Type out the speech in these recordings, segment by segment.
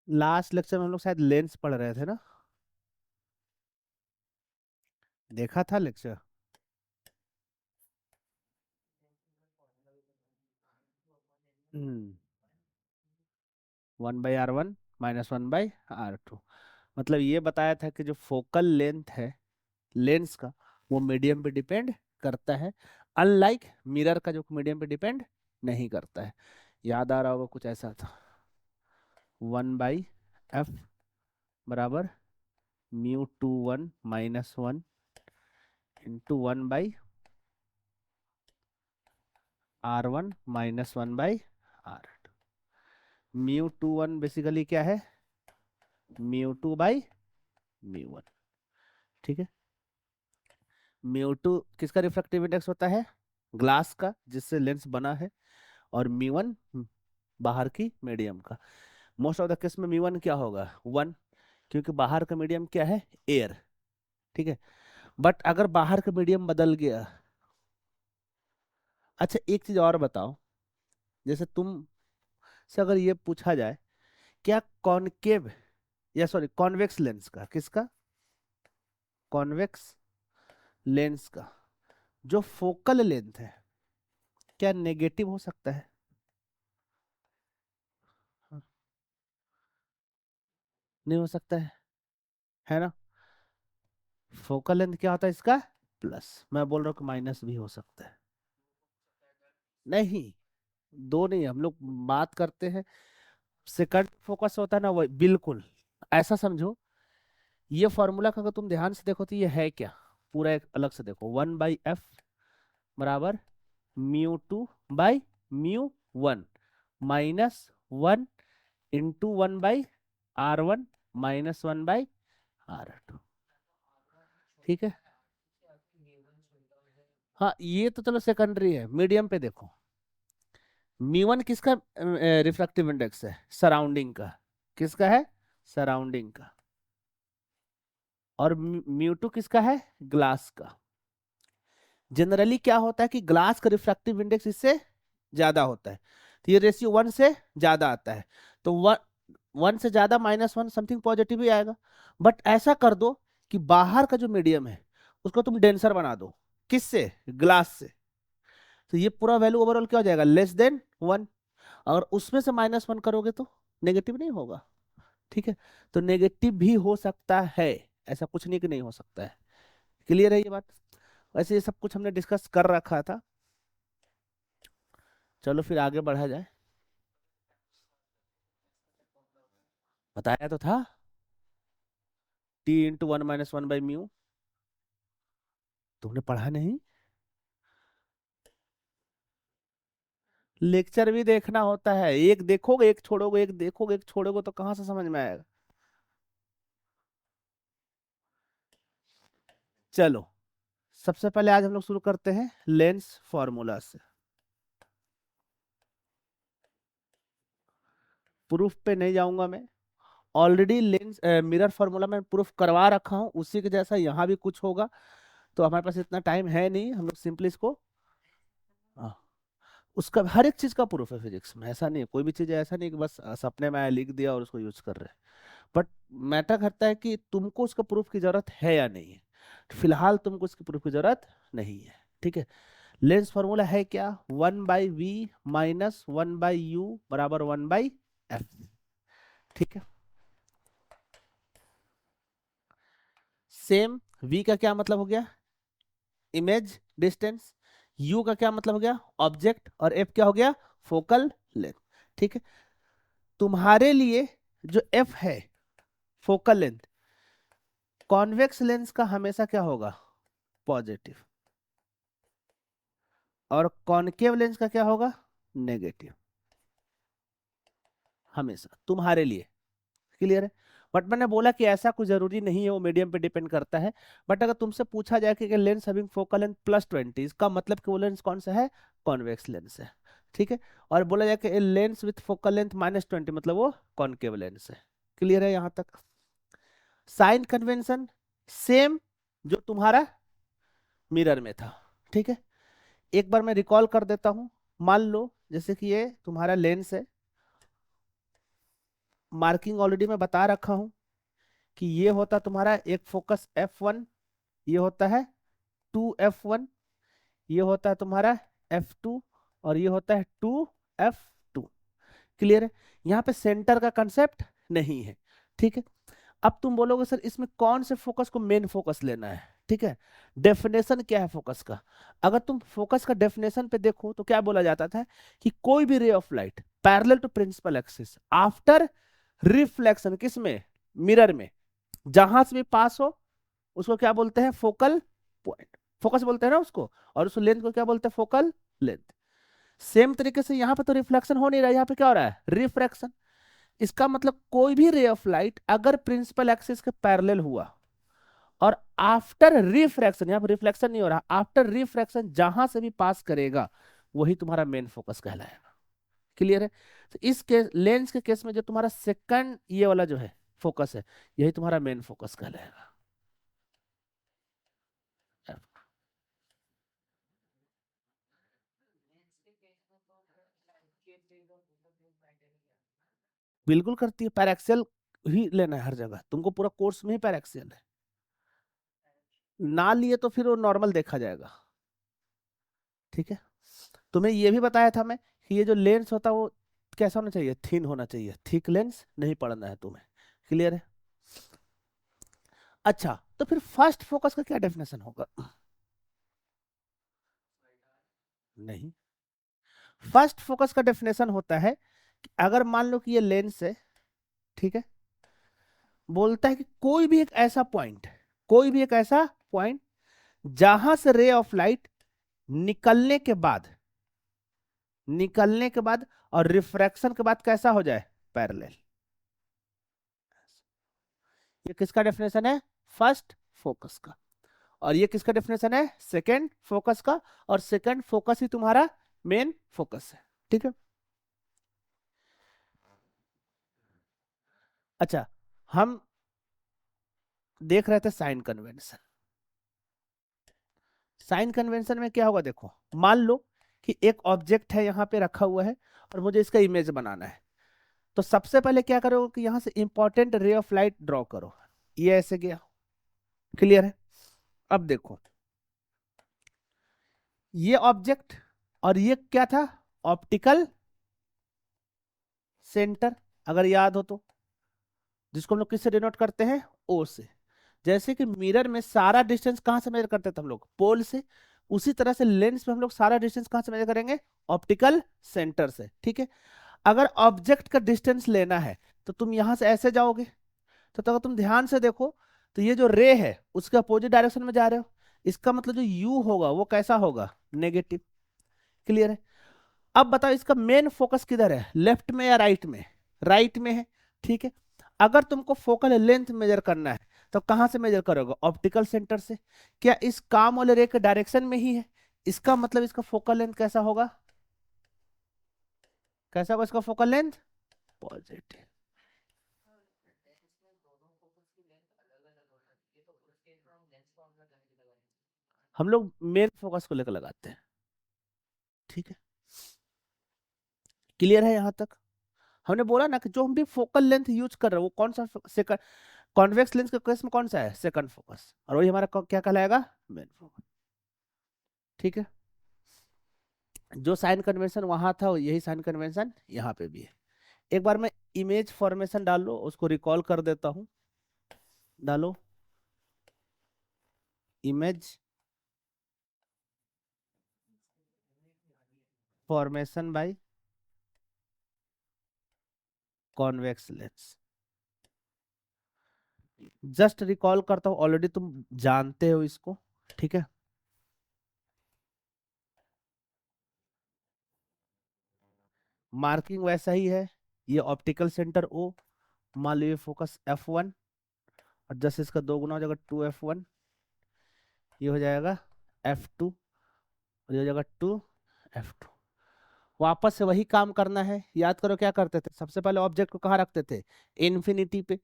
Last lecture में हम लोग शायद लेंस पढ़ रहे थे ना, देखा था लेक्चर। हम्म। 1/r1 -1/r2, मतलब ये बताया था कि जो फोकल लेंथ है लेंस का, वो मीडियम पे डिपेंड करता है, अनलाइक मिरर का जो मीडियम पे डिपेंड नहीं करता है। याद आ रहा होगा कुछ ऐसा था। 1/f बराबर μ21 -1 इंटू 1/r1 -1/r2। μ21 बेसिकली क्या है, μ2/μ1। ठीक है। μ2 किसका रिफ्रैक्टिव इंडेक्स होता है, ग्लास का जिससे लेंस बना है, और μ1 बाहर की मीडियम का। मोस्ट ऑफ द केस में μ1 क्या होगा, 1, क्योंकि बाहर का मीडियम क्या है, एयर। ठीक है। बट अगर बाहर का मीडियम बदल गया, अच्छा एक चीज और बताओ, जैसे तुम से अगर ये पूछा जाए, क्या कॉनकेव या सॉरी कॉन्वेक्स लेंस का, किसका, कॉन्वेक्स लेंस का जो फोकल लेंथ है, क्या नेगेटिव हो सकता है? हाँ, नहीं हो सकता है ना। फोकल लेंथ क्या होता है इसका, प्लस। मैं बोल रहा हूँ कि माइनस भी हो सकता है। नहीं, दो नहीं, हम लोग बात करते हैं सेकंड फोकस होता है ना, वो बिल्कुल ऐसा समझो। ये फॉर्मूला का अगर तुम ध्यान से देखो तो ये है क्या, पूरा एक अलग से देखो, 1/f बराबर μ2/μ1 -1 इंटू 1/r1 -1/r2। ठीक है। हाँ ये तो चलो सेकेंडरी है, मीडियम पे देखो। μ1 किसका रिफ्रैक्टिव इंडेक्स है, सराउंडिंग का। किसका है, सराउंडिंग का। और μ2 किसका है, ग्लास का। जनरली क्या होता है कि ग्लास का रिफ्रैक्टिव इंडेक्स इससे ज्यादा होता है, तो ये रेशियो 1 से ज्यादा आता है, तो 1 से ज्यादा -1 समथिंग पॉजिटिव ही आएगा। बट ऐसा कर दो कि बाहर का जो मीडियम है उसको तुम डेंसर बना दो, किससे, ग्लास से, तो ये पूरा वैल्यू ओवरऑल क्या हो जाएगा, <1। अगर उसमें से -1 करोगे तो नेगेटिव नहीं होगा। ठीक है। तो नेगेटिव भी हो सकता है, ऐसा कुछ नहीं कि नहीं हो सकता है। क्लियर है ये बात। वैसे ये सब कुछ हमने डिस्कस कर रखा था, चलो फिर आगे बढ़ा जाए। बताया तो था, t × 1 - 1/μ। तुमने पढ़ा नहीं, लेक्चर भी देखना होता है, एक देखोगे एक छोड़ोगे, एक देखोगे एक छोड़ोगे, तो कहाँ से समझ में आएगा। चलो, सबसे पहले आज हम लोग शुरू करते हैं लेंस फॉर्मूला से। प्रूफ पे नहीं जाऊंगा मैं, ऑलरेडी लेंस मिरर फार्मूला में प्रूफ करवा रखा हूँ, उसी के जैसा यहाँ भी कुछ होगा। तो हमारे पास इतना टाइम है नहीं, हम लोग सिंपली इसको, हाँ, उसका हर एक चीज का प्रूफ है फिजिक्स में, ऐसा नहीं है, कोई भी चीज ऐसा नहीं कि बस सपने में आया लिख दिया और उसको यूज कर रहे हैं। बट मैटर करता है कि तुमको उसका प्रूफ की जरूरत है या नहीं है। फिलहाल तुमको उसकी प्रूफ की जरूरत नहीं है। ठीक है। लेंस फॉर्मूला है क्या, 1/v -1/u बराबर 1/f। ठीक है। सेम, v का क्या मतलब हो गया, इमेज डिस्टेंस, u का क्या मतलब हो गया, ऑब्जेक्ट, और f क्या हो गया, फोकल लेंथ। ठीक है। तुम्हारे लिए जो f है, फोकल लेंथ, कॉन्वेक्स लेंस का हमेशा क्या होगा, पॉजिटिव, और कॉनकेव लेंस का क्या होगा, नेगेटिव, हमेशा तुम्हारे लिए। क्लियर है। बट मैंने बोला कि ऐसा कुछ जरूरी नहीं है, वो मीडियम पे डिपेंड करता है। बट अगर तुमसे पूछा जाए कि लेंस हैविंग फोकल लेंथ +20, इसका मतलब कि वो लेंस कौन सा है, कॉन्वेक्स लेंस है। ठीक है। और बोला जाए कि लेंस विथ फोकल लेंथ -20, मतलब वो कॉनकेव लेंस है। क्लियर है यहाँ तक। साइन कन्वेंशन सेम जो तुम्हारा मिरर में था। ठीक है। एक बार मैं रिकॉल कर देता हूं। मान लो जैसे कि ये तुम्हारा लेंस है, मार्किंग ऑलरेडी मैं बता रखा हूं कि ये होता तुम्हारा एक फोकस F1, ये होता है 2F1, ये होता है तुम्हारा F2, और ये होता है 2F2। क्लियर है? यहाँ पे सेंटर का कंसेप्ट नहीं है। ठीक है, अब तुम बोलोगे सर इसमें कौन से फोकस को मेन फोकस लेना है? ठीक है, डेफिनेशन क्या है फोकस का? अगर तुम फोकस का डेफिनेशन पे देखो तो क्या बोला जाता था कि कोई भी ray of light parallel to principal axis after reflection, किसमें? मिरर में, जहां से भी पास हो उसको क्या बोलते हैं? फोकल पॉइंट, फोकस बोलते हैं ना उसको, और उस लेंथ को क्या बोलते हैं? Focal length. सेम तरीके से यहाँ पे तो रिफ्लेक्शन हो नहीं रहा है, यहाँ पे क्या हो रहा है? रिफ्रैक्शन। इसका मतलब कोई भी रे ऑफ लाइट अगर प्रिंसिपल एक्सिस के पैरेलल हुआ और आफ्टर रिफ्रैक्शन, यहाँ पर रिफ्लेक्शन नहीं हो रहा, आफ्टर रिफ्रैक्शन जहां से भी पास करेगा वही तुम्हारा मेन फोकस कहलाएगा। क्लियर है? तो इस केस, लेंस के केस में जो तुम्हारा सेकंड ये वाला जो है फोकस है, यही तुम्हारा मेन फोकस कहलाएगा। बिल्कुल करती है, पैराक्सियल ही लेना है हर जगह, तुमको पूरा कोर्स में ही पैराक्सियल है। ना लिए तो फिर वो नॉर्मल देखा जाएगा। ठीक है, तुम्हें ये भी बताया था मैं कि ये जो लेंस होता है वो कैसा होना चाहिए? थिन होना चाहिए, थिक लेंस नहीं पढ़ना है तुम्हें। क्लियर है? अच्छा, तो फिर फर्स्ट फोकस का क्या डेफिनेशन होगा? नहीं, फर्स्ट फोकस का डेफिनेशन होता है कि अगर मान लो कि ये लेंस है, ठीक है, बोलता है कि कोई भी एक ऐसा पॉइंट, कोई भी एक ऐसा पॉइंट जहां से रे ऑफ लाइट निकलने के बाद, निकलने के बाद और रिफ्रैक्शन के बाद कैसा हो जाए? पैरेलल। ये किसका डेफिनेशन है? फर्स्ट फोकस का। और ये किसका डेफिनेशन है? सेकंड फोकस का। और सेकंड फोकस ही तुम्हारा मेन फोकस है। ठीक है, अच्छा, हम देख रहे थे साइन कन्वेंशन। साइन कन्वेंशन में क्या होगा? देखो, मान लो कि एक ऑब्जेक्ट है यहाँ पे रखा हुआ है और मुझे इसका इमेज बनाना है, तो सबसे पहले क्या करो कि यहाँ से इंपॉर्टेंट रे ऑफ लाइट ड्रॉ करो। ये ऐसे गया। क्लियर है? अब देखो, ये ऑब्जेक्ट और ये क्या था? ऑप्टिकल सेंटर, अगर याद हो तो, जिसको हम लोग किससे डिनोट करते हैं? ओ से। जैसे कि मिरर में सारा डिस्टेंस कहां से मेजर करते थे हम लोग? पोल से। उसी तरह से लेंस में हम लोग सारा डिस्टेंस कहां से मेजर करेंगे? ऑप्टिकल सेंटर से। ठीक है, अगर ऑब्जेक्ट का डिस्टेंस लेना है तो तुम यहां से ऐसे जाओगे, तो अगर तुम ध्यान से देखो तो ये जो रे है उसके अपोजिट डायरेक्शन में जा रहे हो, इसका मतलब जो यू होगा वो कैसा होगा? नेगेटिव। क्लियर है? अब बताओ इसका मेन फोकस किधर है? लेफ्ट में या राइट में? राइट में है। ठीक है, अगर तुमको फोकल लेंथ मेजर करना है तो कहां से मेजर करोगे? ऑप्टिकल सेंटर से। क्या इस काम वाले रे के डायरेक्शन में ही है? इसका मतलब इसका फोकल लेंथ कैसा होगा? कैसा होगा इसका फोकल लेंथ? पॉजिटिव। हम लोग मेन फोकस को लेकर लगाते हैं। ठीक है, क्लियर है यहां तक? हमने बोला ना कि जो हम भी फोकल लेंथ यूज कर रहे हैं वो कौन सा? सेकंड कॉन्वेक्स लेंस के केस में कौन सा है? Second focus. और वही हमारा क्या कहलाएगा? Main focus. ठीक है, जो साइन कन्वेंशन वहां था यही साइन कन्वेंशन यहाँ पे भी है। एक बार मैं इमेज फॉर्मेशन डाल लो, उसको रिकॉल कर देता हूँ। डालो image formation by convex lens. Just recall करता हूँ, ऑलरेडी तुम जानते हो इसको। ठीक है, मार्किंग वैसा ही है। ये ऑप्टिकल सेंटर ओ, मान लो ये फोकस F1, और जैसे इसका दो गुना हो जाएगा 2F1, ये हो जाएगा F2, और ये हो जाएगा 2F2। वापस से वही काम करना है। याद करो क्या करते थे? सबसे पहले ऑब्जेक्ट को कहाँ रखते थे? इन्फिनिटी पे।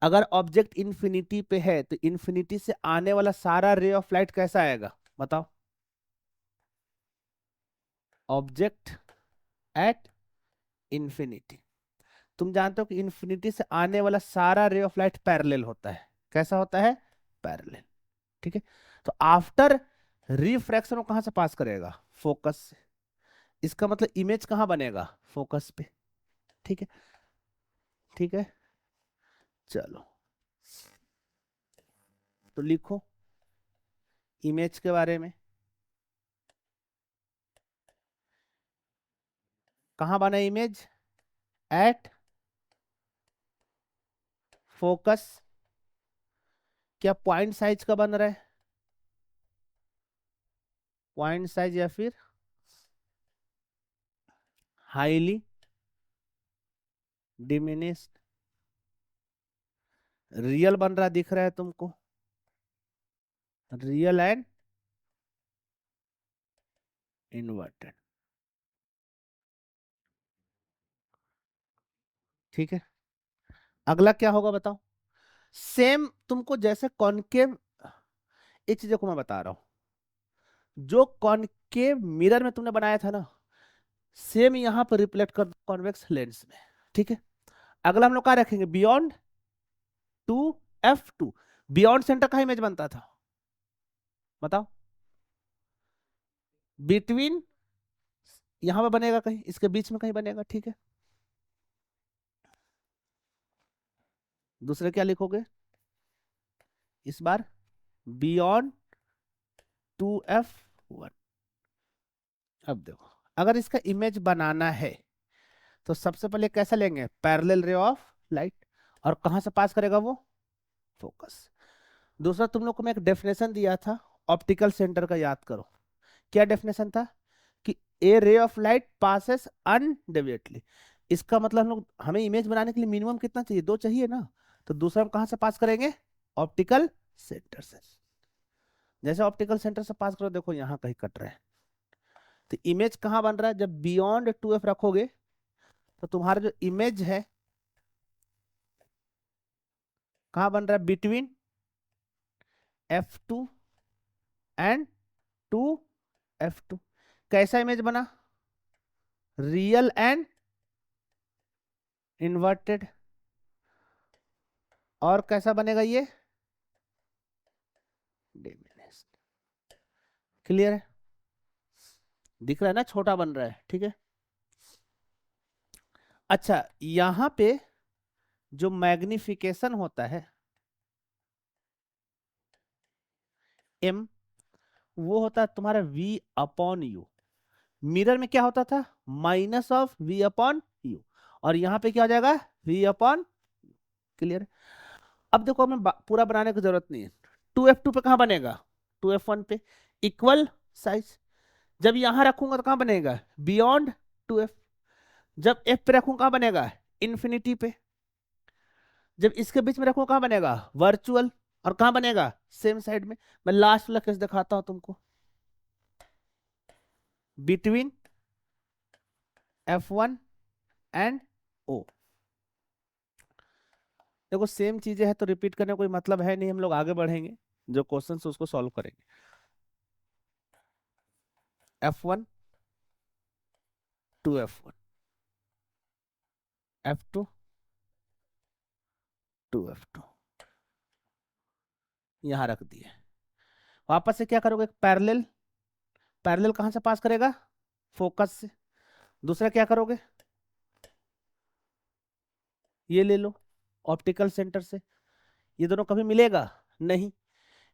अगर ऑब्जेक्ट इन्फिनिटी पे है तो इन्फिनिटी से आने वाला सारा रे ऑफ लाइट कैसा आएगा? बताओ। Object at infinity. तुम जानते हो कि इन्फिनिटी से आने वाला सारा रे ऑफ लाइट पैरेलल होता है। कैसा होता है? पैरेलल। ठीक है। तो आफ्टर रिफ्रैक्शन वो कहां से पास करेगा? फोकस से। इसका मतलब इमेज कहां बनेगा? फोकस पे। ठीक है। ठीक है। चलो, तो लिखो इमेज के बारे में। कहां बना इमेज? At focus. क्या पॉइंट साइज का बन रहा है? पॉइंट साइज या फिर हाईली डिमिनिस्ड? रियल बन रहा दिख रहा है तुमको? Real and inverted. ठीक है। अगला क्या होगा बताओ? सेम तुमको जैसे कॉनकेव, इस चीजों को मैं बता रहा हूं, जो कॉनकेव मिरर में तुमने बनाया था ना, सेम यहां पर रिफ्लेक्ट कर दो कॉन्वेक्स लेंस में। ठीक है। अगला हम लोग क्या रखेंगे? Beyond 2f2। बियॉन्ड सेंटर का इमेज बनता था, बताओ? बिटवीन, यहां पर बनेगा कहीं, इसके बीच में कहीं बनेगा। ठीक है। दूसरे क्या लिखोगे इस बार? Beyond 2f1। अब देखो, अगर इसका इमेज बनाना है तो सबसे पहले कैसा लेंगे? पैरेलल रे ऑफ लाइट। और कहां से पास करेगा वो? फोकस। दूसरा, तुम लोग को मैं एक डेफिनेशन दिया था ऑप्टिकल सेंटर का, याद करो। क्या डेफिनेशन था? कि ए रे ऑफ लाइट पासेस अनडेविएटली। इसका मतलब हम लोग, हमें इमेज बनाने के लिए मिनिमम कितना चाहिए? 2 चाहिए ना। तो दूसरा हम कहां से पास करेंगे? ऑप्टिकल सेंटर से। जैसे ऑप्टिकल सेंटर से पास करो, देखो यहां कहीं कट रहा है, तो इमेज कहां बन रहा है? जब बियॉन्ड 2f रखोगे तो तुम्हारा जो इमेज है कहां बन रहा है? Between f2 and 2f2। कैसा इमेज बना? Real and inverted. और कैसा बनेगा ये? डिमिनिश्ड। क्लियर है? दिख रहा है ना, छोटा बन रहा है। ठीक है। अच्छा, यहां पे जो मैग्निफिकेशन होता है m, वो होता है तुम्हारा v अपॉन u। मिरर में क्या होता था? Minus of v upon u। और यहां पे क्या हो जाएगा? v upon. क्लियर? अब देखो, हमें पूरा बनाने की जरूरत नहीं है। 2f2 पे कहां बनेगा? 2f1 पे। Equal size. जब यहां रखूंगा तो कहां बनेगा? Beyond 2f। जब f पे रखूंगा कहां बनेगा? इन्फिनिटी पे। जब इसके बीच में रखूंगा कहां बनेगा? वर्चुअल। और कहां बनेगा? सेम साइड में। मैं लास्ट वाला केस दिखाता हूं तुमको। Between f1 and o। देखो सेम चीजें हैं तो रिपीट करने का कोई मतलब है नहीं, हम लोग आगे बढ़ेंगे, जो क्वेश्चन उसको सॉल्व करेंगे। f1 to f1, f2 to f2, यहां रख दिए। वापस से क्या करोगे? पैरेलल। पैरेलल कहां से पास करेगा? फोकस से। दूसरा क्या करोगे? ये ले लो ऑप्टिकल सेंटर से। ये दोनों कभी मिलेगा नहीं।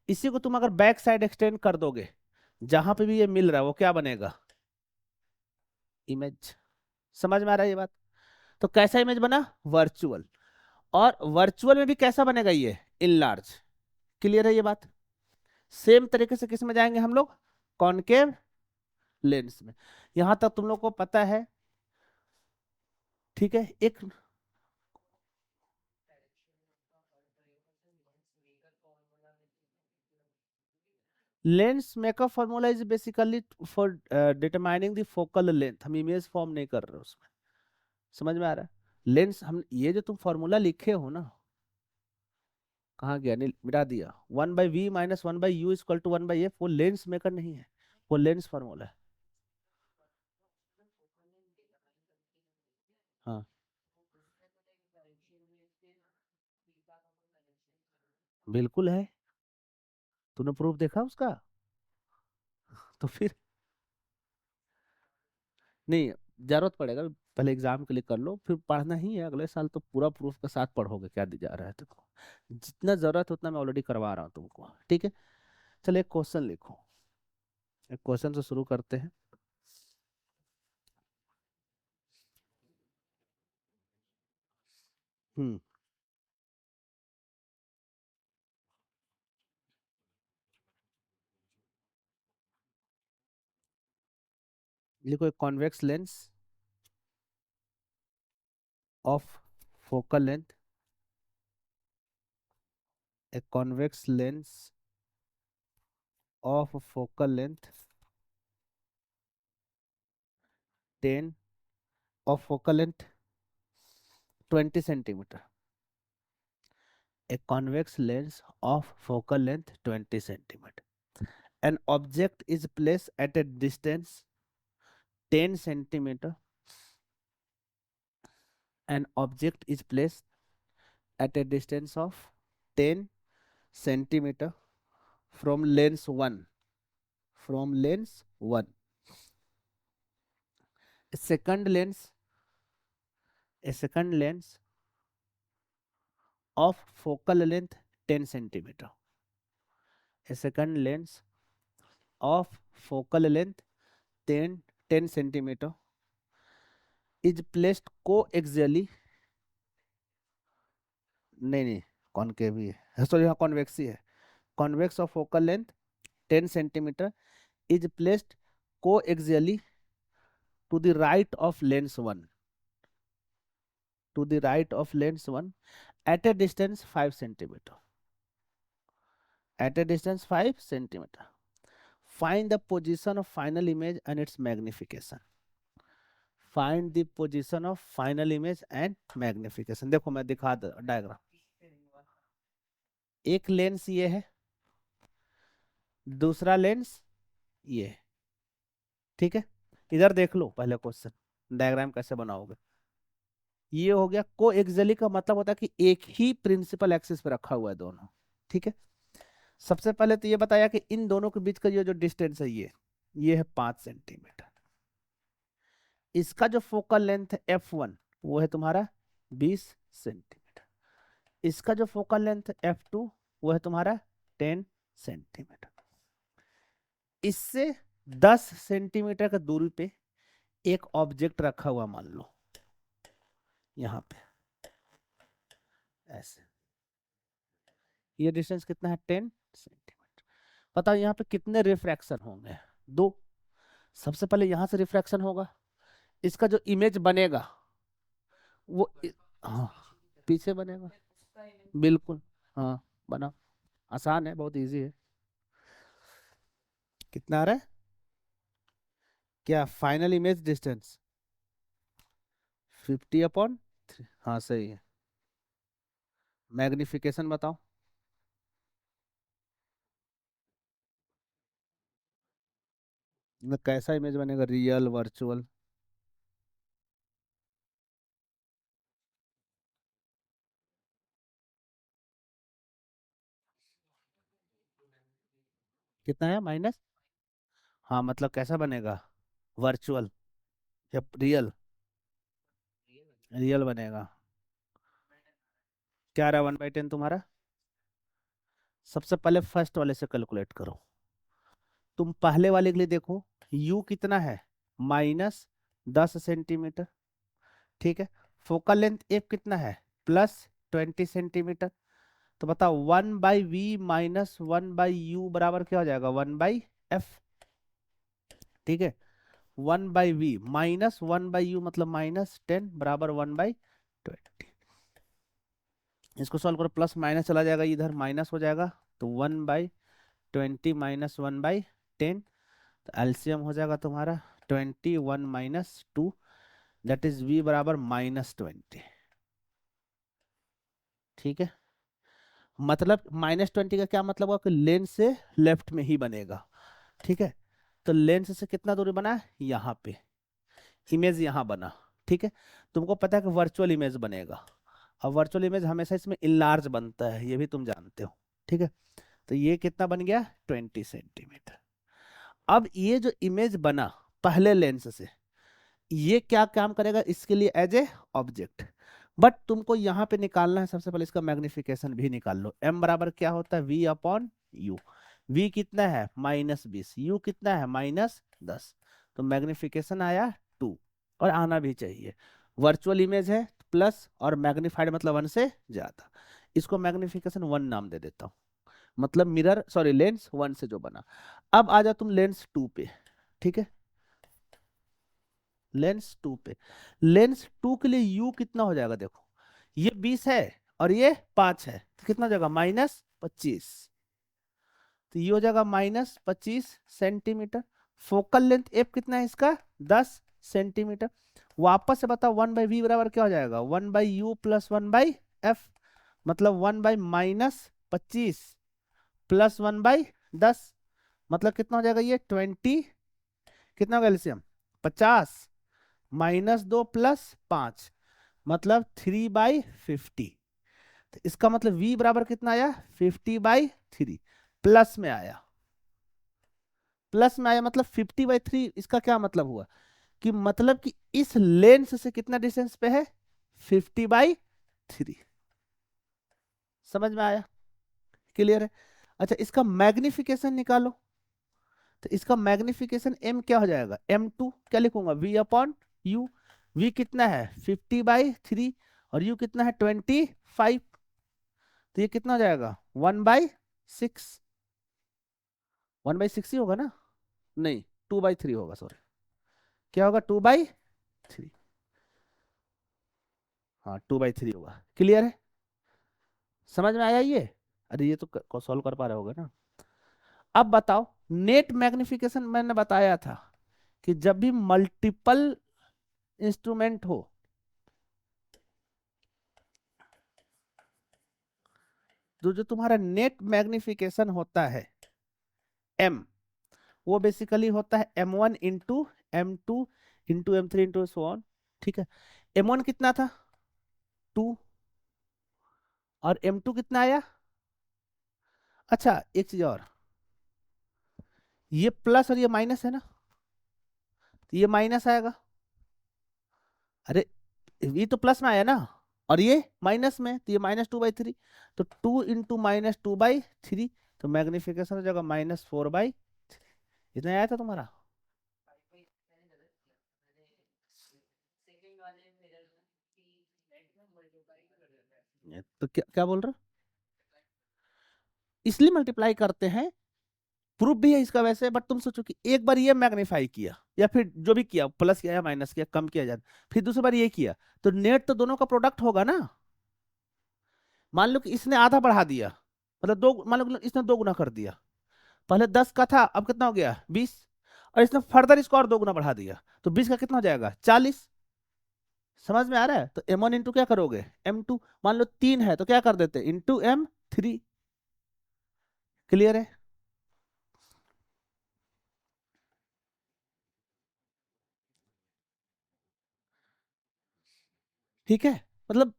इसी को तुम अगर बैक साइड एक्सटेंड कर दोगे, जहां पे भी ये मिल रहा है वो क्या बनेगा? इमेज। समझ में आ रहा है ये बात? तो कैसा इमेज बना? वर्चुअल। और वर्चुअल में भी कैसा बनेगा? ये इनलार्ज। क्लियर है ये बात? सेम तरीके से किस में जाएंगे हम लोग? कॉनकेव लेंस में। यहां तक तुम लोग को पता है? ठीक है। एक lens makeup formula is basically for determining the focal length. हम इमेज फॉर्म नहीं कर रहे उसमें। समझ में आ रहा है? लेंस, हम ये जो तुम फॉर्मूला लिखे हो ना, कहाँ गया? नहीं, मिटा दिया। 1/v minus 1/u equal to 1/f, वो लेंस मेकर नहीं है, वो लेंस फॉर्मूला है। हाँ। बिल्कुल है। तूने प्रूफ देखा उसका? तो फिर नहीं, जरूरत पड़ेगा, पहले एग्जाम के लिए कर लो, फिर पढ़ना ही है, अगले साल तो पूरा प्रूफ के साथ पढ़ोगे, क्या दी जा रहा है तुमको। जितना जरूरत है उतना मैं ऑलरेडी करवा रहा हूँ तुमको, ठीक है। चलो एक क्वेश्चन लिखो, एक क्वेश्चन से शुरू करते हैं। हम्म। लिखो, एक convex lens of focal length, a convex lens of focal length 10 of focal length 20 centimeter. A convex lens of focal length 20 centimeter. An object is placed at a distance 10 centimeter. An object is placed at a distance of 10 centimeter from lens 1. From lens 1. A second lens, a second lens of focal length 10 centimeter. A second lens of focal length 10 centimeter is placed coaxially, नहीं नहीं, concave ही है, sorry हाँ convex ही है, convex of focal length 10 centimeter is placed coaxially to the right of lens 1, to the right of lens 1 at a distance 5 centimeter, at a distance 5 centimeter. Find the position of final image and its magnification. Find the position of final image and magnification. देखो मैं दिखा diagram, एक lens ये है, दूसरा lens ये है, ठीक है। इधर देख लो पहले क्वेश्चन, डायग्राम कैसे बनाओगे। ये हो गया को एक्सियली, का मतलब होता है कि एक ही प्रिंसिपल एक्सिस पे रखा हुआ है दोनों, ठीक है। सबसे पहले तो ये बताया कि इन दोनों के बीच का ये जो डिस्टेंस है ये है 5 सेंटीमीटर। इसका जो फोकल लेंथ है F1 वो है तुम्हारा 20 सेंटीमीटर। इसका जो फोकल लेंथ है F2 वो है तुम्हारा 10 सेंटीमीटर। इससे 10 सेंटीमीटर का दूरी पे एक ऑब्जेक्ट रखा हुआ मान लो, यहाँ पे ऐसे, ये डिस्टेंस कितना है 10 सेंटीमीटर। बताओ यहाँ पे कितने रिफ्रैक्शन होंगे, दो। सबसे पहले यहाँ से रिफ्रैक्शन होगा, इसका जो इमेज बनेगा वो हाँ पीछे बनेगा, बिल्कुल। हाँ बना, आसान है, बहुत इजी है। कितना आ रहा है, क्या फाइनल इमेज डिस्टेंस 50/3, हाँ सही है। मैग्निफिकेशन बताओ, कैसा इमेज बनेगा, रियल वर्चुअल? कितना है माइनस, हाँ मतलब कैसा बनेगा, वर्चुअल या रियल? रियल बनेगा। क्या रहा 1/10 तुम्हारा? सबसे पहले फर्स्ट वाले से कैलकुलेट करो, तुम पहले वाले के लिए देखो, u कितना है, -10 सेंटीमीटर, ठीक है। फोकल लेंथ f कितना है, +20 सेंटीमीटर। तो बताओ 1/v -1/u बराबर क्या हो जाएगा, 1/f, ठीक है। 1/v -1/u मतलब -10 बराबर 1/20। इसको सॉल्व करो, प्लस माइनस चला जाएगा, इधर माइनस हो जाएगा, तो 1/20 -1/10, तो एलसीएम हो जाएगा तुम्हारा 21 - 2, दैट इज v बराबर -20, ठीक है। मतलब -20 का क्या मतलब हुआ कि लेंस से लेफ्ट में ही बनेगा, ठीक है। तो लेंस से कितना दूरी बना, यहाँ पे इमेज यहाँ बना, ठीक है। तुमको पता है कि वर्चुअल इमेज बनेगा, और वर्चुअल इमेज हमेशा इसमें इनलार्ज बनता है, ये भी तुम जानते हो, ठीक है, तो ये कितना बन गया 20 सेंटीमीटर। अब ये जो इमेज बना पहले लेंस से, ये क्या काम करेगा इसके लिए एज ए ऑब्जेक्ट। बट तुमको यहाँ पे निकालना है, सबसे पहले इसका मैग्निफिकेशन भी निकाल लो। m बराबर क्या होता है v अपॉन यू। v कितना है -20, u कितना है -10, तो मैग्निफिकेशन आया 2, और आना भी चाहिए। वर्चुअल इमेज है प्लस, और मैग्नीफाइड मतलब 1 से ज्यादा। इसको मैग्निफिकेशन 1 नाम दे देता हूँ, मतलब मिरर सॉरी लेंस 1 से जो बना। अब आ जाओ तुम लेंस 2 पे, ठीक है, लेंस 2 पे। लेंस 2 के लिए u कितना हो जाएगा, देखो ये 20 है और ये 5 है, तो कितना हो जाएगा -25, तो ये हो जाएगा -25 सेंटीमीटर। फोकल लेंथ एफ कितना है इसका 10 सेंटीमीटर। वापस से बताओ 1/v बराबर क्या हो जाएगा 1/u प्लस 1/f, मतलब 1/-25 प्लस 1/10, मतलब कितना हो जाएगा ये 20, कितना होगा एलसीएम 50, -2 प्लस 5, मतलब 3/50। तो इसका मतलब v बराबर कितना आया 50/3, प्लस में आया, प्लस में आया मतलब 50/3। इसका क्या मतलब हुआ कि मतलब कि इस लेंस से कितना डिस्टेंस पे है 50/3। समझ में आया, क्लियर है। अच्छा इसका मैग्निफिकेशन निकालो, तो इसका मैग्निफिकेशन m क्या हो जाएगा m2, क्या लिखूंगा v अपॉन u। v कितना है 50/3 और u कितना है 25, तो ये कितना हो जाएगा 1/6, 1/6 ही होगा ना, नहीं 2/3 होगा, सॉरी क्या होगा 2/3, हाँ 2/3 होगा। क्लियर है, समझ में आया ये। अरे ये तो सॉल्व कर पा रहे होगे ना। अब बताओ नेट मैग्निफिकेशन मैंने बताया था कि जब भी मल्टीपल इंस्ट्रूमेंट हो, तो जो तुम्हारा नेट मैग्निफिकेशन होता है m, वो बेसिकली होता है m1 into m2 into m3 into so on, ठीक है। m1 कितना था 2, और m2 कितना आया। अच्छा एक चीज और, ये प्लस और ये माइनस है ना, तो ये माइनस आएगा। अरे ये तो प्लस में आया ना, और ये माइनस में, तो ये -2/3, तो 2 इंटू -2/3, तो मैग्निफिकेशन हो जाएगा -4/3। इतना आया था तुम्हारा। ये तो क्या क्या बोल रहे हो, इसलिए मल्टीप्लाई करते हैं, प्रूफ भी है इसका वैसे। बट तुम सोचो कि एक बार ये मैग्नीफाई किया, या फिर जो भी किया प्लस किया या माइनस किया कम किया जाए, फिर दूसरी बार ये किया, तो नेट तो दोनों का प्रोडक्ट होगा ना। मान लो कि इसने आधा बढ़ा दिया, मतलब दो, मान लो कि इसने 2 गुना कर दिया, पहले 10 का था अब कितना हो गया 20, और इसने फर्दर इसको और 2 गुना बढ़ा दिया, तो 20 का कितना हो जाएगा 40। समझ में आ रहा है, तो m1 इंटू क्या करोगे m2, मान लो 3 है तो क्या कर देते इंटू m3। क्लियर है, ठीक है, मतलब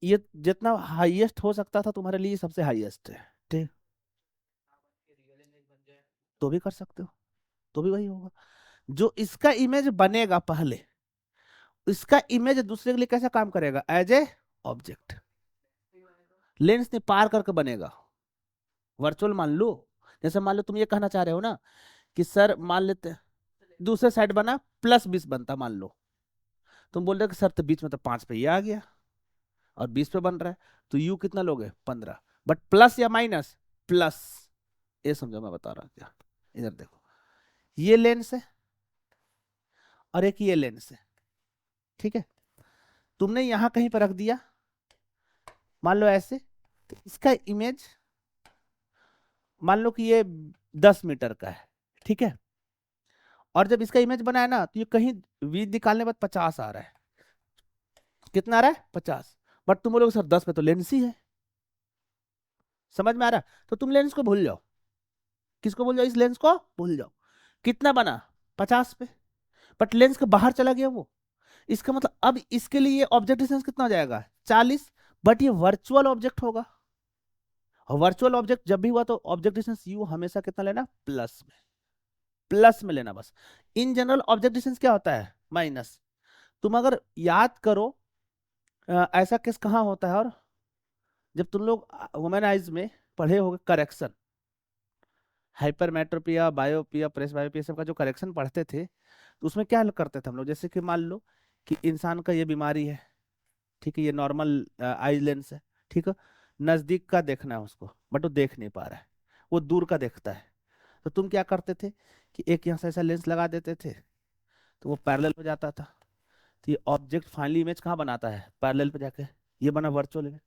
ये जितना हाईएस्ट हो सकता था तुम्हारे लिए सबसे हाईएस्ट है, ठीक, तो भी कर सकते हो, तो भी वही होगा। जो इसका इमेज बनेगा पहले, इसका इमेज दूसरे के लिए कैसे काम करेगा एज ए ऑब्जेक्ट, लेंस ने पार करके बनेगा, वर्चुअल मान लो। जैसे मान लो तुम ये कहना चाह रहे हो ना कि सर मान लेते दूसरे साइड बना +20 बनता, मान लो तुम बोल रहे हो कि सर तो बीच में तो 5 पे ये आ गया और 20 पे बन रहा है, तो यू कितना लोगे 15, बट प्लस या माइनस प्लस, ये समझो मैं बता रहा हूँ क्या। इधर देखो ये लेंस है और एक ये लेंस है, ठीक है, तुमने यहां कहीं पर रख दिया, मान लो ऐसे, तो इसका इमेज मान लो कि ये 10 मीटर का है, ठीक है, और जब इसका इमेज बनाया ना तो ये कहीं v निकालने के बाद 50 आ रहा है, कितना आ रहा है 50, बट तुम बोलोगे सर 10 पे तो लेंस ही है। समझ में आ रहा है, तो तुम लेंस को भूल जाओ, किसको भूल जाओ इस लेंस को भूल जाओ, कितना बना 50 पे, बट लेंस के बाहर चला गया वो, इसका मतलब अब इसके लिए ऑब्जेक्ट डिस्टेंस कितना हो जाएगा 40, बट ये वर्चुअल ऑब्जेक्ट होगा, और वर्चुअल ऑब्जेक्ट जब भी हुआ तो ऑब्जेक्ट डिस्टेंस u हमेशा कितना लेना, प्लस में लेना बस। इन जनरल ऑब्जेक्ट डिस्टेंस क्या होता है, माइनस। तुम अगर याद करो ऐसा केस कहाँ होता है, और जब तुम लोग वुमेन आइज में पढ़े होगे करेक्शन, हाइपरमेट्रोपिया, बायोपिया, प्रेस बायोपिया, सब का जो करेक्शन पढ़ते थे, तो उसमें क्या करते थे हम लोग, जैसे कि मान लो कि इंसान का ये बीमारी है, ठीक है, ये नॉर्मल आई लेंस है, ठीक है, नजदीक का देखना है उसको, बट वो देख नहीं पा रहा है, वो दूर का देखता है। तो तुम क्या करते थे कि एक यहाँ से ऐसा लेंस लगा देते थे, तो वो पैरेलल हो जाता था। तो ये ऑब्जेक्ट फाइनली इमेज कहाँ बनाता है, पैरेलल पे जाके, ये बना वर्चुअल इमेज।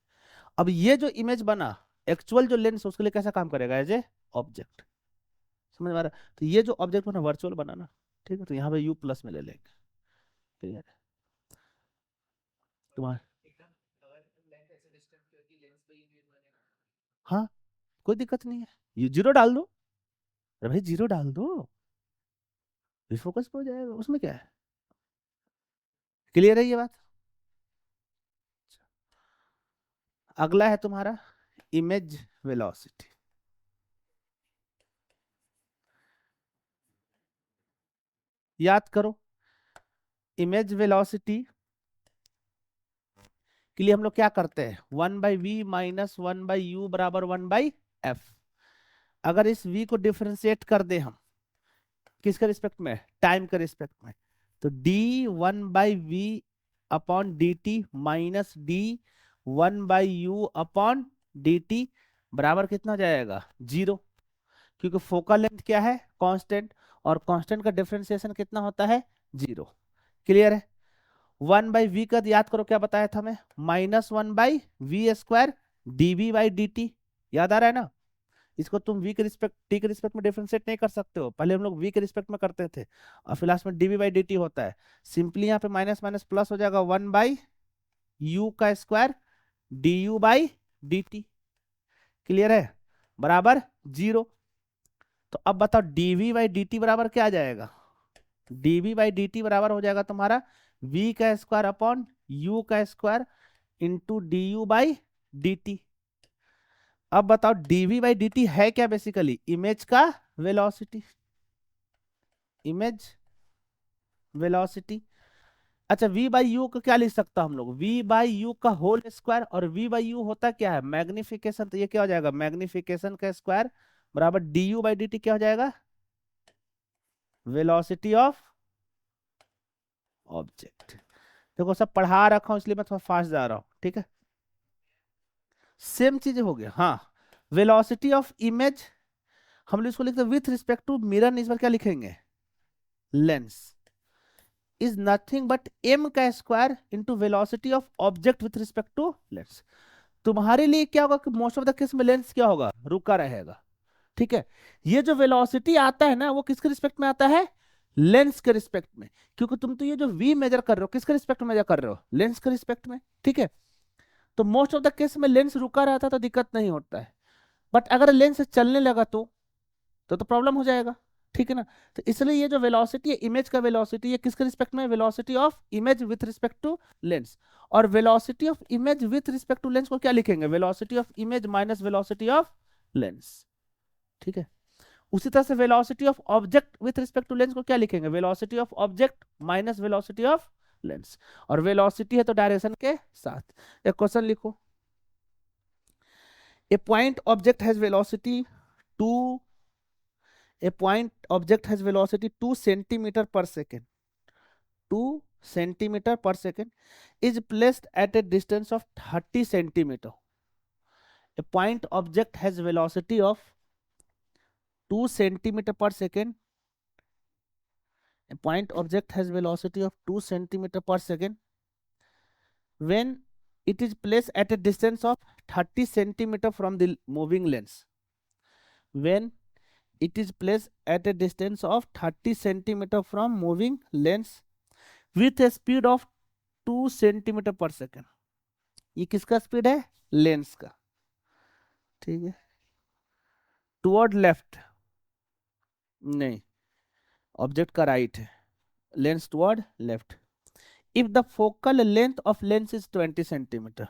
अब ये जो इमेज बना, एक्चुअल जो लेंस उसके लिए कैसा काम करेगा, एज ए ऑब्जेक्ट, समझ में आ रहा है? तो ये जो ऑब्जेक्ट बना वर्चुअल बना ना, ठीक है, तो यहाँ पे u प्लस में ले लेंगे, क्लियर है तुम्हारा? हाँ, कोई दिक्कत नहीं है, ये जीरो डाल दो, अरे भाई जीरो डाल दो, रिफोकस हो जाएगा, उसमें क्या है, क्लियर है ये बात? अगला है तुम्हारा इमेज वेलोसिटी। याद करो, इमेज वेलोसिटी के लिए हम लोग क्या करते हैं, 1/v माइनस 1/u बराबर 1/f। अगर इस v को डिफरेंशिएट कर दे हम, किसके रिस्पेक्ट में, टाइम के रिस्पेक्ट में, तो D 1/v upon D T minus D 1/u upon D T बराबर कितना हो जाएगा, 0, क्योंकि फोकल लेंथ क्या है, कांस्टेंट, और कांस्टेंट का डिफरेंशिएशन कितना होता है, 0। क्लियर है? 1/v का याद करो क्या बताया था हमें, -1/v² dv/dt, याद आ रहा है ना? इसको तुम v के रिस्पेक्ट, t के रिस्पेक्ट में डिफरेंशिएट नहीं कर सकते हो, पहले हम लोग v के रिस्पेक्ट में करते थे, और फिर लास्ट में dv/dt होता है। सिंपली यहाँ पे माइनस माइनस प्लस हो जाएगा, 1/u² du/dt, क्लियर है, बराबर 0। तो अब बताओ dv/dt बराबर क्या आ जाएगा, dv/dt बराबर हो जाएगा तुम्हारा v² upon u² into du/dt। अब बताओ dv/dt है क्या, बेसिकली इमेज का वेलोसिटी, इमेज वेलोसिटी। अच्छा, v/u का क्या लिख सकता हम लोग, v/u का होल स्क्वायर, और v/u होता क्या है, मैग्निफिकेशन, तो ये क्या हो जाएगा, मैग्निफिकेशन का स्क्वायर बराबर du/dt क्या हो जाएगा, वेलोसिटी ऑफ ऑब्जेक्ट। देखो सब पढ़ा रखा हूं इसलिए मैं थोड़ा फास्ट जा रहा हूं, ठीक है, सेम चीजें हो गया। हाँ, वेलोसिटी ऑफ इमेज हम लोग इसको लिखते हैं विथ रिस्पेक्ट टू मिरर, इस बार क्या लिखेंगे, lens is nothing but m का square into velocity of object with respect to lens. तुम्हारे लिए क्या होगा कि मोस्ट ऑफ द केस में लेंस क्या होगा, रुका रहेगा, ठीक है। ये जो वेलोसिटी आता है ना, वो किसके रिस्पेक्ट में आता है, लेंस के रिस्पेक्ट में, क्योंकि तुम तो ये जो v मेजर कर रहे हो किसके रिस्पेक्ट में मेजर कर रहे हो, लेंस के रिस्पेक्ट में, ठीक है। तो मोस्ट ऑफ द केस में लेंस रुका रहता है तो दिक्कत नहीं होता है, बट अगर लेंस चलने लगा तो प्रॉब्लम हो जाएगा, ठीक है ना। तो इसलिए ये जो वेलोसिटी है, इमेज का वेलोसिटी, ये किसके रिस्पेक्ट में, velocity of image with respect to lens. और velocity of image with respect to lens को क्या लिखेंगे, velocity of image minus velocity of lens, ठीक है। उसी तरह से velocity of object with respect to lens को क्या लिखेंगे, velocity of object minus velocity of lens. और वेलोसिटी है तो डायरेक्शन के साथ। एक क्वेश्चन लिखो, a point object has velocity 2, a point object has velocity 2 centimeter per second, 2 centimeter per second is placed at a distance of 30 centimeter. A point object has velocity of 2 centimeter per second, a point object has velocity of 2 centimeter per second when it is placed at a distance of 30 centimeter from the moving lens, when it is placed at a distance of 30 centimeter from moving lens with a speed of 2 centimetre पर second. ये किसका speed है, lens का, ठीक है। Toward left नहीं, object का right है, lens toward left. If the focal length of lens is 20 centimetre,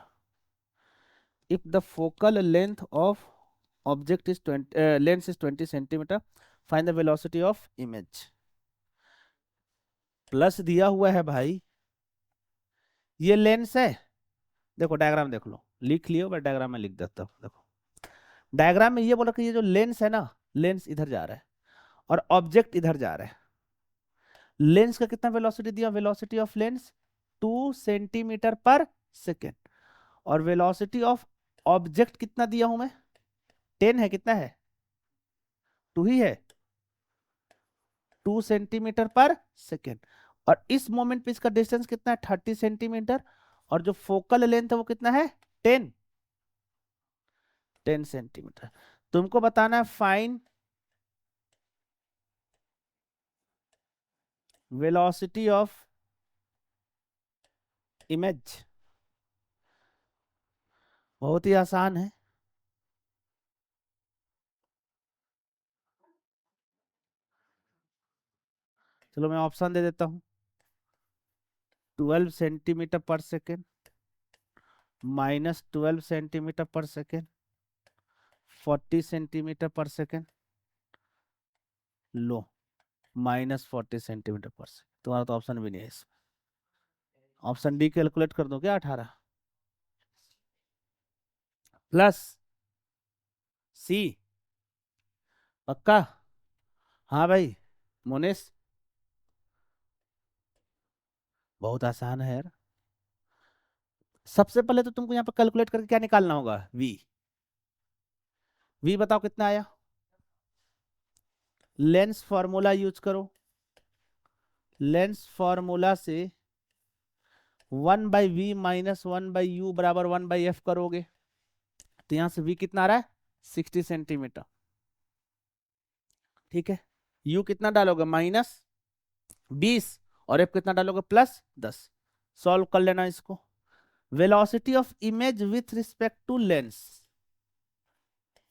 if the focal length of object is 20, lens is 20 centimetre, find the velocity of image. Plus दिया हुआ है भाई, ये lens है। देखो डायग्राम देख लो, लिख लियो, मैं डायग्राम में लिख देता हूँ। देखो डायग्राम में ये बोला कि ये जो लेंस है ना, लेंस इधर जा रहा है और ऑब्जेक्ट इधर जा रहा है। लेंस का कितना वेलोसिटी दिया, वेलोसिटी ऑफ लेंस 2 सेंटीमीटर पर सेकेंड, और वेलोसिटी ऑफ ऑब्जेक्ट कितना दिया हूं मैं, 10 है, कितना है, 2 ही है, 2 सेंटीमीटर पर सेकेंड। और इस मोमेंट पे इसका डिस्टेंस कितना है, 30 सेंटीमीटर, और जो फोकल लेंथ है वो कितना है, 10, 10 सेंटीमीटर। तुमको बताना है फाइन वेलोसिटी ऑफ इमेज। बहुत ही आसान है। चलो मैं ऑप्शन दे देता हूं, 12 सेंटीमीटर पर सेकेंड, -12 सेंटीमीटर पर सेकेंड, 40 सेंटीमीटर पर सेकेंड, लो, -40 सेंटीमीटर पर सेकेंड। तुम्हारा तो ऑप्शन भी नहीं है इसमें। ऑप्शन डी कैलकुलेट कर दो क्या, 18 प्लस सी, पक्का? हाँ भाई मोनेश, बहुत आसान है यार। सबसे पहले तो तुमको यहाँ पर कैलकुलेट करके क्या निकालना होगा, वी। वी बताओ कितना आया, लेंस फॉर्मूला यूज करो। लेंस फॉर्मूला से 1/v - 1/u = 1/f करोगे, तो यहां से v कितना आ रहा है, 60 सेंटीमीटर। ठीक है, u कितना डालोगे, -20, और f कितना डालोगे, +10। सॉल्व कर लेना इसको। Velocity of image with respect to lens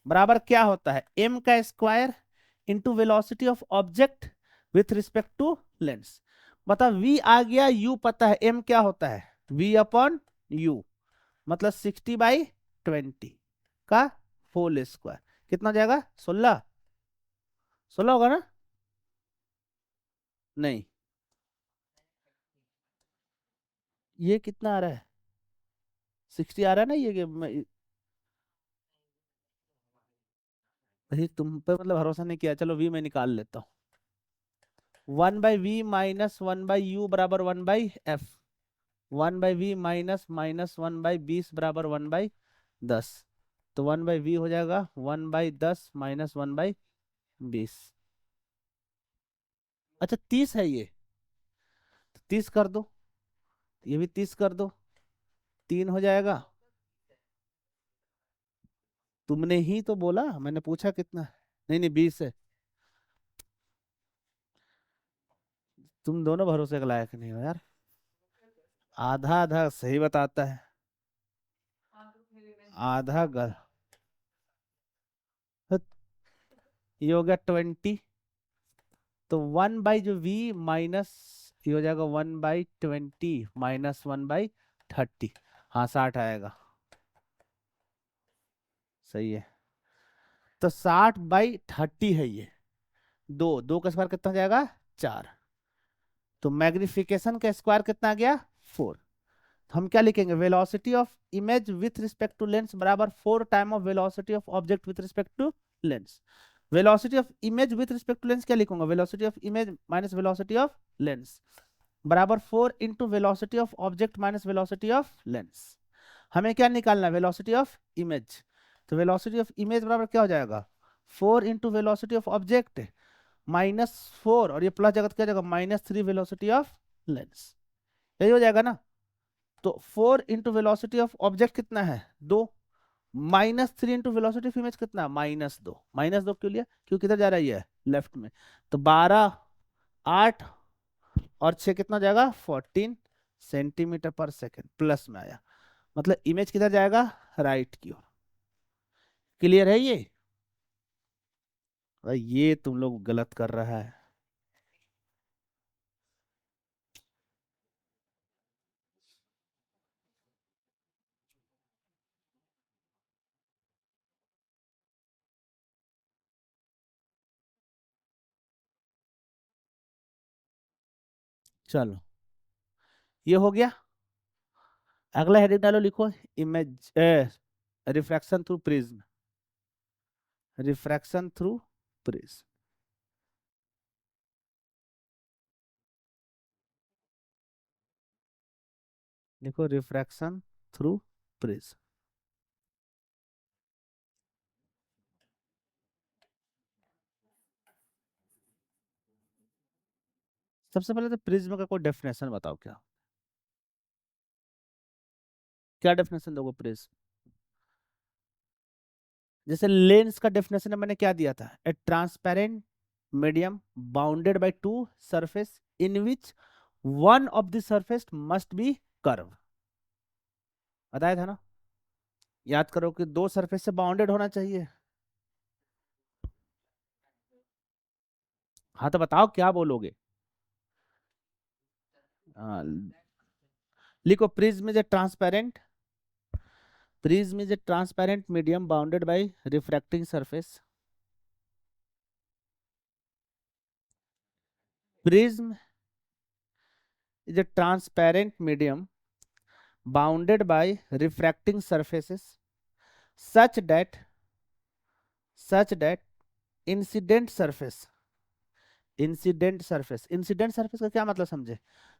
बराबर क्या होता है, m का square into velocity of object with respect to lens. बता v आ गया, u पता है, m क्या होता है, v/u, मतलब 60/20 का होल स्क्वायर। कितना जाएगा, 16, 16 होगा ना, नहीं, ये कितना आ रहा है, 60 आ रहा है ना, ये भाई तुम पे मतलब भरोसा नहीं किया, चलो वी में निकाल लेता हूँ। 1/v - 1/u = 1/f, 1/v - -1/20 = 1/10, तो 1/v हो जाएगा 1/10 - 1/20। अच्छा 30 है ये, तो 30 कर दो, ये भी 30 कर दो, 3 हो जाएगा। तुमने ही तो बोला, मैंने पूछा कितना है। नहीं नहीं 20 है। तुम दोनों भरोसे के लायक नहीं हो यार, आधा आधा सही बताता है, आधा गल। हट, ये हो गया 20, तो 1 बाई जो v माइनस, ये हो जाएगा 1/20 - 1/30, हाँ 60 आएगा, सही है। तो 60/30 है ये, दो दो का स्क्वायर कितना हो जाएगा, 4, तो मैग्निफिकेशन का स्क्वायर कितना आ गया, 4। हम क्या लिखेंगे, velocity of image with respect to lens बराबर 4 time of velocity of object with respect to lens. Velocity of image with respect to lens क्या लिखूंगा, velocity of image minus velocity of lens बराबर 4 into velocity of object minus velocity of lens. हमें क्या निकालना है, velocity of image, तो velocity of image बराबर क्या हो जाएगा, 4 इंटू वेलोसिटी ऑफ ऑब्जेक्ट -4, और ये प्लस जगह क्या जाएगा, -3 वेलोसिटी ऑफ लेंस, यही हो जाएगा ना। तो 4 इंटू वेलोसिटी ऑफ ऑब्जेक्ट कितना है, 2, -3 इंटू वेलोसिटी ऑफ इमेज कितना, -2। -2 क्यों लिया, क्योंकि किधर जा रही है, लेफ्ट में, तो 12, 8 और 6 कितना हो जाएगा, 14 सेंटीमीटर पर सेकेंड, प्लस में आया, मतलब इमेज किधर जाएगा, राइट की ओर। क्लियर है ये, भाई ये तुम लोग गलत कर रहा है। चलो ये हो गया। अगला हेडिंग डालो, लिखो image refraction through prism, refraction through prism. लिखो रिफ्रैक्शन थ्रू प्रिज्म। सबसे पहले तो प्रिज्म का कोई डेफिनेशन बताओ, क्या डेफिनेशन दोगे प्रिज्म? जैसे लेंस का डेफिनेशन मैंने क्या दिया था, ए transparent medium bounded by two surface in which one of the surface must be curve, बताया था ना? याद करो कि दो सरफेस से बाउंडेड होना चाहिए। हाँ तो बताओ क्या बोलोगे? हाँ, लिखो prism is a transparent, prism is a transparent medium bounded by refracting surface, prism is a transparent medium bounded by refracting surfaces such that incident surface, incident surface, incident surface का क्या मतलब समझे?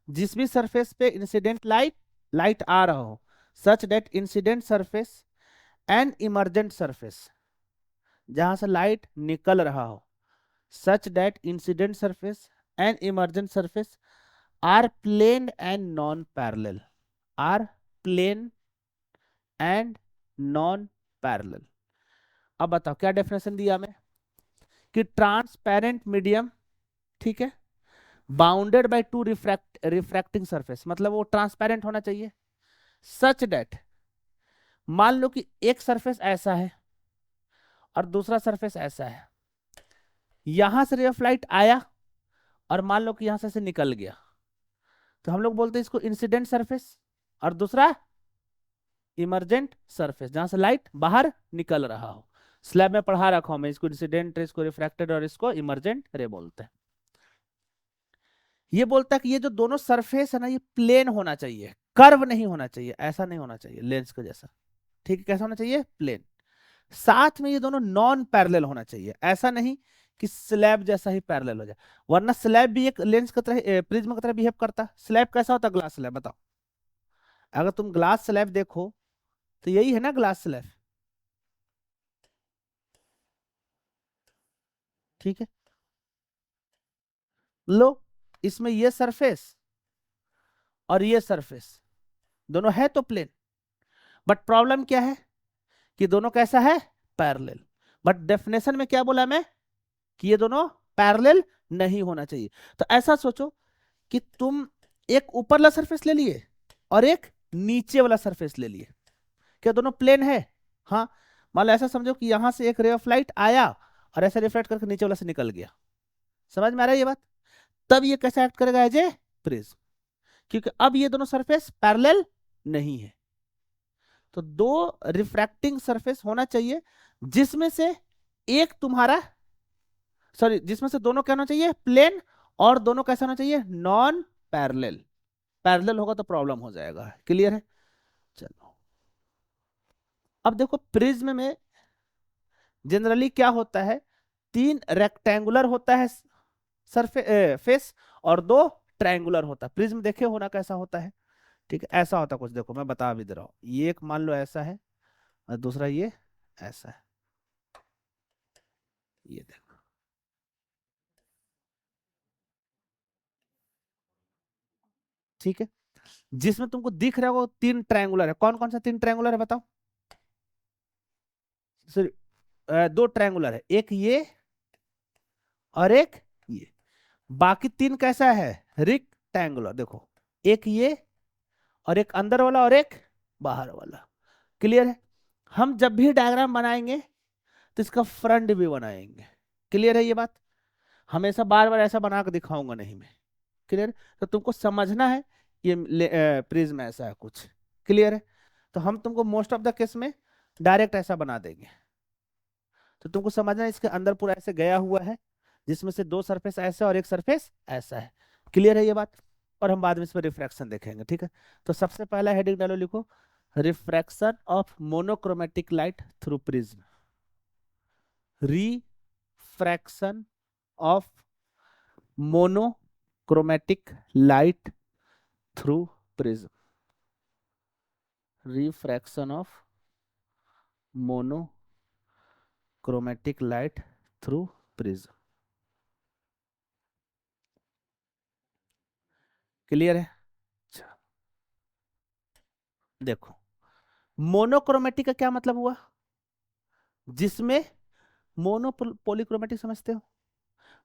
जिस भी सरफेस पे incident light आ रहा हो, such that incident surface and emergent surface, जहां से लाइट निकल रहा हो, such that incident surface and emergent surface are plane and non parallel, are plane and non parallel. अब बताओ क्या डेफिनेशन दिया मैं, कि ट्रांसपेरेंट मीडियम, ठीक है, bounded by two refracting surface, मतलब वो ट्रांसपेरेंट होना चाहिए, सच दैट, मान लो कि एक सरफेस ऐसा है और दूसरा सरफेस ऐसा है, यहां से रे ऑफ लाइट आया और मान लो कि यहां से निकल गया, तो हम लोग बोलते हैं इसको इंसिडेंट सरफेस, और दूसरा इमर्जेंट सरफेस, जहां से लाइट बाहर निकल रहा हो। स्लैब में पढ़ा रखा हूं मैं, इसको इंसिडेंट, इसको रिफ्रैक्टेड और इसको इमर्जेंट रे बोलते हैं। ये बोलता है कि ये जो दोनों सरफेस है ना, ये प्लेन होना चाहिए, कर्व नहीं होना चाहिए, ऐसा नहीं होना चाहिए लेंस के जैसा, ठीक है? कैसा होना चाहिए? प्लेन। साथ में ये दोनों नॉन पैरेलल होना चाहिए, ऐसा नहीं कि स्लैब जैसा ही पैरेलल हो जाए, वरना स्लैब भी एक लेंस की तरह, प्रिज्म की तरह बिहेव करता। स्लैब कैसा होता? ग्लास स्लैब, बताओ। अगर तुम ग्लास स्लैब देखो तो यही है ना ग्लास स्लैब, ठीक है? लो, इसमें ये सरफेस और ये सरफेस दोनों है तो प्लेन, बट प्रॉब्लम क्या है कि दोनों कैसा है? पैरेलल। बट डेफिनेशन में क्या बोला मैं, कि ये दोनों पैरेलल नहीं होना चाहिए। तो ऐसा सोचो कि तुम एक ऊपर वाला सरफेस ले लिए और एक नीचे वाला सरफेस ले लिए, क्या दोनों प्लेन है? हाँ। मान लो ऐसा समझो कि यहां से एक रे ऑफ लाइट आया और ऐसा रिफ्लेक्ट करके नीचे वाला से निकल गया, समझ में आ रहा है ये बात? तब ये कैसा एक्ट करेगा? एज ए प्रिज्म, क्योंकि अब ये दोनों सरफेस पैरेलल नहीं है। तो दो रिफ्रैक्टिंग सरफेस होना चाहिए, जिसमें से एक तुम्हारा, सॉरी, जिसमें से दोनों क्या होना चाहिए? प्लेन, और दोनों कैसा होना चाहिए? Non parallel. पैरेलल होगा तो प्रॉब्लम हो जाएगा, क्लियर है? चलो, अब देखो प्रिज्म में जनरली क्या होता है, तीन रेक्टेंगुलर होता है सरफे फेस और दो ट्रायंगुलर होता है। प्रिज्म देखे होना कैसा होता है, ठीक है? ऐसा होता है कुछ, देखो मैं बता भी दे रहा हूँ, ये एक मान लो ऐसा है और दूसरा ये ऐसा है, ये देखो, ठीक है? जिसमें तुमको दिख रहा है वो तीन ट्रायंगुलर है, कौन कौन सा तीन ट्रायंगुलर है बताओ? सॉरी, दो ट्रायंगुलर है, एक ये और एक ये, बाकी तीन कैसा है? रिक्टेंगुलर। देखो, एक ये और एक अंदर वाला और एक बाहर वाला, क्लियर है? हम जब भी डायग्राम बनाएंगे तो इसका फ्रंट भी बनाएंगे, क्लियर है ये बात? हमेशा बार बार ऐसा बना के दिखाऊंगा नहीं मैं, क्लियर? तो तुमको समझना है ये प्रिज्म ऐसा है कुछ, क्लियर है? तो हम तुमको मोस्ट ऑफ द केस में डायरेक्ट ऐसा बना देंगे, तो तुमको समझना है इसके अंदर पूरा ऐसे गया हुआ है, जिसमें से दो सरफेस ऐसा और एक सरफेस ऐसा है, क्लियर है ये बात? और हम बाद में इसमें रिफ्रैक्शन देखेंगे, ठीक है। तो सबसे पहला हेडिंग डालो, लिखो refraction of monochromatic light through prism. Refraction of monochromatic light through prism. Refraction of monochromatic light through prism. Clear है? अच्छा, देखो मोनोक्रोमेटिक का क्या मतलब हुआ? जिसमें मोनो पॉलीक्रोमेटिक समझते हो?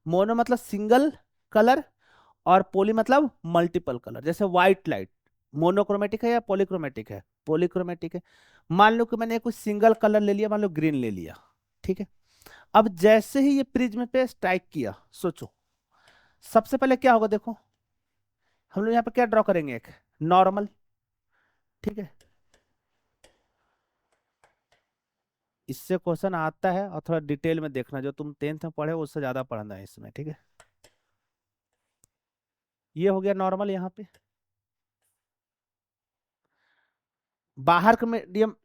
मोनो मतलब सिंगल कलर, और पोली मतलब मल्टीपल कलर। जैसे व्हाइट लाइट मोनोक्रोमेटिक है या पॉलीक्रोमेटिक है? पॉलीक्रोमेटिक है। मान लो कि मैंने कोई सिंगल कलर ले लिया, मान लो ग्रीन ले लिया, ठीक है। अब जैसे ही ये प्रिज्म पे स्ट्राइक किया, सोचो सबसे पहले क्या होगा, देखो हम लोग यहाँ पे क्या ड्रॉ करेंगे, एक नॉर्मल, ठीक है। इससे क्वेश्चन आता है और थोड़ा डिटेल में देखना, जो तुम 10th में पढ़े हो उससे ज्यादा पढ़ना है इसमें, ठीक है। ये हो गया नॉर्मल। यहाँ पे बाहर का मीडियम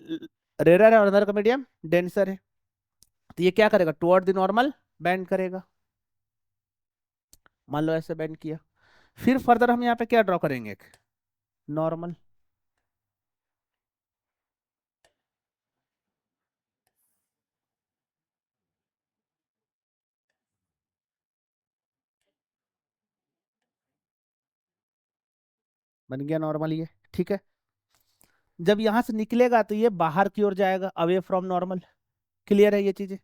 रेयर है और अंदर का मीडियम डेंसर है, तो ये क्या करेगा, टुवर्ड द नॉर्मल बेंड करेगा। मान लो ऐसे बेंड किया, फिर फर्दर हम यहाँ पे क्या ड्रॉ करेंगे, एक नॉर्मल। बन गया नॉर्मल ये, ठीक है। जब यहां से निकलेगा तो ये बाहर की ओर जाएगा, अवे फ्रॉम नॉर्मल। क्लियर है ये चीजें?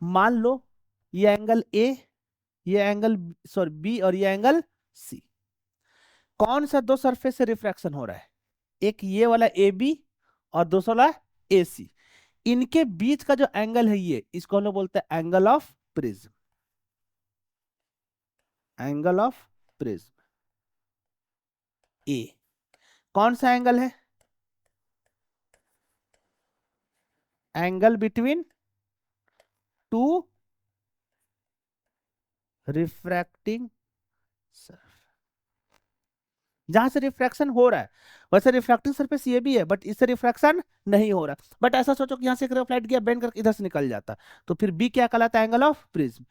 मान लो ये एंगल ए, ये एंगल सॉरी बी, और ये एंगल सी। कौन सा दो सरफेस से रिफ्रैक्शन हो रहा है? एक ये वाला ए बी और दूसरा वाला ए सी। इनके बीच का जो एंगल है ये, इसको हम लोग बोलते हैं angle of prism. Angle of prism ए कौन सा एंगल है? Angle between two refracting surface. जहां से रिफ्रैक्शन हो रहा है, वैसे रिफ्रैक्टिंग सरफेस ये भी है, बट इससे रिफ्रैक्शन नहीं हो रहा। बट ऐसा सोचो कि यहां से एक लाइट गया, बेंड करके इधर से निकल जाता, तो फिर बी क्या कहलाता है, एंगल ऑफ प्रिज्म।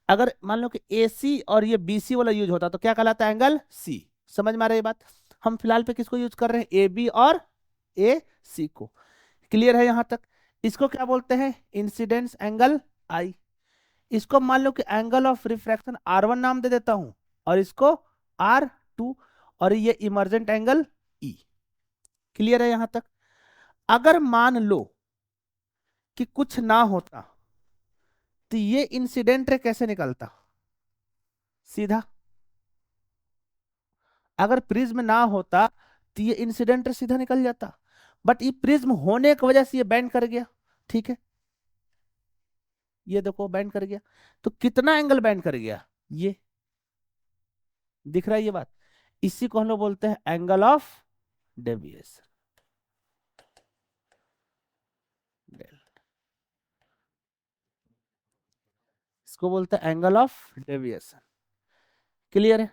अगर मान लो कि ए सी और ये बी सी वाला यूज होता तो क्या कहलाता है, एंगल सी। समझ में आ रही है बात? हम फिलहाल पे किसको यूज कर रहे हैं, ए बी और ए सी को। क्लियर है यहां तक? इसको क्या बोलते हैं, इंसिडेंस एंगल आई। इसको मान लो कि एंगल ऑफ रिफ्रैक्शन R1 नाम दे देता हूं, और इसको R2, और ये इमर्जेंट एंगल E। क्लियर है यहां तक? अगर मान लो कि कुछ ना होता तो ये इंसिडेंट रे कैसे निकलता, सीधा। अगर प्रिज्म ना होता तो ये इंसिडेंट रे सीधा निकल जाता, बट ये प्रिज्म होने की वजह से ये बैंड कर गया, ठीक है। ये देखो बैंड कर गया, तो कितना एंगल बैंड कर गया, ये दिख रहा है ये बात। इसी को हम लोग बोलते हैं एंगल ऑफ डेविएशन। इसको बोलते हैं एंगल ऑफ डेविएशन। क्लियर है?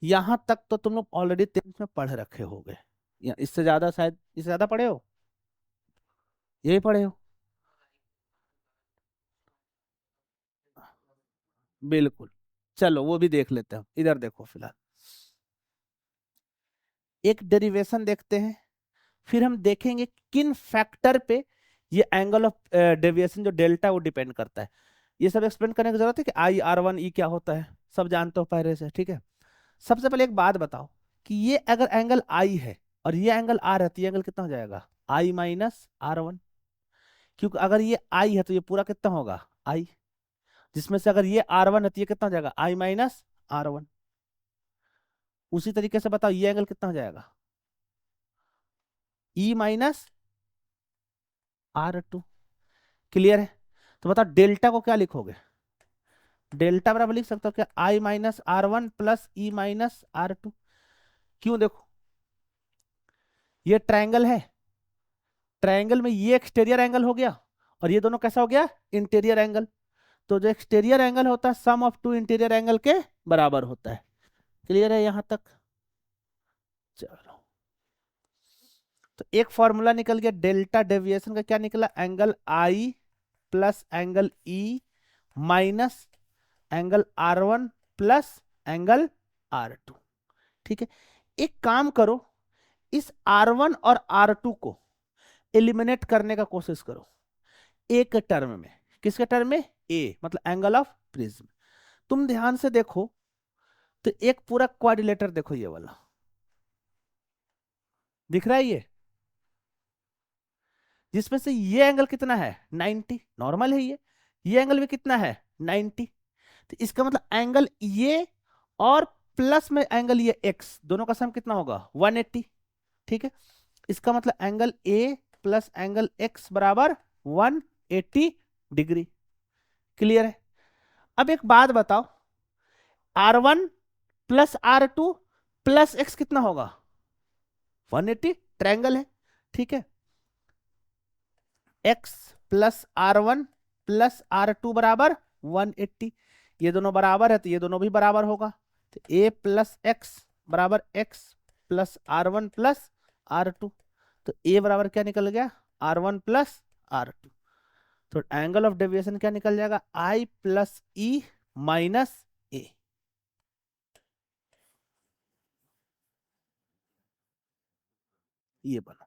यहां तक तो तुम लोग ऑलरेडी 10th में पढ़ रखे होगे, या इससे ज्यादा, शायद इससे ज्यादा पढ़े हो, यही पढ़े हो। बिल्कुल। चलो वो भी देख लेते हैं, इधर देखो फिलहाल एक डेरिवेशन देखते हैं, फिर हम देखेंगे किन फैक्टर पे ये एंगल ऑफ डेविएशन जो डेल्टा वो डिपेंड करता है। ये सब एक्सप्लेन करने की जरूरत है कि I R1E क्या होता है, सब जानते हो पहले से, ठीक है। सबसे पहले एक बात बताओ कि ये अगर एंगल आई है और ये एंगल आर है, तो ये एंगल कितना हो जाएगा, I - R1। क्योंकि अगर ये आई है तो ये पूरा कितना होगा, आई। जिसमें से अगर ये R1 है तो ये कितना हो जाएगा, I - R1। उसी तरीके से बताओ ये एंगल कितना हो जाएगा, E - R2। क्लियर है? तो बताओ डेल्टा को क्या लिखोगे, डेल्टा बराबर लिख सकते हो क्या, I - R1 plus E - R2। क्यों, देखो ये ट्रायंगल है, ट्रायंगल में ये एक्सटीरियर एंगल हो गया और ये दोनों कैसा हो गया, इंटीरियर एंगल। तो जो एक्सटीरियर एंगल होता है सम ऑफ टू इंटीरियर एंगल के बराबर होता है। क्लियर है यहां तक? चलो, तो एक फॉर्मूला निकल गया डेल्टा डेविएशन का, क्या निकला? Angle I plus angle E minus angle R1 plus angle R2। ठीक है, एक काम करो, इस R1 और R2 को एलिमिनेट करने का कोशिश करो एक टर्म में। किसके टर्म में? ए, मतलब एंगल ऑफ प्रिज्म। तुम ध्यान से देखो तो एक पूरा क्वाड्रिलेटर देखो, ये वाला दिख रहा है ये, जिसमें से ये एंगल कितना है? 90, नॉर्मल है ये एंगल भी कितना है? 90। तो इसका मतलब एंगल ये और प्लस में एंगल ये एक्स, दोनों का सम कितना होगा? 180। ठीक है, इसका मतलब angle A plus angle x बराबर 180 डिग्री। क्लियर है? अब एक बात बताओ, R1 plus R2 plus x कितना होगा? 180, ट्रायंगल है। ठीक है, x plus R1 plus R2 बराबर 180। ये दोनों बराबर है तो ये दोनों भी बराबर होगा, तो a प्लस एक्स बराबर x plus R1 plus R2। तो a बराबर क्या निकल गया? R1 plus R2। तो एंगल ऑफ डेविएशन क्या निकल जाएगा? I प्लस ई माइनस ए। ये बना,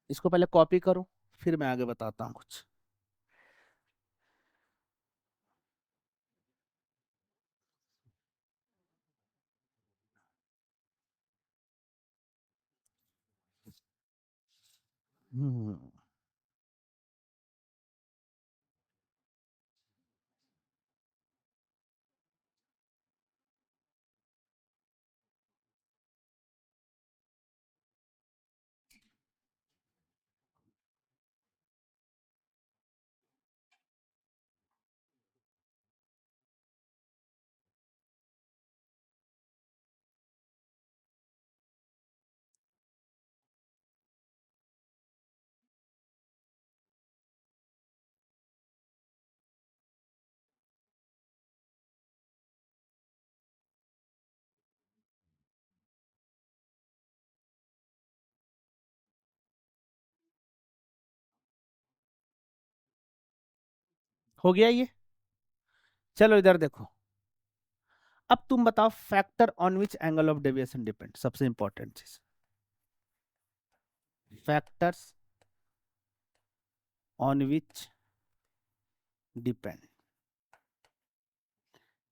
इसको पहले कॉपी करो, फिर मैं आगे बताता हूँ कुछ। हम्म, हो गया ये? चलो इधर देखो, अब तुम बताओ factor on which angle of deviation depend, सबसे इंपॉर्टेंट चीज, फैक्टर्स ऑन विच डिपेंड,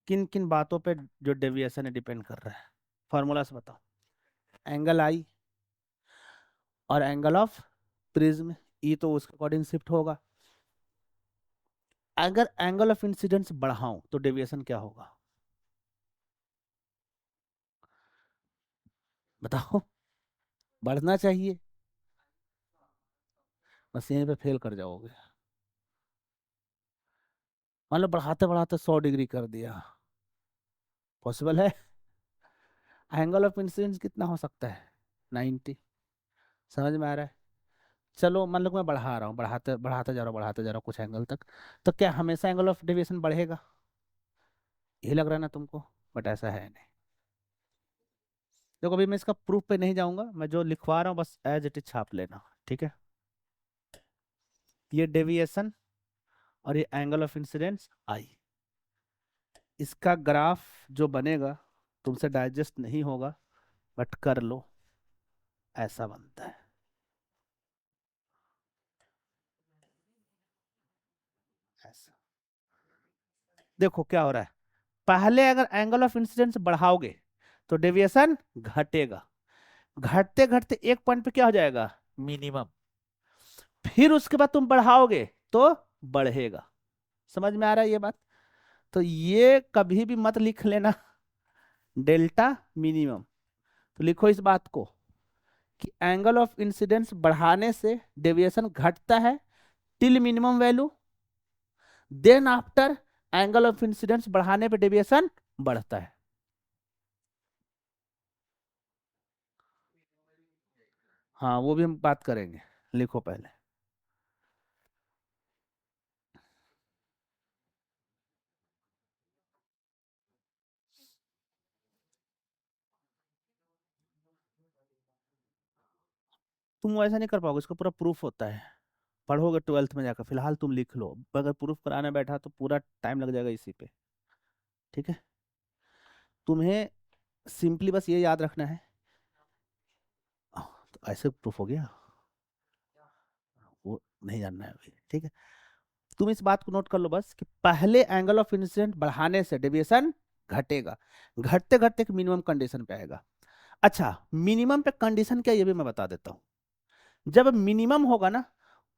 किन किन बातों पे जो डेविएशन है डिपेंड कर रहा है? फॉर्मूला से बताओ। एंगल आई और एंगल ऑफ प्रिज्म ई तो उसके अकॉर्डिंग शिफ्ट होगा। अगर एंगल ऑफ इंसिडेंस बढ़ाऊं तो डेविएशन क्या होगा? बताओ, बढ़ना चाहिए, बस यहीं पे फेल कर जाओगे। मान लो बढ़ाते बढ़ाते 100 डिग्री कर दिया, पॉसिबल है? एंगल ऑफ इंसिडेंस कितना हो सकता है? 90। समझ में आ रहा है? चलो मान लो कि मैं बढ़ा रहा हूँ, बढ़ाते बढ़ाते जा रहा हूँ, बढ़ाते जा रहा हूँ कुछ एंगल तक, तो क्या हमेशा एंगल ऑफ डेविएशन बढ़ेगा? यही लग रहा है ना तुमको, बट ऐसा है नहीं। देखो अभी मैं इसका प्रूफ पे नहीं जाऊंगा, मैं जो लिखवा रहा हूँ बस एज इट इज छाप लेना। ठीक है, ये डेविएशन और ये एंगल ऑफ इंसिडेंस आई, इसका ग्राफ जो बनेगा तुमसे डाइजेस्ट नहीं होगा, बट कर लो, ऐसा बनता है। ऐसा देखो क्या हो रहा है, पहले अगर एंगल ऑफ इंसिडेंस बढ़ाओगे तो डेविएशन घटेगा, घटते घटते एक पॉइंट पे क्या हो जाएगा? मिनिमम। फिर उसके बाद तुम बढ़ाओगे तो बढ़ेगा। समझ में आ रहा है ये बात? तो ये कभी भी मत लिख लेना डेल्टा मिनिमम, तो लिखो इस बात को कि एंगल ऑफ इंसिडेंस बढ़ाने से डेविएशन घटता है till minimum value, then after angle of incidence बढ़ाने पे डेविएशन बढ़ता है। हाँ वो भी हम बात करेंगे, लिखो पहले। तुम ऐसा नहीं कर पाओगे, इसका पूरा प्रूफ होता है, पढ़ोगे 12th में जाकर, फिलहाल तुम लिख लो, अगर प्रूफ कराने बैठा तो पूरा टाइम लग जाएगा इसी पे। ठीक है, तुम्हें सिंपली बस ये याद रखना है। तो ऐसे प्रूफ हो गया, वो नहीं जानना है अभी, ठीक है। तुम इस बात को नोट कर लो बस कि पहले एंगल ऑफ इंसिडेंट बढ़ाने से डेविएशन घटेगा, घटते घटते एक मिनिमम कंडीशन पे आएगा। अच्छा, मिनिमम पे कंडीशन क्या, ये भी मैं बता देता हूं। जब मिनिमम होगा ना,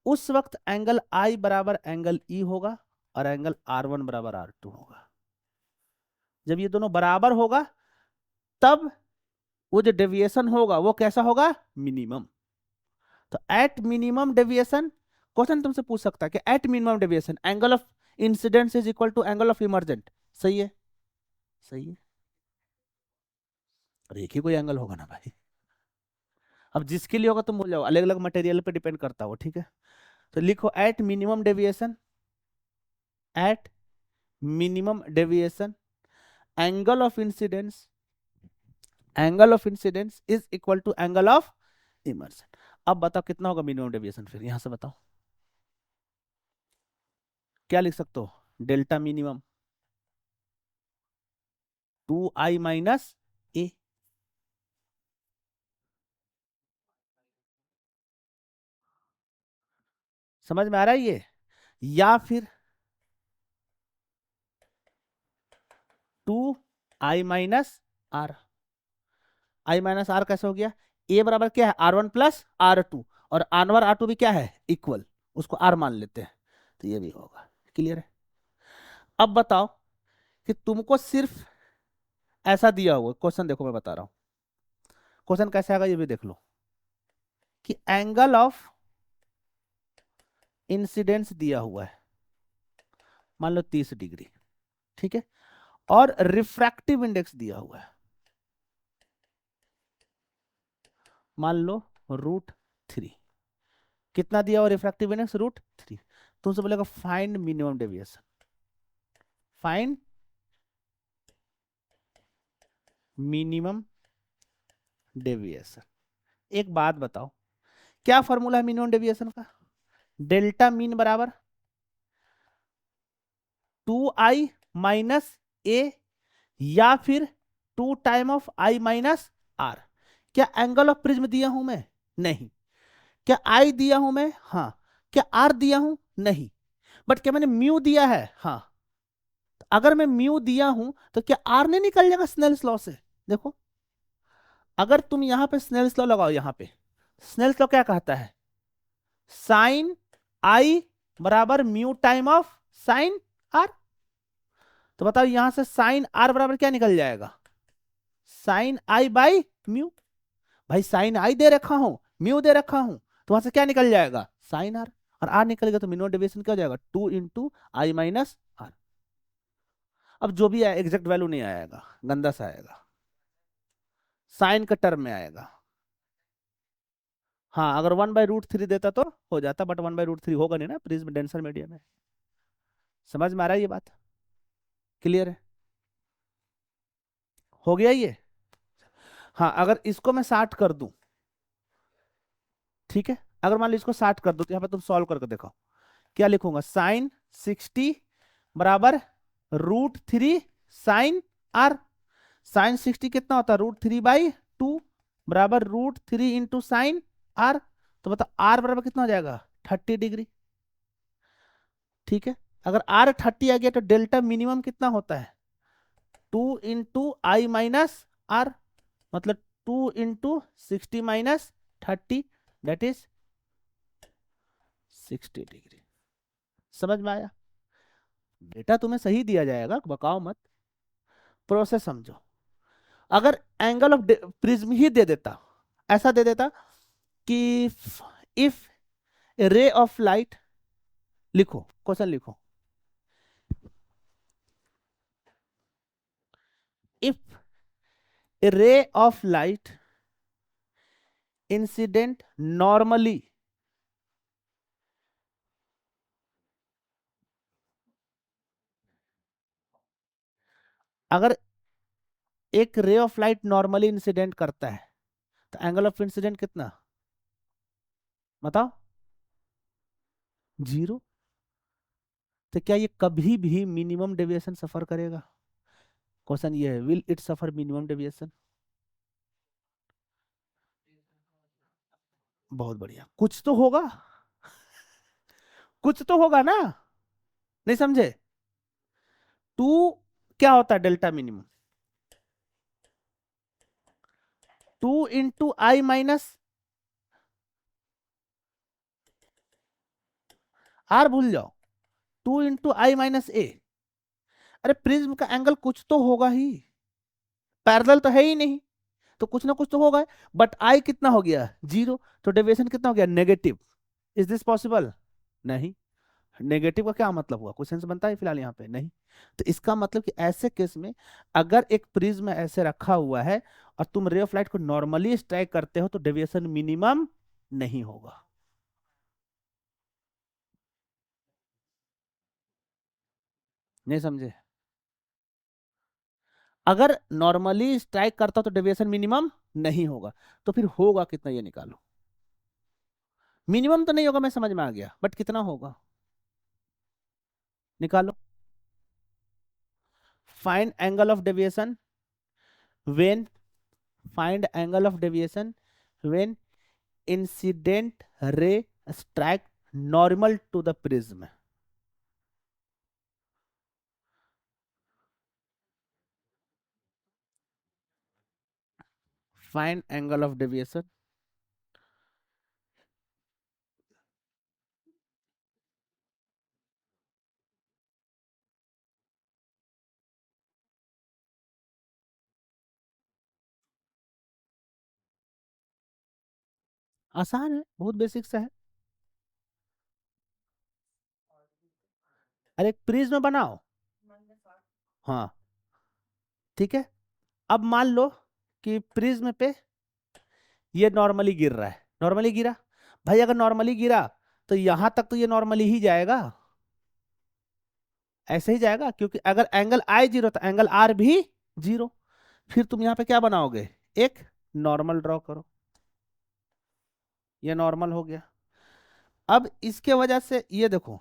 उस वक्त एंगल आई बराबर एंगल ई होगा और एंगल R1 बराबर R2 होगा। जब ये दोनों बराबर होगा तब वो जो डेविएशन होगा वो कैसा होगा, मिनिमम। तो एट मिनिमम डेविएशन, क्वेश्चन तुमसे पूछ सकता है कि at minimum deviation angle of incidence is equal to angle of emergent. सही है, सही है। और एक ही कोई एंगल होगा ना भाई, अब जिसके लिए होगा तुम बोल जाओ, अलग अलग मटेरियल पे डिपेंड करता हो, ठीक है। तो लिखो at minimum deviation, at minimum deviation angle of incidence, angle of incidence is equal to angle of emergence. अब बताओ कितना होगा मिनिमम डेविएशन, फिर यहां से बताओ क्या लिख सकते हो, डेल्टा मिनिमम 2i - a। समझ में आ रहा है ये, या फिर 2i - r, i - r कैसे हो गया, a बराबर क्या है R1 + R2, और R1 R2 भी क्या है इक्वल, उसको r मान लेते हैं, तो ये भी होगा। क्लियर है। अब बताओ कि तुमको सिर्फ ऐसा दिया हुआ क्वेश्चन, देखो मैं बता रहा हूं क्वेश्चन कैसे आएगा, ये भी देख लो कि एंगल ऑफ इंसिडेंस दिया हुआ है, मान लो 30 डिग्री, ठीक है, और रिफ्रैक्टिव इंडेक्स दिया हुआ है, मान लो √3। कितना दिया हुआ रिफ्रैक्टिव इंडेक्स, √3। तुमसे बोलेगा find minimum deviation, find minimum deviation. एक बात बताओ, क्या फॉर्मूला है मिनिमम डेविएशन का, डेल्टा मीन बराबर 2i - a, या फिर 2 टाइम ऑफ i - r। क्या एंगल ऑफ प्रिज्म दिया हूं मैं, नहीं। क्या आई दिया हूं मैं, हाँ। क्या आर दिया हूं, नहीं। बट क्या मैंने म्यू दिया है, हाँ। तो अगर मैं म्यू दिया हूं तो क्या आर नहीं निकल जाएगा स्नेल्स लॉ से। देखो, अगर तुम यहां पे स्नेल्स लॉ लगाओ, यहां पे स्नेल्स लॉ क्या कहता है, साइन आई बराबर mu time of sine r. तो बताओ यहां से साइन आर बराबर क्या निकल जाएगा, साइन आई बाई म्यू। भाई साइन आई दे रखा हूं, म्यू दे रखा हूं, तो वहां से क्या निकल जाएगा, साइन आर। और आर निकलेगा तो मिनिमम डेविएशन क्या हो जाएगा, 2 × i - r। अब जो भी आए एग्जैक्ट वैल्यू नहीं आएगा, गंदा सा आएगा, साइन का टर्म में आएगा। हाँ, अगर 1/√3 देता तो हो जाता, बट 1/√3 होगा नहीं ना प्रिज्म डेंसर मीडियम में। समझ में आ रहा है ये बात, क्लियर है, हो गया ये। हाँ, अगर इसको मैं 60 कर दूं, ठीक है, अगर मान लो इसको 60 कर दूं, तो यहाँ पे तुम सॉल्व करके देखो क्या लिखूंगा, साइन 60 बराबर √3 साइन आर। साइन 60 कितना होता है, √3/2 बराबर √3 × साइन आर। तो बताओ आर बराबर कितना हो जाएगा, 30 डिग्री। ठीक है, अगर आर 30 आ गया तो डेल्टा मिनिमम कितना होता है, 2 × i - r, मतलब 2 × 60 - 30, दैट इज 60 डिग्री। समझ में आया, डेटा तुम्हें सही दिया जाएगा, बकाओ मत, प्रोसेस समझो। अगर एंगल ऑफ प्रिज्म ही दे देता, ऐसा दे देता कि इफ रे ऑफ लाइट, लिखो क्वेश्चन लिखो, इफ रे ऑफ लाइट इंसिडेंट नॉर्मली, अगर एक रे ऑफ लाइट नॉर्मली इंसिडेंट करता है तो एंगल ऑफ इंसिडेंट कितना, बताओ, जीरो। तो क्या ये कभी भी मिनिमम डेविएशन सफर करेगा? क्वेश्चन ये है, will it suffer minimum deviation? बहुत बढ़िया, कुछ तो होगा, कुछ तो होगा ना। नहीं समझे? टू क्या होता है? Delta minimum, two into i minus r, भूल जाओ, two into i minus A. अरे प्रिज्म का एंगल कुछ तो होगा ही, पैरेलल तो है ही नहीं, तो कुछ ना कुछ तो होगा। बट आई कितना हो गया? जीरो। तो डेविएशन कितना हो गया? नेगेटिव। Is this possible? नहीं। नेगेटिव का क्या मतलब हुआ? क्वेश्चन से बनता है फिलहाल यहाँ पे नहीं। तो इसका मतलब कि ऐसे केस में अगर एक प्रिज्म ऐसे रखा हुआ है और तुम रे ऑफ लाइट को नॉर्मली स्ट्राइक करते हो तो डेविएशन मिनिमम नहीं होगा। नहीं समझे? अगर नॉर्मली स्ट्राइक करता हो तो डेविएशन मिनिमम नहीं होगा, तो फिर होगा कितना ये निकालो। मिनिमम तो नहीं होगा, मैं समझ में आ गया, बट कितना होगा निकालो। Find angle of deviation when, find angle of deviation when incident ray strike normal to the prism. Find angle of deviation. आसान है, बहुत बेसिक सा है। अरे एक प्रिज्म बनाओ। हाँ, ठीक है। अब मान लो कि प्रिज्म पे ये नॉर्मली गिर रहा है, नॉर्मली गिरा। भाई अगर नॉर्मली गिरा तो यहां तक तो ये नॉर्मली ही जाएगा, ऐसे ही जाएगा, क्योंकि अगर एंगल आई जीरो तो एंगल आर भी जीरो। फिर तुम यहाँ पे क्या बनाओगे? एक नॉर्मल ड्रॉ करो, ये नॉर्मल हो गया। अब इसके वजह से ये देखो,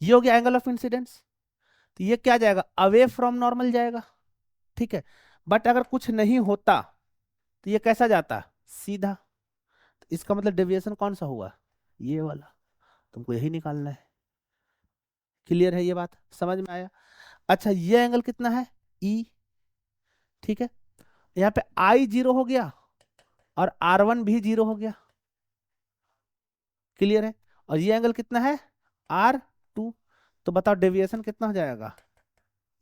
ये हो गया एंगल ऑफ इंसिडेंस, तो ये क्या जाएगा? अवे फ्रॉम नॉर्मल जाएगा, ठीक है। बट अगर कुछ नहीं होता तो ये कैसा जाता? सीधा। तो इसका मतलब डेविएशन कौन सा हुआ? ये वाला। तुमको यही निकालना है। क्लियर है ये बात? समझ में आया? अच्छा, ये एंगल कितना है? ई, ठीक है। यहाँ पे आई जीरो हो गया और आर वन भी जीरो हो गया। क्लियर है? और ये एंगल कितना है? R two. तो बताओ डेविएशन कितना हो जाएगा?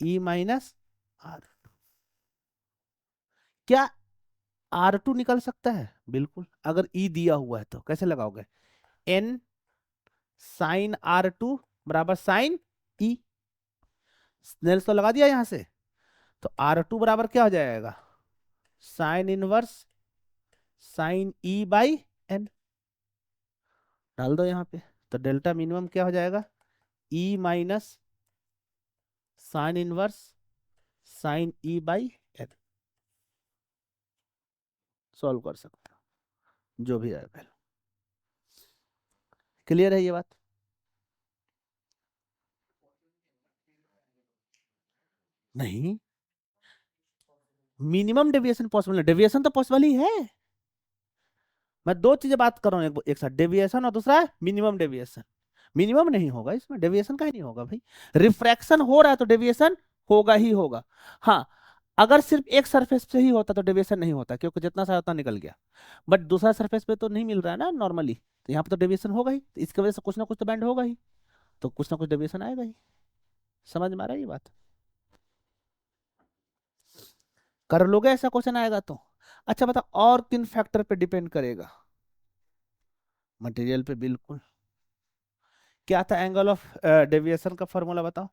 ई माइनस आर। क्या आर टू निकल सकता है? बिल्कुल, अगर ई दिया हुआ है तो कैसे लगाओगे? एन साइन आर टू बराबर साइन ई। स्नेल्स तो लगा दिया यहां से। तो आर टू बराबर क्या हो जाएगा? Sine inverse sine E by n. डाल दो यहाँ पे। तो डेल्टा मिनिमम क्या हो जाएगा? ई minus sine inverse sine E by N. Solve कर सकते हो जो भी आए पहले। क्लियर है ये बात? नहीं, मिनिमम डेविएशन पॉसिबल है, डेविएशन तो पॉसिबल ही है। मैं दो चीजें बात कर रहा हूँ एक साथ, डेविएशन और दूसरा है मिनिमम डेविएशन। मिनिमम नहीं होगा इसमें, डेविएशन का ही नहीं होगा भाई। रिफ्रैक्शन हो रहा है तो डेविएशन होगा ही होगा। हाँ, अगर सिर्फ एक सरफेस पे ही होता तो डेविएशन नहीं होता, क्योंकि जितना सा उतना निकल गया। बट दूसरा सरफेस पे तो नहीं मिल रहा है ना नॉर्मली, तो यहाँ पे तो डेविएशन होगा ही, तो इसकी वजह से कुछ ना कुछ तो बैंड होगा ही, तो कुछ ना कुछ डेविएशन आएगा ही। समझ में आ रहा है ये बात? कर लोगे ऐसा क्वेश्चन आएगा तो। अच्छा बता, और किन फैक्टर पे डिपेंड करेगा? मटेरियल पे, बिल्कुल। क्या था एंगल ऑफ डेविएशन का फॉर्मूला बताओ?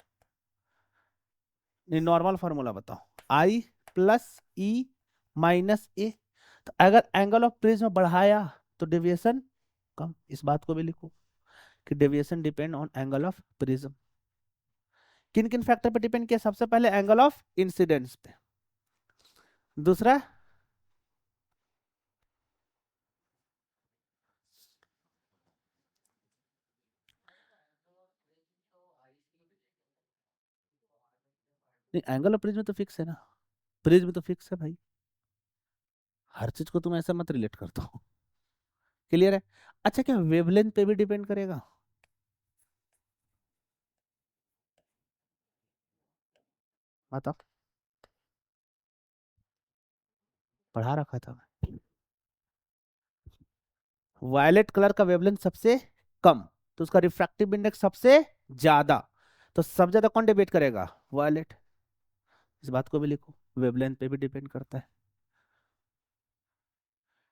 नहीं, नॉर्मल फार्मूला बताओ। आई प्लस ई माइनस ए। तो अगर एंगल ऑफ प्रिज्म बढ़ाया तो डेविएशन कम, इस बात को भी लिखो कि deviation depend on angle of prism. किन किन फैक्टर पे डिपेंड किया? सबसे पहले एंगल ऑफ इंसिडेंस पे, दूसरा नहीं, एंगल और प्रिज्म तो फिक्स है ना, प्रिज्म तो फिक्स है भाई, हर चीज को तुम ऐसा मत रिलेट कर दो। क्लियर है? अच्छा, क्या वेवलेंथ पे भी डिपेंड करेगा? बताओ, पढ़ा रखा था। वायलेट कलर का वेवलेंथ सबसे कम, तो उसका रिफ्रैक्टिव इंडेक्स सबसे ज्यादा, तो सबसे ज्यादा कौन डिबेट करेगा? वायलेट। इस बात को भी लिखो, वेवलेंथ पे भी डिपेंड करता है।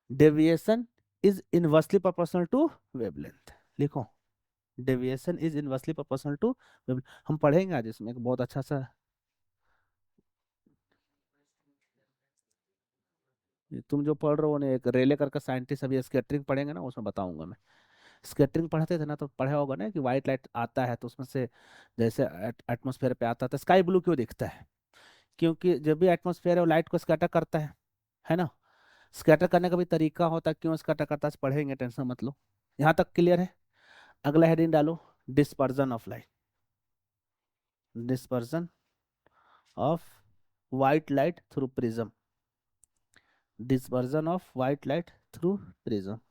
Deviation is inversely proportional to wavelength, लिखो, deviation is inversely proportional to wavelength. हम पढ़ेंगे आज इसमें एक बहुत अच्छा सा, ये तुम जो पढ़ रहे हो ना, एक रेले करके साइंटिस्ट अभी स्कैटरिंग पढ़ेंगे ना, उसमें बताऊंगा मैं। स्कैटरिंग पढ़ते थे ना, तो पढ़ा होगा ना कि व्हाइट लाइट आता है तो उसमें से जैसे एटमॉस्फेयर पे आता है तो स्काई ब्लू क्यों दिखता है? क्योंकि जब भी एटमॉस्फेयर है वो लाइट को स्कैटर करता है ना? स्कैटर करने का भी तरीका होता है, क्यों स्कैटर करता है पढ़ेंगे, टेंशन मत लो। यहाँ तक क्लियर है? अगला हेडिंग डालो, dispersion of light, dispersion of white light through prism, dispersion of white light through prism,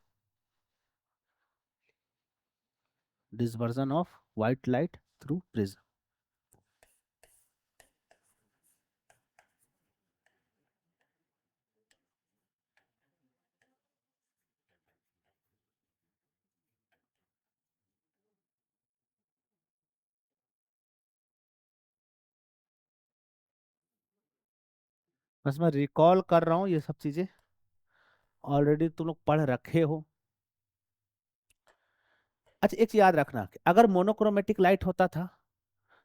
dispersion of white light through prism। बस मैं रिकॉल कर रहा हूँ ये सब चीजें, ऑलरेडी तुम लोग पढ़ रखे हो। अच्छा, एक चीज याद रखना कि अगर मोनोक्रोमेटिक लाइट होता था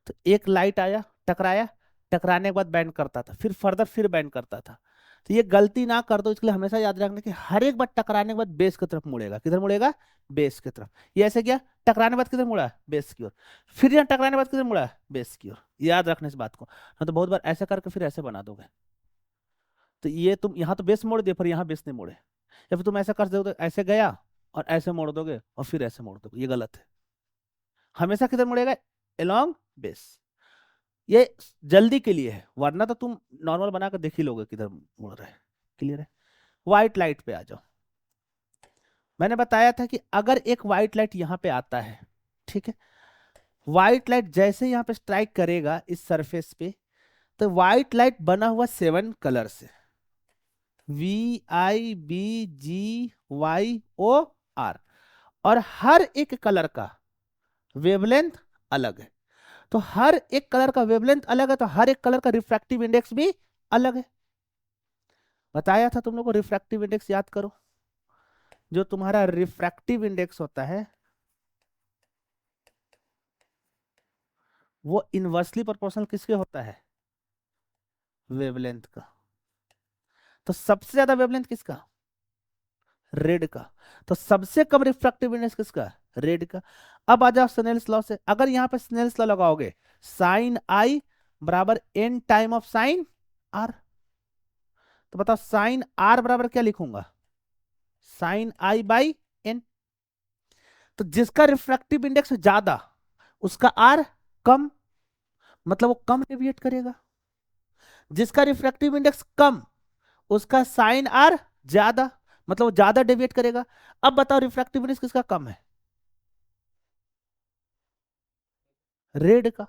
तो एक लाइट आया, टकराया, टकराने के बाद बैंड करता था, फिर फर्दर फिर बैंड करता था। तो ये गलती ना कर दो, इसके लिए हमेशा याद रखना कि हर एक बार टकराने के बाद बेस की तरफ मुड़ेगा। किधर मुड़ेगा? बेस की तरफ। ये ऐसे क्या, टकराने के बाद किधर मुड़ा? बेस की ओर। फिर यहाँ टकराने के बाद किधर मुड़ा? बेस की ओर। याद रखना इस बात को, हाँ तो बहुत बार ऐसे करके फिर ऐसे बना दोगे, तो ये तुम यहाँ तो बेस मोड़ दिए पर यहाँ बेस नहीं मोड़े, या फिर तुम ऐसा कर दोगे, ऐसे गया और ऐसे मोड़ दोगे और फिर ऐसे मोड़ दोगे, ये गलत है। हमेशा किधर मुड़ेगा? Along base. ये जल्दी के लिए है, वरना तो तुम नॉर्मल बनाकर देख ही लोगे किधर मुड़ रहा है। क्लियर है? व्हाइट लाइट पे आ जाओ। मैंने बताया था कि अगर एक व्हाइट लाइट यहाँ पे आता है, ठीक है, व्हाइट लाइट जैसे यहाँ पे स्ट्राइक करेगा इस सरफेस पे, तो व्हाइट लाइट बना हुआ 7 कलर से, VIBGYOR, और हर एक कलर का वेवलेंथ अलग है। तो हर एक कलर का वेवलेंथ अलग है, तो हर एक कलर का रिफ्रैक्टिव इंडेक्स भी अलग है। बताया था तुम लोग को, रिफ्रैक्टिव इंडेक्स याद करो। जो तुम्हारा रिफ्रैक्टिव इंडेक्स होता है वो इनवर्सली प्रोपोर्शनल किसके होता है? वेवलेंथ का। तो सबसे ज्यादा वेवलेंथ किसका? रेड का। तो सबसे कम रिफ्रैक्टिव इंडेक्स किसका? रेड का। अब आ जाओ स्नेल्स लॉ से, अगर यहां पे स्नेल्स लॉ लगाओगे, साइन आई बराबर n time of sine r, तो बताओ साइन आर बराबर क्या लिखूंगा? Sine i by n. तो जिसका रिफ्रैक्टिव इंडेक्स ज्यादा उसका आर कम, मतलब वो कम डेविएट करेगा। जिसका रिफ्रैक्टिव इंडेक्स कम उसका साइन आर ज्यादा, मतलब वो ज्यादा डेविएट करेगा। अब बताओ रिफ्रैक्टिव इंडेक्स किसका कम है? रेड का।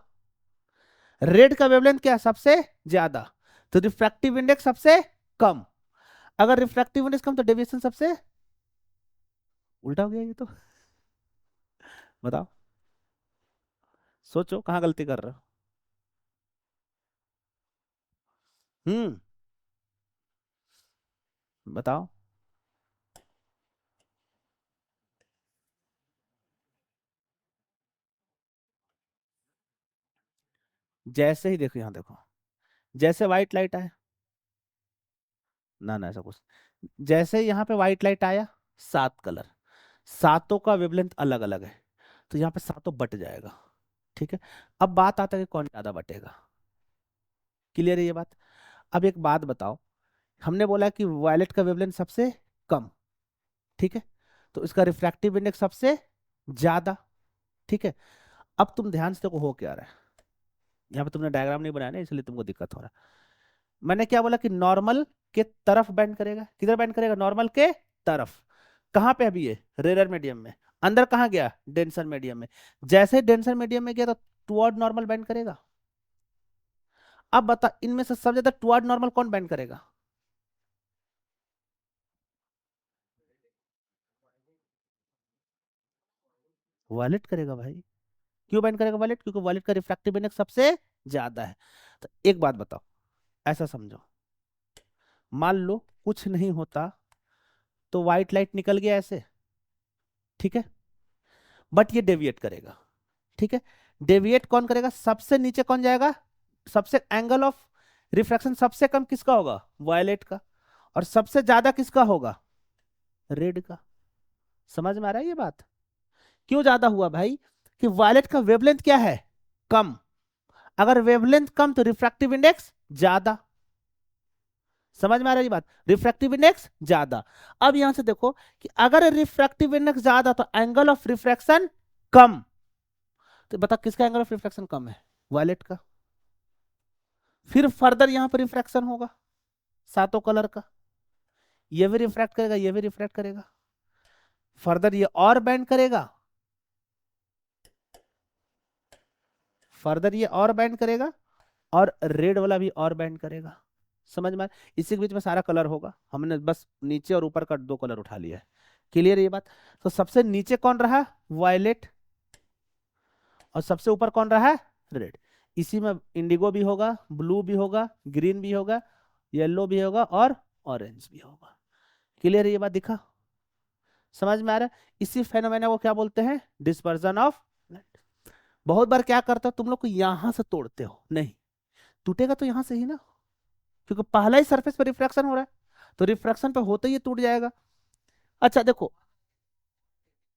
रेड का वेवलेंथ क्या है? सबसे ज्यादा। तो रिफ्रैक्टिव इंडेक्स सबसे कम। अगर रिफ्रैक्टिव इंडेक्स कम तो डेविएशन सबसे उल्टा हो गया ये तो। बताओ, सोचो कहाँ गलती कर रहे हो। हम्म, बताओ। जैसे ही देखो, यहाँ देखो, जैसे व्हाइट लाइट आया, ना ना ऐसा कुछ, जैसे यहाँ पे व्हाइट लाइट आया, 7 कलर, सातों का वेवलेंथ अलग अलग है, तो यहाँ पे सातों बट जाएगा। ठीक है, अब बात आता है कि कौन ज्यादा बटेगा। क्लियर है ये बात? अब एक बात बताओ, हमने बोला कि वायलेट का वेवलेंथ सबसे कम, ठीक है, तो इसका रिफ्रैक्टिव इंडेक्स सबसे ज्यादा। ठीक है, अब तुम ध्यान से देखो हो क्या रहा है। यहाँ पे तुमने डायग्राम नहीं बनाया ना, इसलिए तुमको दिक्कत हो रहा है। मैंने क्या बोला कि नॉर्मल के तरफ बेंड करेगा, किधर बेंड करेगा, नॉर्मल के तरफ। कहाँ पे अभी ये रेयर मीडियम में, अंदर कहाँ गया, डेंसर मीडियम में। जैसे डेंसर मीडियम में गया तो टुवर्ड नॉर्मल बेंड करेगा। अब बता इनमें से सबसे ज्यादा टुवर्ड नॉर्मल कौन बेंड करेगा? वायलेट करेगा भाई। क्यों बेंड करेगा वायलेट? क्योंकि वायलेट का रिफ्रैक्टिव इंडेक्स सबसे ज्यादा है। तो एक बात बताओ, ऐसा समझो, मान लो कुछ नहीं होता तो व्हाइट लाइट निकल गया ऐसे, ठीक है, बट ये डेविएट करेगा, ठीक है। डेविएट कौन करेगा, सबसे नीचे कौन जाएगा, सबसे एंगल ऑफ रिफ्रैक्शन सबसे कम किसका होगा, वायलेट का, और सबसे ज्यादा किसका होगा, रेड का। समझ में आ रहा है ये बात? क्यों ज्यादा हुआ भाई? कि वायलेट का वेवलेंथ क्या है, कम। अगर वेवलेंथ कम तो रिफ्रैक्टिव इंडेक्स ज्यादा। समझ में आ रहा है ये बात, रिफ्रैक्टिव इंडेक्स ज्यादा। अब यहां से देखो कि अगर रिफ्रैक्टिव इंडेक्स ज्यादा तो एंगल ऑफ रिफ्रैक्शन कम। तो बता किसका एंगल ऑफ रिफ्रैक्शन कम है, वायलेट का। फिर फर्दर यहां पर रिफ्रैक्शन होगा सातों कलर का, ये भी रिफ्रैक्ट करेगा, ये भी रिफ्रैक्ट करेगा, फर्दर ये और बैंड करेगा, फर्दर ये और बैंड करेगा, और रेड वाला भी और बैंड करेगा। समझ में इसी के बीच में सारा कलर होगा, हमने बस नीचे और ऊपर का दो कलर उठा लिया है। क्लियर है ये बात? तो सबसे नीचे कौन रहा, वायलेट, और सबसे ऊपर कौन रहा है, रेड। इसी में इंडिगो भी होगा, ब्लू भी होगा, ग्रीन भी होगा, येलो भी होगा, और ऑरेंज भी होगा। क्लियर है ये बात, दिखा? समझ में आ रहा है? इसी फेनोमेना को क्या बोलते हैं, डिस्पर्जन ऑफ लाइट। बहुत बार क्या करते हो तुम लोग को, यहां से तोड़ते हो, नहीं टूटेगा तो यहां से ही ना, क्योंकि पहला ही सरफेस पे रिफ्रैक्शन हो रहा है, तो रिफ्रैक्शन पे होते ही ये टूट जाएगा। अच्छा देखो,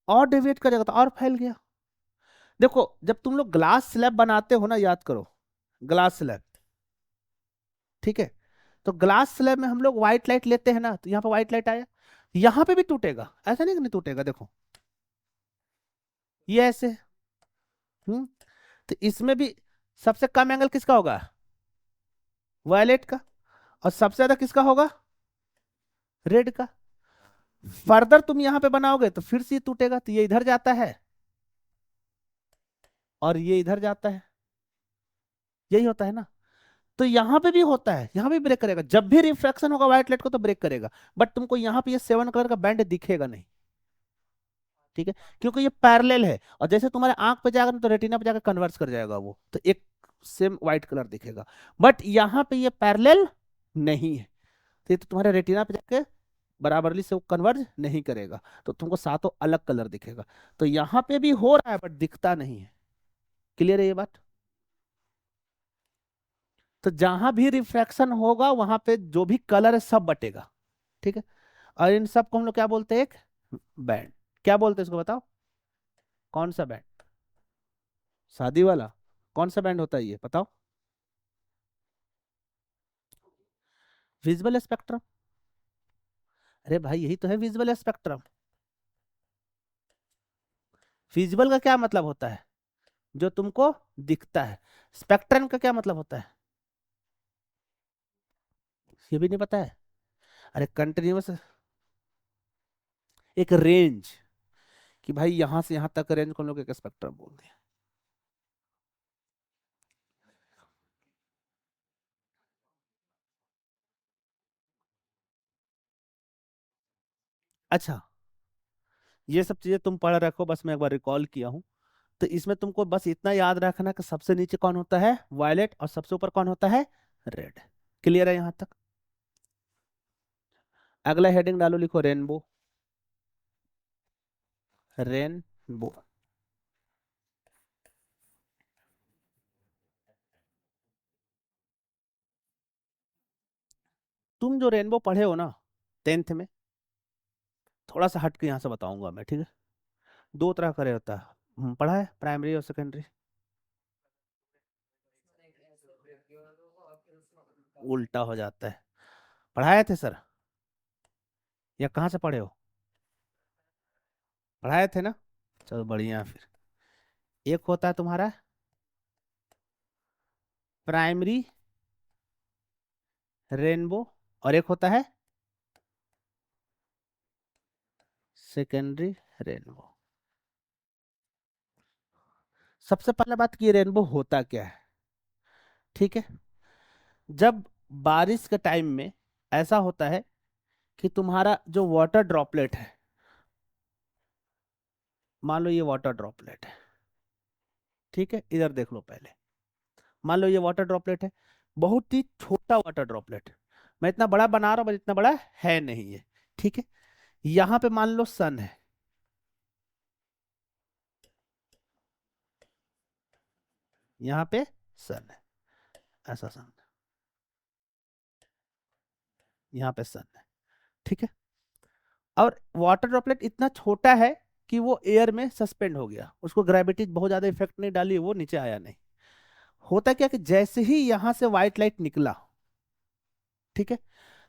और डेविएट करेगा तो और फैल गया। देखो जब तुम लोग ग्लास स्लैब बनाते हो ना, याद करो, ग्लास स्लैब, ठीक है, तो ग्लास स्लैब में हम लोग व्हाइट लाइट लेते हैं ना, तो यहाँ पे व्हाइट लाइट आया, यहाँ पे भी टूटेगा, ऐसा नहीं कि नहीं टूटेगा, देखो ये ऐसे। हम्म तो इसमें भी सबसे कम एंगल किसका होगा, वायलेट का, और सबसे ज्यादा किसका होगा, रेड का। फर्दर तुम यहां पे बनाओगे तो फिर से ये टूटेगा, तो ये इधर जाता है और ये इधर जाता है, यही होता है ना। तो यहां पे भी होता है, यहां भी ब्रेक करेगा, जब भी रिफ्रैक्शन होगा व्हाइट लाइट को तो ब्रेक करेगा। बट तुमको यहां पे ये 7 कलर का बैंड दिखेगा नहीं, ठीक है, क्योंकि ये पैरेलल है, और जैसे तुम्हारे आंख पे जाएगा ना तो रेटिना पे जाकर कन्वर्स कर जाएगा वो, तो एक सेम व्हाइट कलर दिखेगा। बट यहाँ पे ये पैरेलल नहीं है, तो ये तो तुम्हारे रेटिना पे जाके बराबरली से वो कन्वर्ज नहीं करेगा, तो तुमको सातों अलग कलर दिखेगा। तो यहाँ पे भी हो रहा है बट दिखता नहीं है। क्लियर है ये बात? तो जहां भी रिफ्रैक्शन होगा वहां पे जो भी कलर है सब बटेगा, ठीक है। और इन सब को हम लोग क्या बोलते हैं, एक बैंड। क्या बोलते हैं इसको बताओ, कौन सा बैंड, शादी वाला? कौन सा बैंड होता है ये बताओ, विजुअल स्पेक्ट्रम। अरे भाई यही तो है विजुअल स्पेक्ट्रम। विजुअल का क्या मतलब होता है, जो तुमको दिखता है। स्पेक्ट्रम का क्या मतलब होता है, ये भी नहीं पता है? अरे कंटिन्यूअस, एक रेंज, कि भाई यहां से यहां तक रेंज को हम लोग एक स्पेक्ट्रम बोलते हैं। अच्छा, ये सब चीजें तुम पढ़ रखो, बस मैं एक बार रिकॉल किया हूँ। तो इसमें तुमको बस इतना याद रखना कि सबसे नीचे कौन होता है, वायलेट, और सबसे ऊपर कौन होता है, रेड। क्लियर है यहां तक? अगला हेडिंग डालो, लिखो रेनबो, रेनबो। तुम जो रेनबो पढ़े हो ना 10th में, थोड़ा सा हट के यहाँ से बताऊंगा मैं, ठीक है। दो तरह का रे होता है, पढ़ा है, प्राइमरी और सेकेंडरी। उल्टा हो जाता है, पढ़ाए थे सर, या कहाँ से पढ़े हो, पढ़ाए थे ना? चलो बढ़िया फिर। एक होता है तुम्हारा प्राइमरी रेनबो और एक होता है सेकेंडरी रेनबो। सबसे पहला बात कि रेनबो होता क्या है। ठीक है, जब बारिश के टाइम में ऐसा होता है कि तुम्हारा जो वाटर ड्रॉपलेट है, मान लो ये वाटर ड्रॉपलेट है, ठीक है, इधर देख लो पहले। मान लो ये वाटर ड्रॉपलेट है, बहुत ही छोटा वाटर ड्रॉपलेट। मैं इतना बड़ा बना रहा हूं, बट इतना बड़ा है नहीं ये। ठीक है, यहां पे मान लो सन है, यहाँ पे सन है, ऐसा सन, यहाँ पे सन है। ठीक है, और वाटर ड्रॉपलेट इतना छोटा है कि वो एयर में सस्पेंड हो गया, उसको ग्रेविटी बहुत ज्यादा इफेक्ट नहीं डाली, वो नीचे आया नहीं। होता क्या कि जैसे ही यहां से व्हाइट लाइट निकला, ठीक है,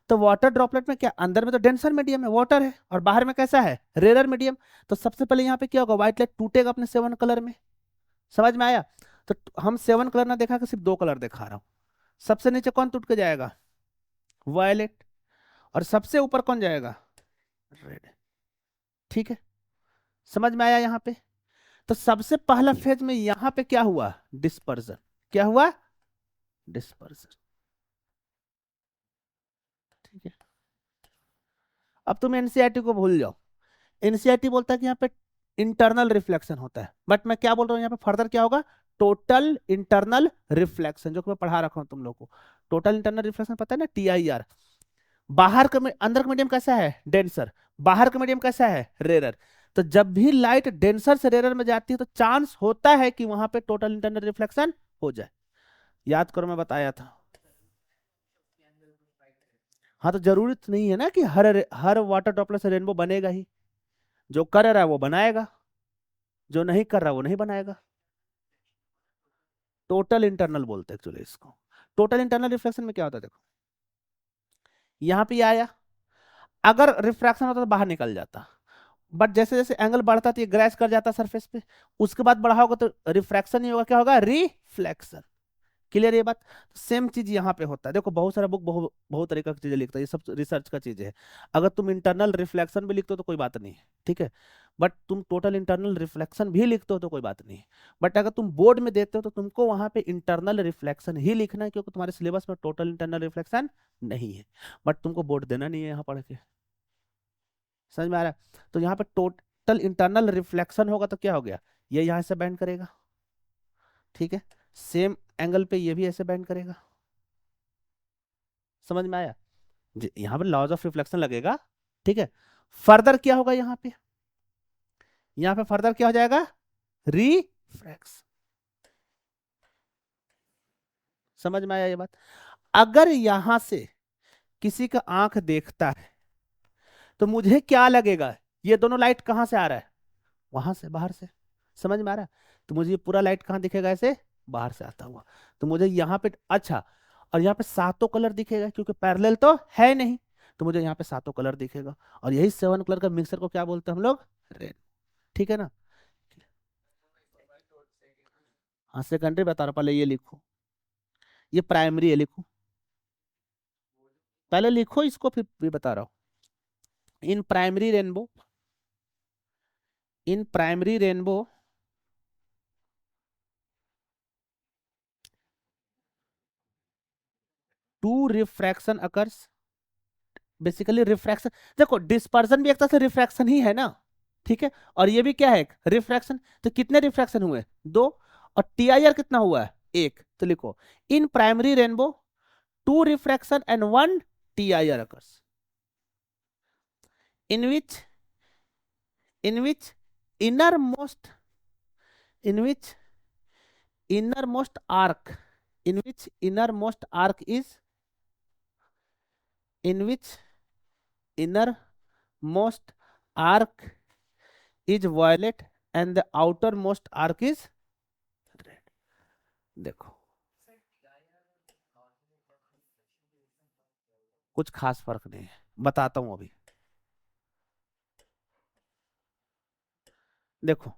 तो वाटर ड्रॉपलेट में क्या, अंदर में तो डेंसर मीडियम है, वाटर है, और बाहर में कैसा है, रेयर मीडियम। तो सबसे पहले यहाँ पे क्या होगा, व्हाइट लाइट टूटेगा अपने 7 कलर में। समझ में आया। तो हम 7 कलर ना देखा कि सिर्फ 2 कलर दिखा रहा हूँ। सबसे नीचे कौन टूट के जाएगा, वायलेट, और सबसे ऊपर कौन जाएगा, रेड। ठीक है, समझ में आया यहाँ पे। तो सबसे पहला फेज में यहाँ पे क्या हुआ, डिस्पर्जन। क्या हुआ, डिस्पर्जन। ठीक है, अब तुम एनसीईआरटी को भूल जाओ। एनसीईआरटी बोलता है कि यहाँ पे इंटरनल रिफ्लेक्शन होता है, बट मैं क्या बोल रहा हूँ यहाँ पे फर्दर क्या होगा, टोटल इंटरनल रिफ्लेक्शन, जो कि मैं पढ़ा रखा हूँ तुम लोग को। टोटल इंटरनल रिफ्लेक्शन पता है ना, TIR। बाहर का अंदर का मीडियम कैसा है, डेंसर, बाहर का मीडियम कैसा है, रेरर। तो जब भी लाइट डेंसर से रेरर में जाती है तो चांस होता है कि वहां पे टोटल इंटरनल रिफ्लेक्शन हो जाए। याद करो, मैं बताया था। हाँ, तो जरूरत नहीं है ना कि हर वाटर ड्रॉपलेट से रेनबो बनेगा ही। जो कर रहा है वो बनाएगा, जो नहीं कर रहा वो नहीं बनाएगा। टोटल इंटरनल बोलते हैं एक्चुअली इसको। टोटल इंटरनल रिफ्लेक्शन में क्या होता है, देखो यहाँ पे ये आया, अगर रिफ्रैक्शन होता तो बाहर निकल जाता, बट जैसे जैसे एंगल बढ़ता तो ये ग्रैच कर जाता सरफेस पे, उसके बाद बढ़ा होगा तो रिफ्रैक्शन नहीं होगा, क्या होगा, रिफ्लेक्शन। क्लियर ये बात। सेम चीज यहाँ पे होता है, देखो बहुत सारा बुक बहुत तरीका की चीजें लिखता है, ये सब रिसर्च का चीज है। अगर तुम इंटरनल रिफ्लेक्शन भी लिखते हो तो कोई बात नहीं है, ठीक है, बट तुम टोटल इंटरनल रिफ्लेक्शन भी लिखते हो तो कोई बात नहीं है। बट अगर तुम बोर्ड में देते हो तो तुमको वहां पे इंटरनल रिफ्लेक्शन ही लिखना है, क्योंकि तुम्हारे सिलेबस में टोटल इंटरनल रिफ्लेक्शन नहीं है, बट तुमको बोर्ड देना नहीं है यहाँ पढ़ के। समझ में आ रहा है। तो यहाँ पे टोटल इंटरनल रिफ्लेक्शन होगा तो क्या हो गया, ये यहाँ से बैंड करेगा, ठीक है, सेम एंगल पे ये भी ऐसे बैंड करेगा। समझ में आया। यहाँ पे लॉज ऑफ रिफ्लेक्शन लगेगा, ठीक है। फर्दर क्या होगा यहाँ पे फर्दर क्या हो जाएगा, रिफ्रैक्शन। समझ में आया ये बात। अगर यहां से किसी का आंख देखता है तो मुझे क्या लगेगा, ये दोनों लाइट कहां से आ रहा है, वहां से, बाहर से। समझ में आ रहा है। तो मुझे ये पूरा लाइट कहां दिखेगा, ऐसे बाहर से आता हुआ। तो मुझे यहाँ पे, अच्छा, और यहाँ पे सातों कलर दिखेगा क्योंकि पैरेलल तो है नहीं, तो मुझे यहाँ पे सातों कलर दिखेगा, और यही 7 कलर का मिक्सर को क्या बोलते हैं हम लोग, रेड। ठीक है ना। हाँ, सेकेंडरी बता रहा हूं, पहले ये लिखो, ये प्राइमरी है, लिखो पहले, लिखो इसको, फिर भी बता रहा हूँ। In primary rainbow two refraction occurs. Basically refraction, देखो डिस्पर्जन भी एक तरह से रिफ्रैक्शन ही है ना, ठीक है, और ये भी क्या है, रिफ्रैक्शन। तो कितने रिफ्रैक्शन हुए, 2, और TIR कितना हुआ है, 1। तो लिखो, इन primary rainbow 2 refraction and 1 TIR occurs, in which in which innermost in which innermost arc in which innermost arc is violet and the outermost arc is red। देखो, कुछ खास फर्क नहीं है, बताता हूं अभी। देखो,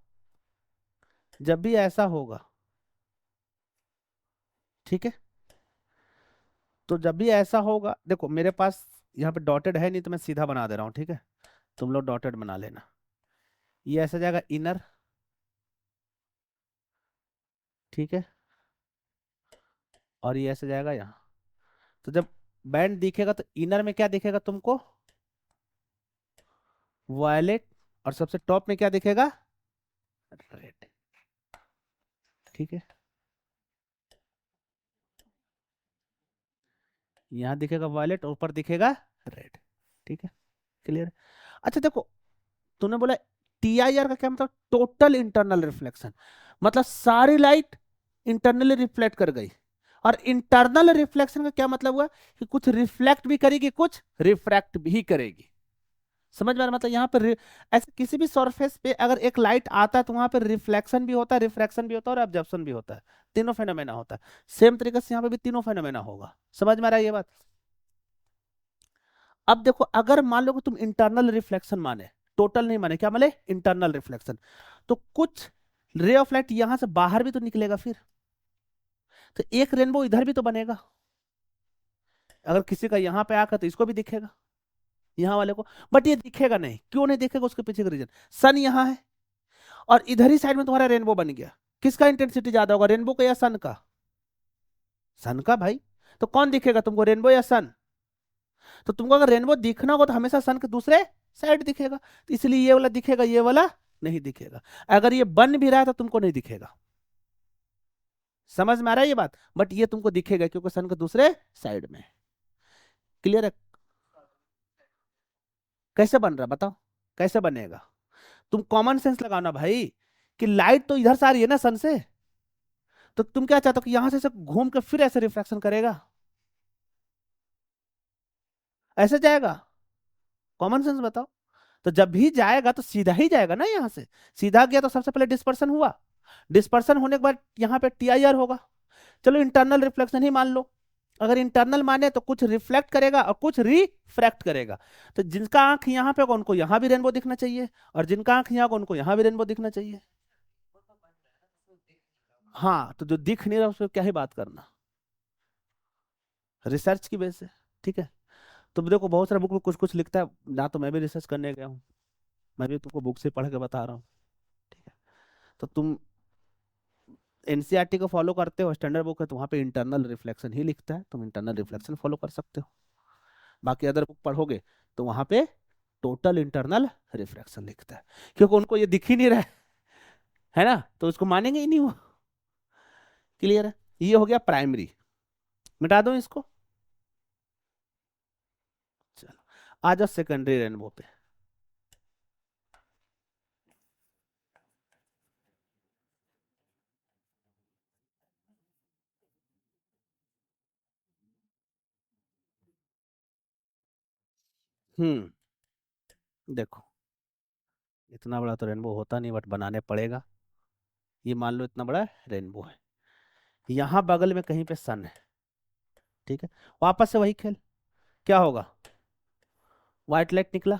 जब भी ऐसा होगा, ठीक है, तो जब भी ऐसा होगा, देखो मेरे पास यहाँ पे डॉटेड है नहीं तो मैं सीधा बना दे रहा हूँ, ठीक है, तुम लोग डॉटेड बना लेना। ये ऐसा जाएगा इनर, ठीक है, और ये ऐसे जाएगा यहाँ। तो जब बैंड दिखेगा तो इनर में क्या दिखेगा तुमको, वायलेट, और सबसे टॉप में क्या दिखेगा, रेड, ठीक है। यहाँ दिखेगा वायलेट और ऊपर दिखेगा रेड, ठीक है, क्लियर। अच्छा देखो, तूने बोला टीआईआर का क्या मतलब, टोटल इंटरनल रिफ्लेक्शन, मतलब सारी लाइट इंटरनली रिफ्लेक्ट कर गई। और इंटरनल रिफ्लेक्शन का क्या मतलब हुआ कि कुछ रिफ्लेक्ट भी करेगी कुछ रिफ्रैक्ट भी करेगी। समझ में आ रहा है? मतलब यहाँ पर ऐसे किसी भी सरफेस पे अगर एक लाइट आता है तो वहां पर रिफ्लेक्शन भी होता है, रिफ्रैक्शन भी होता है और एब्जॉर्प्शन भी होता है, तीनों फेनोमेना होता है। सेम तरीके से यहाँ पे भी तीनों फेनोमेना होगा। समझ में आ रहा है ये बात? अब देखो, अगर मान लो कि तुम इंटरनल रिफ्लेक्शन माने, टोटल नहीं माने, क्या माने, इंटरनल रिफ्लेक्शन, तो कुछ रे ऑफ लाइट यहां से बाहर भी तो निकलेगा फिर, तो एक रेनबो इधर भी तो बनेगा। अगर किसी का यहाँ पे आकर तो इसको भी दिखेगा, यहाँ वाले को, बट ये दिखेगा नहीं। क्यों नहीं दिखेगा? उसके पीछे का रीजन, सन यहाँ है और इधर ही साइड में तुम्हारा रेनबो बन गया। किसका इंटेंसिटी ज्यादा होगा, रेनबो का या सन का? सन का भाई। तो कौन दिखेगा तुमको, रेनबो या सन? तो तुमको अगर रेनबो दिखना होगा तो हमेशा सन के दूसरे साइड दिखेगा, तो इसलिए ये वाला दिखेगा, ये वाला नहीं दिखेगा। अगर ये बन भी रहा है तो तुमको नहीं दिखेगा। समझ में आ रहा है ये बात? बट ये तुमको दिखेगा क्योंकि सन के दूसरे साइड में। क्लियर है? कैसे बन रहा है बताओ, कैसे बनेगा? तुम कॉमन सेंस लगाओ ना भाई, कि लाइट तो इधर से आ रही है ना सन से, तो तुम क्या चाहते हो कि यहां से घूम के फिर ऐसे रिफ्लेक्शन करेगा? ऐसे जाएगा? कॉमन सेंस बताओ। तो जब भी जाएगा तो सीधा ही जाएगा ना, यहां से सीधा गया तो सबसे पहले डिस्पर्सन हुआ, डिस्पर्सन होने के बाद यहाँ पे टीआईआर होगा। चलो इंटरनल रिफ्लेक्शन ही मान लो, अगर इंटरनल माने तो कुछ रिफ्लेक्ट करेगा और कुछ रिफ्रैक्ट करेगा। तो जिनका आंख यहाँ पे होगा उनको यहाँ भी रेनबो दिखना चाहिए, और जिनका आंख यहाँ होगा उनको यहाँ भी रेनबो दिखना चाहिए। हाँ, तो जो दिख नहीं रहा उसको क्या ही बात करना, रिसर्च की बेस से, ठीक है। तो देखो बहुत सारा बुक में कुछ कुछ लिखता है ना, तो मैं भी रिसर्च करने गया हूँ, मैं भी तुमको बुक से पढ़ के बता रहा हूँ, ठीक है। तो तुम एनसीईआरटी को फॉलो करते हो, स्टैंडर्ड बुक है तो वहाँ पे इंटरनल रिफ्लेक्शन ही लिखता है, तुम इंटरनल रिफ्लेक्शन फॉलो कर सकते हो। बाकी अदर बुक पढ़ोगे तो वहाँ पे टोटल इंटरनल रिफ्लेक्शन लिखता है, क्योंकि उनको ये दिख ही नहीं रहा है ना, तो उसको मानेंगे ही नहीं वो। क्लियर है? ये हो गया प्राइमरी, मिटा दो इसको। चलो आ जाओ सेकेंडरी रेनबो पे। देखो, इतना बड़ा तो रेनबो होता नहीं, बट बनाने पड़ेगा। ये मान लो इतना बड़ा रेनबो है, यहाँ बगल में कहीं पे सन है, ठीक है, वापस से वही खेल। क्या होगा, व्हाइट लाइट निकला,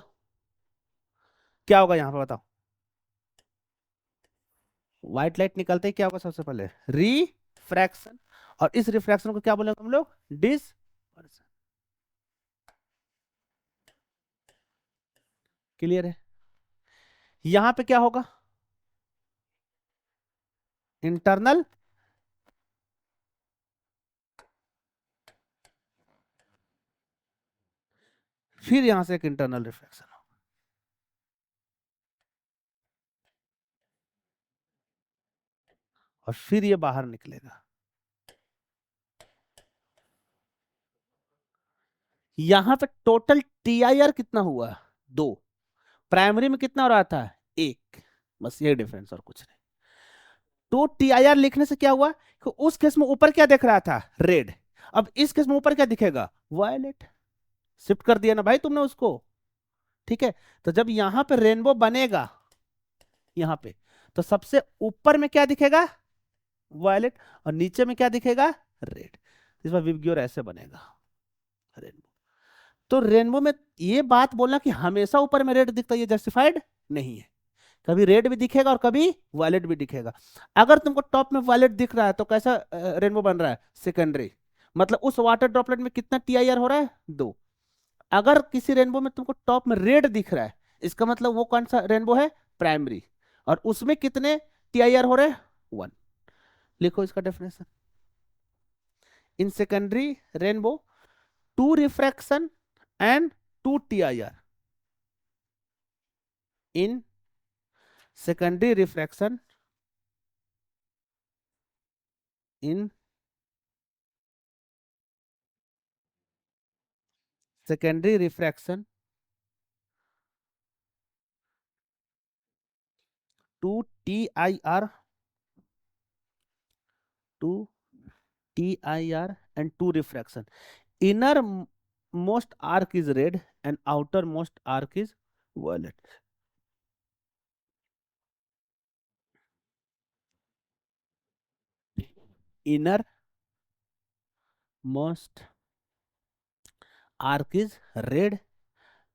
क्या होगा यहाँ पे बताओ, व्हाइट लाइट निकलते ही क्या होगा, सबसे पहले रिफ्रैक्शन, और इस रिफ्रैक्शन को क्या बोलेंगे हम लोग, डिस्पर्सन। क्लियर है? यहाँ पे क्या होगा, इंटरनल, फिर यहां से एक इंटरनल रिफ्लेक्शन होगा, और फिर ये बाहर निकलेगा। यहां पे टोटल टीआईआर कितना हुआ, दो, प्राइमरी में कितना हो रहा था, एक, बस ये डिफरेंस और कुछ नहीं। तो टीआईआर लिखने से क्या हुआ कि उस केस में ऊपर क्या दिख रहा था, रेड, अब इस केस में ऊपर क्या दिखेगा, वायलेट। शिफ्ट कर दिया ना भाई तुमने उसको, ठीक है। तो जब यहां पे रेनबो बनेगा, यहां पे, तो सबसे ऊपर में क्या दिखेगा, वायलेट, और नीचे में क्या दिखेगा, रेड। इस बार विबग्योर ऐसे बनेगा रेनबो। तो रेनबो में ये बात बोलना कि हमेशा ऊपर में रेड दिखता है, ये जस्टिफाइड नहीं है। कभी रेड भी दिखेगा और कभी वायलेट भी दिखेगा। अगर तुमको टॉप में वायलेट दिख रहा है तो कैसा रेनबो बन रहा है, सेकेंडरी। मतलब उस वाटर ड्रॉपलेट में कितना टीआईआर हो रहा है, 2। अगर किसी रेनबो में तुमको टॉप में रेड दिख रहा है, इसका मतलब वो कौन सा रेनबो है, प्राइमरी। और उसमें कितने टीआईआर हो रहे हैं, 1। लिखो इसका definition. In secondary rainbow, 2 refraction and 2 TIR. In secondary refraction, in secondary refraction, 2 TIR, 2 TIR and 2 refraction. Innermost arc is red and outermost arc is violet. Innermost arc is red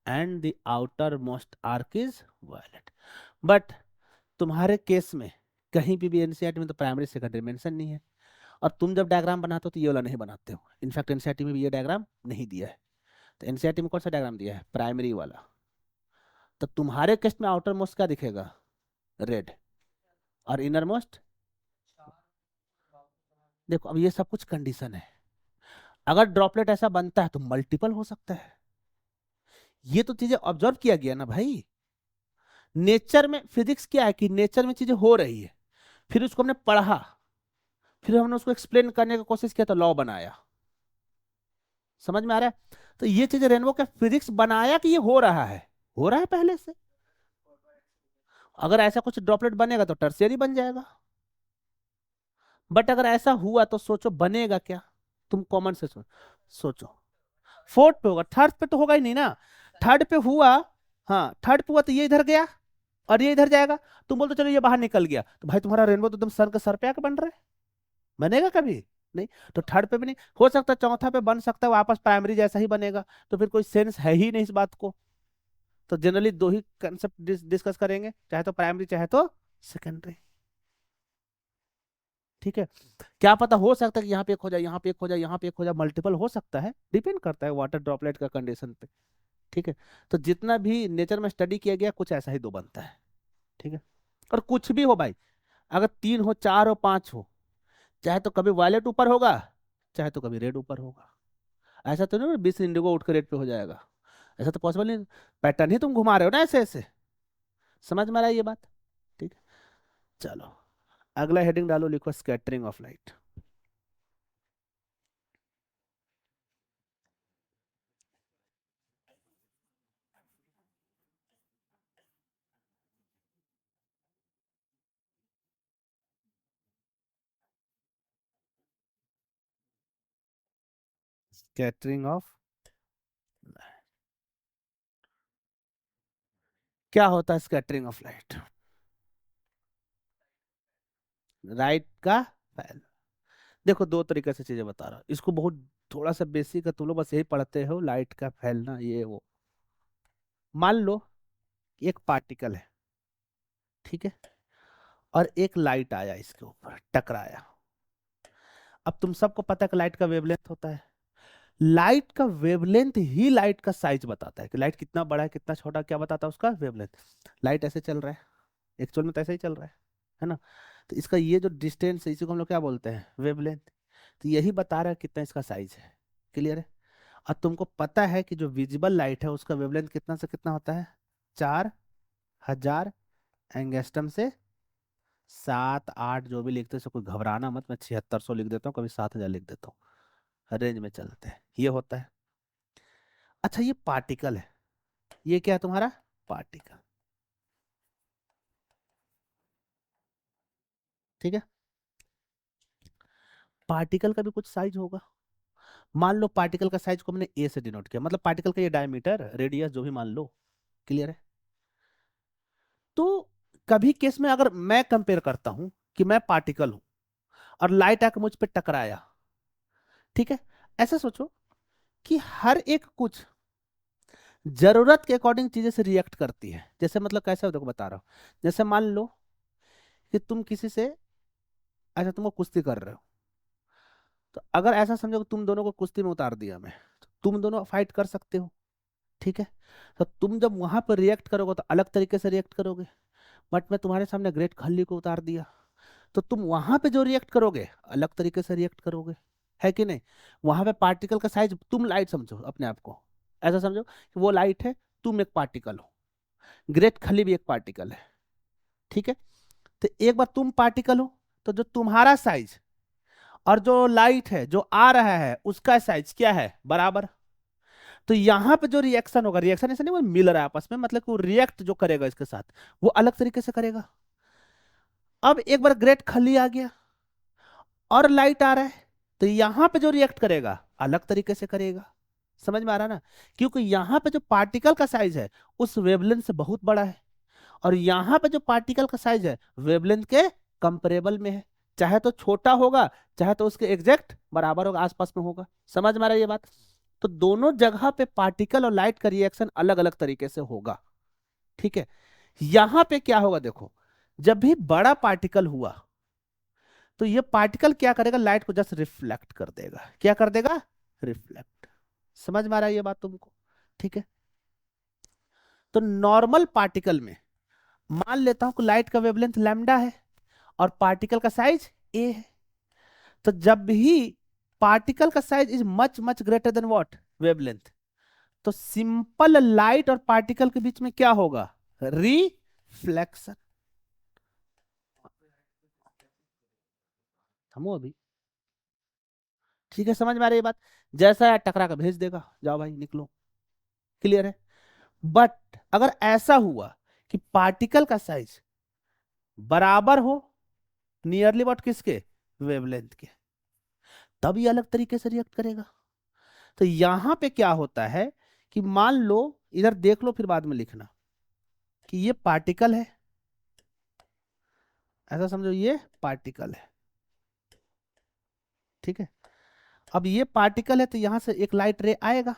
and the outermost arc is violet. But तुम्हारे case में कहीं भी NCERT में तो primary secondary mention नहीं है, और तुम जब डायग्राम बनाते हो तो ये वाला नहीं बनाते हो। इनफैक्ट एनसीईआरटी में भी ये डायग्राम नहीं दिया है। तो एनसीईआरटी में कौन सा डायग्राम दिया है, प्राइमरी वाला। तो तुम्हारे केस में आउटर मोस्ट क्या दिखेगा, रेड, और इनर मोस्ट। देखो अब ये सब कुछ कंडीशन है। अगर ड्रॉपलेट ऐसा बनता है तो मल्टीपल हो सकता है। ये तो चीजें ऑब्जर्व किया गया ना भाई। नेचर में फिजिक्स क्या है कि नेचर में चीजें हो रही है, फिर उसको हमने पढ़ा, फिर हमने उसको एक्सप्लेन करने की कोशिश किया तो लॉ बनाया। समझ में आ रहा है। तो ये चीजें रेनबो का फिजिक्स बनाया कि ये हो रहा है, हो रहा है पहले से। अगर ऐसा कुछ ड्रॉपलेट बनेगा तो टर्शियरी बन जाएगा। बट अगर ऐसा हुआ तो सोचो बनेगा क्या, तुम कॉमन से सोचो। फोर्थ पे होगा, थर्ड पे तो होगा ही नहीं ना। थर्ड पे हुआ, हाँ थर्ड पे हुआ तो ये इधर गया और ये इधर जाएगा। तुम बोलते चलो ये बाहर निकल गया, तो भाई तुम्हारा रेनबो तो एकदम सर के सर पे आके बन रहा है, बनेगा कभी नहीं। तो थर्ड पे भी नहीं हो सकता, चौथा पे बन सकता है, वापस प्राइमरी जैसा ही बनेगा। तो फिर कोई सेंस है ही नहीं इस बात को। तो जनरली दो ही कंसेप्ट डिस्कस करेंगे, चाहे तो प्राइमरी चाहे तो सेकेंडरी। ठीक है। क्या पता हो सकता है कि यहाँ पे एक हो जाए, यहाँ पे एक हो जाए, यहाँ पे एक हो जाए, मल्टीपल हो सकता है, डिपेंड करता है वाटर ड्रॉपलेट का कंडीशन पे। ठीक है। तो जितना भी नेचर में स्टडी किया गया कुछ ऐसा ही दो बनता है। ठीक है। और कुछ भी हो भाई, अगर 3 हो, 4 हो, 5 हो, चाहे तो कभी वायलेट ऊपर होगा, चाहे तो कभी रेड ऊपर होगा। ऐसा तो नहीं 20 इंडिगो उठ कर रेड पे हो जाएगा, ऐसा तो पॉसिबल नहीं। पैटर्न ही तुम घुमा रहे हो ना ऐसे ऐसे। समझ में आ रहा है ये बात। ठीक है। चलो अगला हेडिंग डालो, लिखो scattering of light. Scattering of, क्या होता है स्कैटरिंग ऑफ लाइट, राइट का फैल। देखो दो तरीके से चीजें बता रहा हूँ, इसको बहुत थोड़ा सा बेसिक है, तुम लोग बस यही पढ़ते हो, लाइट का फैलना ये वो। मान लो एक पार्टिकल है, ठीक है, और एक लाइट आया इसके ऊपर टकराया। अब तुम सबको पता है कि लाइट का वेवलेंथ होता है। लाइट का वेवलेंथ ही लाइट का साइज बताता है कि लाइट कितना बड़ा है कितना छोटा, क्या बताता है उसका वेवलेंथ। लाइट ऐसे चल रहा है, एक्चुअल में तो ऐसे ही चल रहा है ना। तो इसका ये जो डिस्टेंस है इसी को हम लोग क्या बोलते हैं, वेवलेंथ। तो यही बता रहा है कितना इसका साइज है। क्लियर है। और तुमको पता है कि जो विजिबल लाइट है उसका वेवलेंथ कितना से कितना होता है, 4000 एंगस्ट्रम से 7 8, जो भी लिखते हो कोई घबराना मत, मैं 7600 लिख देता हूँ, कभी 7000 लिख देता हूँ, रेंज में चलते हैं, ये होता है। अच्छा ये पार्टिकल है, ये क्या है तुम्हारा, पार्टिकल। ठीक है। पार्टिकल का भी कुछ साइज होगा। मान लो पार्टिकल का साइज को मैंने ए से डिनोट किया, मतलब पार्टिकल का ये डायमीटर रेडियस जो भी मान लो। क्लियर है। तो कभी केस में अगर मैं कंपेयर करता हूं कि मैं पार्टिकल हूं और लाइट आकर मुझ पे टकराया, ठीक है, ऐसा सोचो कि हर एक कुछ जरूरत के अकॉर्डिंग चीजें से रिएक्ट करती है। जैसे मतलब कैसे देखो बता रहा हूं, जैसे मान लो कि तुम किसी से, अच्छा तुमको कुश्ती कर रहे हो, तो अगर ऐसा समझो कि तुम दोनों को कुश्ती में उतार दिया मैं, तो तुम दोनों फाइट कर सकते हो, ठीक है। तो तुम जब वहां पर रिएक्ट करोगे तो अलग तरीके से रिएक्ट करोगे। बट मैं तुम्हारे सामने ग्रेट खली को उतार दिया, तो तुम वहां पे जो रिएक्ट करोगे अलग तरीके से रिएक्ट करोगे, है कि नहीं। वहां पे पार्टिकल का साइज, तुम लाइट समझो अपने आप को, ऐसा समझो कि वो लाइट है, तुम एक पार्टिकल हो, ग्रेट खली भी एक पार्टिकल है, ठीक है। तो एक बार तुम पार्टिकल हो, तो जो तुम्हारा साइज और जो लाइट है जो आ रहा है उसका साइज क्या है, बराबर। तो यहां पे जो रिएक्शन होगा, रिएक्शन ऐसा नहीं वो मिल रहा है आपस में, मतलब कि वो रिएक्ट जो करेगा इसके साथ वो अलग तरीके से करेगा। अब एक बार ग्रेट खली आ गया और लाइट आ रहा है, तो यहां पे जो रिएक्ट करेगा अलग तरीके से करेगा। समझ में आ रहा ना, क्योंकि यहां पे जो पार्टिकल का साइज है उस वेवलेंथ से बहुत बड़ा है, और यहां पे जो पार्टिकल का साइज है वेवलेंथ के कंपेरेबल में है, चाहे तो छोटा होगा चाहे तो उसके एग्जैक्ट बराबर होगा, आसपास में होगा। समझ में आ रहा है ये बात। तो दोनों जगह पे पार्टिकल और लाइट का रिएक्शन अलग अलग तरीके से होगा, ठीक है। यहां पे क्या होगा देखो, जब भी बड़ा पार्टिकल हुआ तो ये पार्टिकल क्या करेगा, लाइट को जस्ट रिफ्लेक्ट कर देगा, क्या कर देगा, रिफ्लेक्ट। समझ में आ रहा है ये बात तुमको, ठीक है। तो नॉर्मल पार्टिकल में मान लेता हूं कि लाइट का वेवलेंथ लैम्डा है और पार्टिकल का साइज ए है, तो जब भी पार्टिकल का size is much much greater than what, wavelength, तो सिंपल लाइट और पार्टिकल के बीच में क्या होगा, रिफ्लेक्शन। थमो अभी, ठीक है, समझ में आ रही है बात। जैसा है टकरा का भेज देगा, जाओ भाई निकलो, क्लियर है। बट अगर ऐसा हुआ कि पार्टिकल का साइज बराबर हो नियरली व्हाट, किसके, वेवलेंथ के, तब ये अलग तरीके से रिएक्ट करेगा। तो यहां पे क्या होता है कि मान लो, इधर देख लो फिर बाद में लिखना, कि ये पार्टिकल है, ऐसा समझो ये पार्टिकल है, ठीक है। अब ये पार्टिकल है तो यहां से एक लाइट रे आएगा,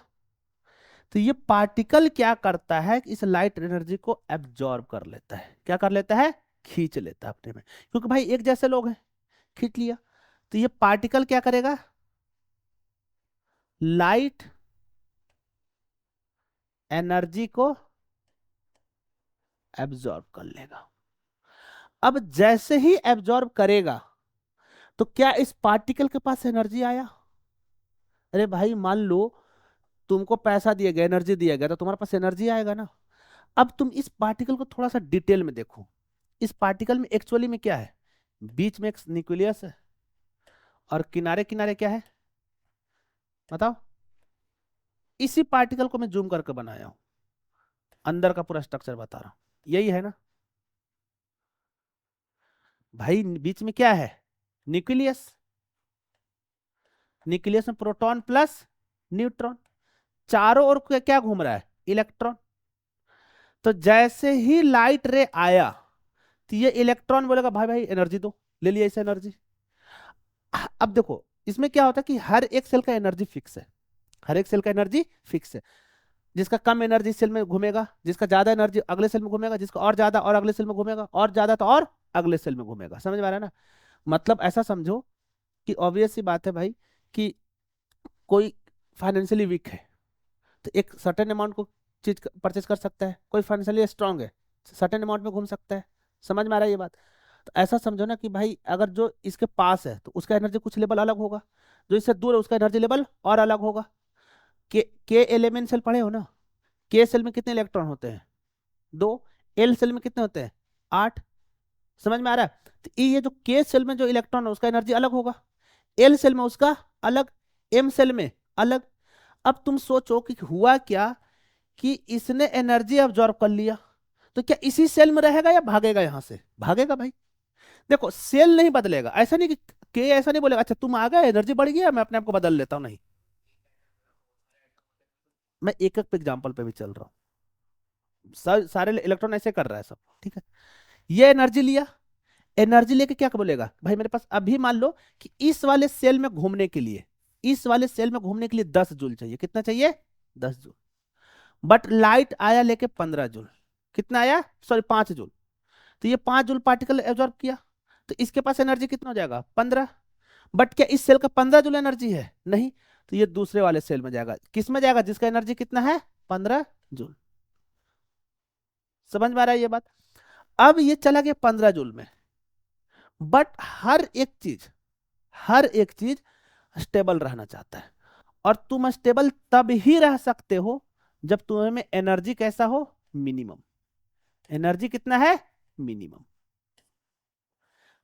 तो ये पार्टिकल क्या करता है कि इस लाइट एनर्जी को एब्जॉर्ब कर लेता है, क्या कर लेता है, खींच लेता है अपने में, क्योंकि भाई एक जैसे लोग हैं, खींच लिया। तो ये पार्टिकल क्या करेगा, लाइट एनर्जी को एब्जॉर्ब कर लेगा। अब जैसे ही एब्जॉर्ब करेगा तो क्या इस पार्टिकल के पास एनर्जी आया, अरे भाई मान लो तुमको पैसा दिया गया, एनर्जी दिया गया, तो तुम्हारे पास एनर्जी आएगा ना। अब तुम इस पार्टिकल को थोड़ा सा डिटेल में देखो, इस पार्टिकल में एक्चुअली में क्या है, बीच में एक न्यूक्लियस है और किनारे किनारे क्या है, बताओ। इसी पार्टिकल को मैं जूम करके बनाया हूं, अंदर का पूरा स्ट्रक्चर बता रहा हूं, यही है ना भाई। बीच में क्या है, न्यूक्लियस, न्यूक्लियस में प्रोटॉन प्लस न्यूट्रॉन, चारों ओर क्या घूम रहा है, इलेक्ट्रॉन। तो जैसे ही लाइट रे आया तो ये इलेक्ट्रॉन बोलेगा भाई भाई एनर्जी दो, ले लिया इसे एनर्जी। अब देखो इसमें क्या होता है कि हर एक सेल का एनर्जी फिक्स है, हर एक सेल का एनर्जी फिक्स है। जिसका कम एनर्जी सेल में घूमेगा, जिसका ज्यादा एनर्जी अगले सेल में घूमेगा, जिसका और ज्यादा और अगले सेल में घूमेगा, और ज्यादा तो और अगले सेल में घूमेगा। समझ में आ रहा है ना, मतलब ऐसा समझो कि ऑब्वियस सी बात है भाई, कि कोई फाइनेंशियली वीक है तो एक सर्टेन अमाउंट को चीज परचेज कर सकता है, कोई फाइनेंशियली स्ट्रांग है सर्टेन अमाउंट में घूम सकता है। समझ में आ रहा है ये बात। तो ऐसा समझो ना कि भाई अगर जो इसके पास है तो उसका एनर्जी कुछ लेवल अलग होगा, जो इससे दूर है उसका एनर्जी लेवल और अलग होगा। के एलिमेंट सेल पढ़े हो ना, के सेल में कितने इलेक्ट्रॉन होते हैं, दो। एल सेल में कितने होते हैं, आठ। समझ में आ रहा है। तो ये जो के सेल में जो इलेक्ट्रॉन है उसका एनर्जी अलग होगा, एल सेल में उसका अलग, एम सेल में अलग। अब तुम सोचो कि हुआ क्या कि इसने एनर्जी अब्जॉर्ब कर लिया, तो क्या इसी सेल में रहेगा या भागेगा, यहां से भागेगा भाई। देखो सेल नहीं बदलेगा, ऐसा नहीं कि के ऐसा नहीं बोलेगा अच्छा तुम आ गए एनर्जी बढ़ गया मैं अपने आप को बदल लेता हूं, नहीं। मैं एक एक एग्जांपल पे भी चल रहा हूँ, सारे इलेक्ट्रॉन ऐसे कर रहा है सब, ठीक है। ये एनर्जी लिया, एनर्जी लेके क्या बोलेगा भाई मेरे पास अभी मान लो कि इस वाले सेल में घूमने के लिए, इस वाले सेल में घूमने के लिए 10 जूल चाहिए, कितना चाहिए, 10 जूल। बट लाइट आया लेके 15 जूल, कितना आया, सॉरी 5 जूल। तो ये 5 जूल पार्टिकल एब्जॉर्ब किया, तो इसके पास एनर्जी कितना हो जाएगा, 15। बट क्या इस सेल का 15 जूल एनर्जी है? नहीं। तो ये दूसरे वाले सेल में जाएगा, किस में जाएगा? जिसका एनर्जी कितना है? 15 जूल। समझ में आ रहा है ये बात? अब ये चला गया 15 जूल में। बट हर एक चीज स्टेबल रहना चाहता है। और तुम स्टेबल तब ही रह सकते हो जब तुम्हें में एनर्जी कैसा हो? मिनिमम। एनर्जी कितना है? मिनिमम।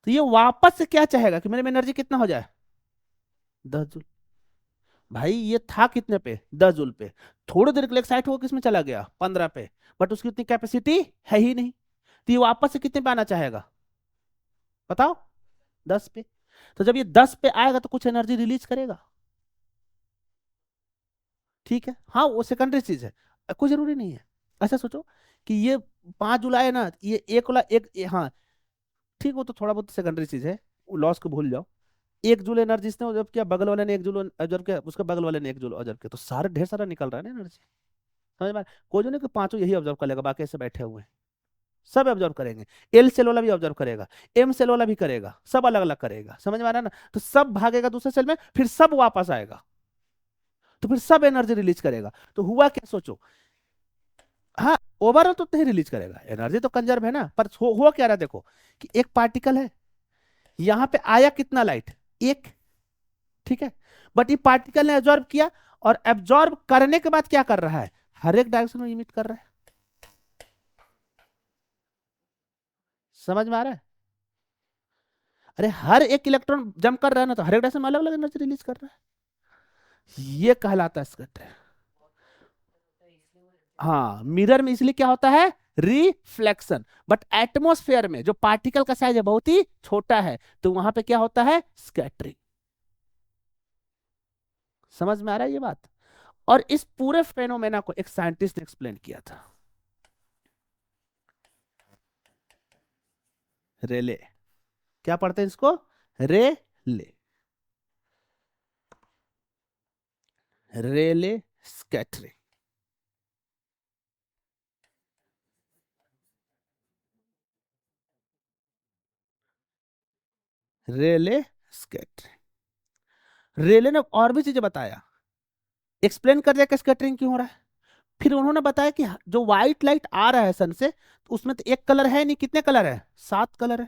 तो ये वापस से क्या चाहेगा कि मेरे में एनर्जी कितना हो जाए? 10 जूल। भाई ये था कितने पे? 10 जूल पे। थोड़ी देर के लिए एक्साइट होकर किसमें चला गया? 15 पे। बट उसकी उतनी कैपेसिटी है ही नहीं। तो ये वापस से कितने पे आना चाहेगा? बताओ। 10 पे। तो जब ये 10 पे आएगा तो कुछ एनर्जी रिलीज करेगा। ठीक है, हाँ वो सेकेंडरी चीज है, कोई जरूरी नहीं है। ऐसा सोचो कि ये 5 जुलाई है ना, ये एक वाला हाँ ठीक, वो तो थोड़ा बहुत सेकेंडरी चीज है, लॉस को भूल जाओ। 1 जूल एनर्जी इसने ऑब्जर्व किया, बगल वाले ने 1 जूल ऑब्जर्व किया, उसके बगल वाले ने 1 जूल ऑब्जर्व किया, तो सारे ढेर सारा निकल रहा है ना एनर्जी। समझ में कोई जो नहीं कि पांचों यही ऑब्जर्व कर लेगा, बाकी ऐसे बैठे हुए हैं। सब ऑब्जर्व करेंगे। एल सेल वाला भी ऑब्जर्व करेगा, एम सेल वाला भी करेगा, सब अलग अलग करेगा। समझ में आ रहा है ना? तो सब भागेगा दूसरे सेल में, फिर सब वापस आएगा, तो फिर सब एनर्जी रिलीज करेगा। तो हुआ क्या सोचो? हाँ, ओवरऑल तो नहीं रिलीज करेगा, एनर्जी तो कंजर्व है ना, पर हुआ क्या रहा देखो, कि एक पार्टिकल है, यहां पे आया कितना लाइट? एक। ठीक है। बट ये पार्टिकल ने एब्जॉर्ब किया, और एब्जॉर्ब करने के बाद क्या कर रहा है? हर एक डायरेक्शन में इमिट कर रहा है। समझ में आ रहा है? अरे हर एक इलेक्ट्रॉन जंप कर रहा है ना, तो हर एक डायरेक्शन में अलग अलग एनर्जी रिलीज कर रहा है। ये कहलाता है स्कैटर। हाँ, मिरर में इसलिए क्या होता है? रिफ्लेक्शन। बट एटमॉस्फेयर में जो पार्टिकल का साइज है बहुत ही छोटा है, तो वहां पे क्या होता है? स्कैटरिंग। समझ में आ रहा है ये बात? और इस पूरे फेनोमेना को एक साइंटिस्ट ने एक्सप्लेन किया था, रेले। क्या पढ़ते हैं इसको? रेले। रेले स्कैटरिंग। रेले स्कैटरिंग। रेले ने और भी चीजें बताया, एक्सप्लेन कर दिया कि स्कैटरिंग क्यों हो रहा है। फिर उन्होंने बताया कि जो व्हाइट लाइट आ रहा है सन से, तो उसमें तो एक कलर है नहीं, कितने कलर है? 7 कलर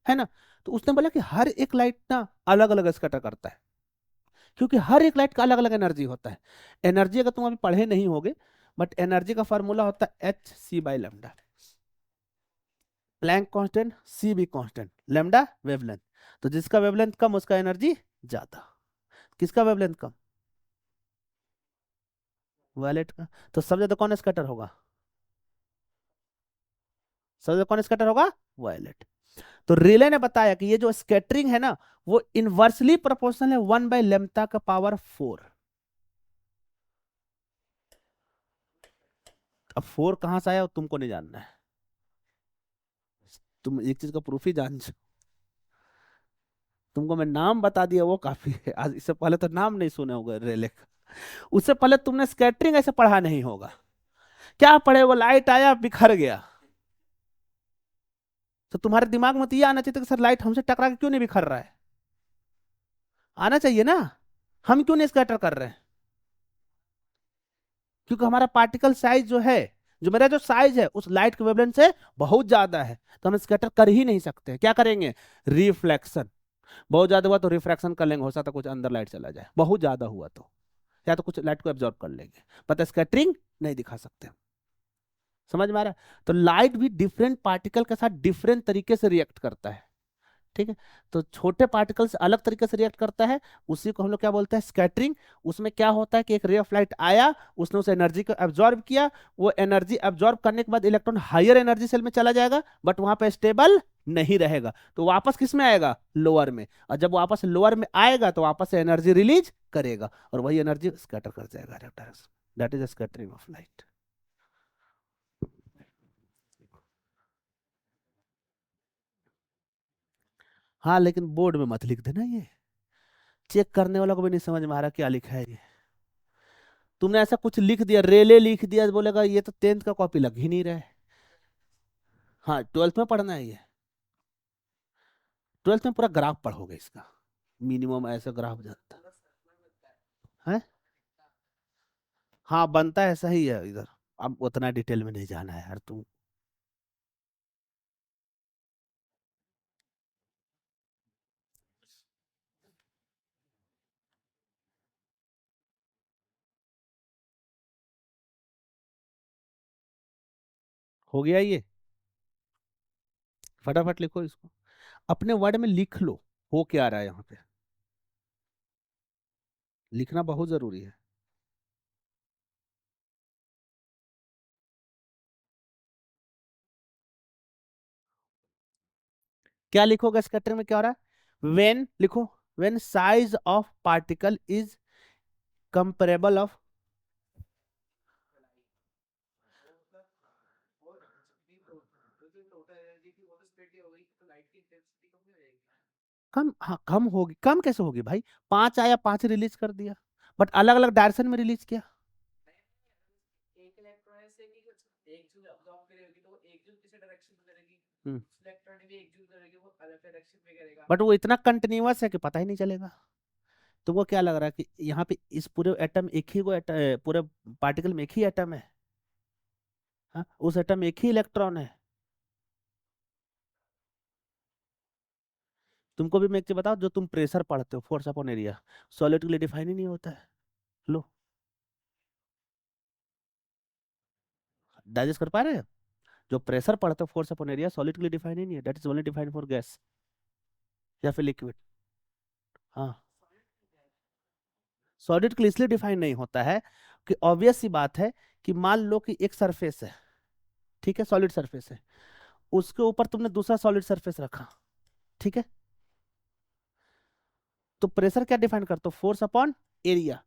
है ना? तो उसने बोला कि हर एक लाइट ना अलग अलग स्कैटर करता है, क्योंकि हर एक लाइट का अलग अलग एनर्जी होता है। एनर्जी अगर तुम अभी पढ़े नहीं होगे, बट एनर्जी का फॉर्मूला होता है Hc/λ। प्लैंक कांस्टेंट, सी भी कांस्टेंट, लेमडा वेवलेंथ। तो जिसका वेवलेंथ कम उसका एनर्जी ज्यादा। किसका वेवलेंथ कम? वायलेट का। तो सबसे ज्यादा कौन स्कैटर होगा? सबसे ज्यादा कौन स्कैटर होगा? वायलेट। तो रिले ने बताया कि ये जो स्कैटरिंग है ना, वो इनवर्सली प्रोपोर्शनल है 1/λ का पावर 4। अब 4 कहां से आया वो तुमको नहीं जानना है, तुम एक चीज का प्रूफ ही जान। तुमको मैं नाम बता दिया वो काफी है, आज इससे पहले तो नाम नहीं सुने होगा रेले का। उससे पहले तुमने स्कैटरिंग ऐसे पढ़ा नहीं होगा। क्या पढ़े? वो लाइट आया बिखर गया। तो तुम्हारे दिमाग में तो ये आना चाहिए था कि सर लाइट हमसे टकरा के क्यों नहीं बिखर रहा है? आना चाहिए ना। हम क्यों नहीं स्कैटर कर रहे हैं? क्योंकि हमारा पार्टिकल साइज जो है, जो मेरा जो साइज है उस लाइट के वेवलेंथ से बहुत ज्यादा है, तो हम स्कैटर कर ही नहीं सकते। क्या करेंगे? रिफ्लेक्शन। बहुत ज्यादा हुआ तो रिफ्रैक्शन कर लेंगे, हो सकता है कुछ अंदर लाइट चला जाए, बहुत ज्यादा हुआ तो, या तो कुछ लाइट को एब्जॉर्ब कर लेंगे, पता स्कैटरिंग नहीं दिखा सकते। समझ में आ रहा है? तो लाइट भी डिफरेंट पार्टिकल के साथ डिफरेंट तरीके से रिएक्ट करता है। ठीक है। तो छोटे पार्टिकल से अलग तरीके से रिएक्ट करता है, उसी को हम लोग क्या बोलते हैं? स्कैटरिंग। उसमें क्या होता है कि एक रे ऑफ लाइट आया, उसने उस एनर्जी को एब्जॉर्ब किया, वो एनर्जी एब्जॉर्ब करने के बाद इलेक्ट्रॉन हायर एनर्जी सेल में चला जाएगा, बट वहां पे स्टेबल नहीं रहेगा, तो वापस किस में आएगा? लोअर में। और जब वापस लोअर में आएगा तो वापस से एनर्जी रिलीज करेगा, और वही एनर्जी स्कैटर कर जाएगा direction. That is scattering of light. हाँ, लेकिन बोर्ड में मत लिख देना, ये चेक करने वालों को भी नहीं समझ में आ रहा क्या लिखा है ये। तुमने ऐसा कुछ लिख दिया, रेले लिख दिया, तो बोलेगा ये तो 10th का कॉपी लग ही नहीं रहा है। हाँ, 12th में पढ़ना है ये। 12th में पूरा ग्राफ पढ़ोगे इसका। मिनिमम ऐसा ग्राफ बनता है। हाँ बनता है, ऐसा ही है इधर। अब उतना डिटेल में नहीं जाना है यार तुम। हो गया ये, फटाफट लिखो इसको, अपने वर्ड में लिख लो हो क्या रहा है यहाँ पे, लिखना बहुत जरूरी है। क्या लिखोगे स्कैटरिंग में, क्या हो रहा है? व्हेन लिखो, when size of particle is comparable of, कम, हाँ कम होगी, कम कैसे होगी भाई? 5 आया, 5 रिलीज कर दिया, बट अलग अलग डायरेक्शन में रिलीज किया। हम्म, बट वो इतना कंटिन्यूअस है कि पता ही नहीं चलेगा। तुमको क्या लग रहा है कि यहाँ पे इस पूरे एटम एक ही को पूरे पार्टिकल में एक ही एटम है? हाँ, उस एटम में एक ही इलेक्ट्रॉन है। तुमको भी मैं एक चीज बताओ, जो तुम प्रेशर पढ़ते हो, फोर्स अपॉन एरिया, सॉलिड के लिए डिफाइन ही नहीं होता है। लो, डाइजेस्ट कर पा रहे हैं? जो प्रेशर पढ़ते हो, फोर्स अपॉन एरिया, सॉलिड के लिए डिफाइन ही नहीं है, that is only define for gas या फिर लिक्विड। हाँ, सॉलिड के लिए इसलिए डिफाइन नहीं होता है कि ऑब्वियस सी बात है कि मान लो कि एक सरफेस है, ठीक है, सॉलिड सरफेस है, उसके ऊपर तुमने दूसरा सॉलिड सरफेस रखा, ठीक है, तो प्रेशर क्या डिफाइन करते हो? Force upon area.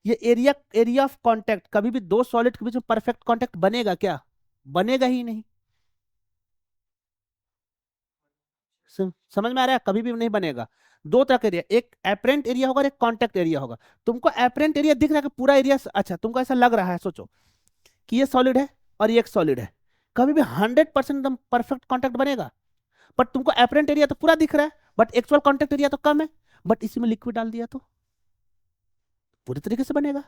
ये एरिया, एरिया ऑफ कांटेक्ट, कभी भी दो सॉलिड के बीच में परफेक्ट कांटेक्ट बनेगा क्या? बनेगा ही नहीं। समझ में आ रहा है? कभी भी नहीं बनेगा। दो तरह का एरिया, एक एपरेंट एरिया होगा और एक कांटेक्ट एरिया होगा। तुमको एपरेंट एरिया दिख रहा है कि पूरा एरिया, अच्छा तुमको ऐसा लग रहा है, सोचो कि ये सॉलिड है और ये एक सॉलिड है, कभी भी 100% एकदम परफेक्ट कांटेक्ट बनेगा? बट तुमको एपरेंट एरिया तो पूरा दिख रहा है, बट एक्चुअल कांटेक्ट एरिया तो कम है। बट इसी में लिक्विड डाल दिया तो पूरी तरीके से बनेगा।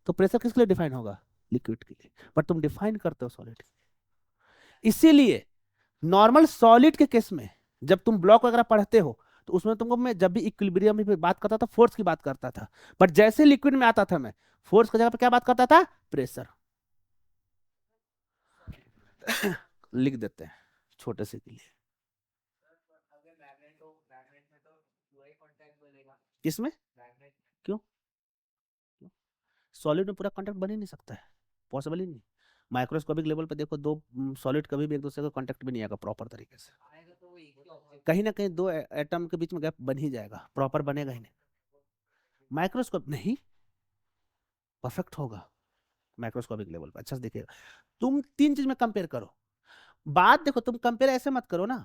तो प्रेशर किसके लिए डिफाइन होगा? लिक्विड के लिए, बट तुम डिफाइन करते हो सॉलिड। इसीलिए नॉर्मल सॉलिड के केस में जब तुम ब्लॉक वगैरह पढ़ते हो, तो उसमें तुमको मैं जब भी इक्विलिब्रियम में बात करता था, फोर्स की बात करता था, बट जैसे लिक्विड में आता था मैं, फोर्स की जगह पे क्या बात करता था? प्रेशर। लिख देते हैं छोटे से के लिए। किसमें? क्यों? सॉलिड में पूरा कांटेक्ट बन ही नहीं सकता है, पॉसिबल ही नहीं। माइक्रोस्कोपिक लेवल पे देखो, दो सॉलिड कभी भी एक दूसरे का कांटेक्ट भी नहीं आएगा प्रॉपर तरीके से, कहीं ना कहीं दो एटम के बीच में गैप बन ही जाएगा, प्रॉपर बनेगा ही नहीं। माइक्रोस्कोप नहीं, परफेक्ट होगा माइक्रोस्कोपिक लेवल पे, अच्छा से दिखेगा। तुम तीन चीज में कंपेयर करो। बात देखो, तुम कंपेयर ऐसे मत करो ना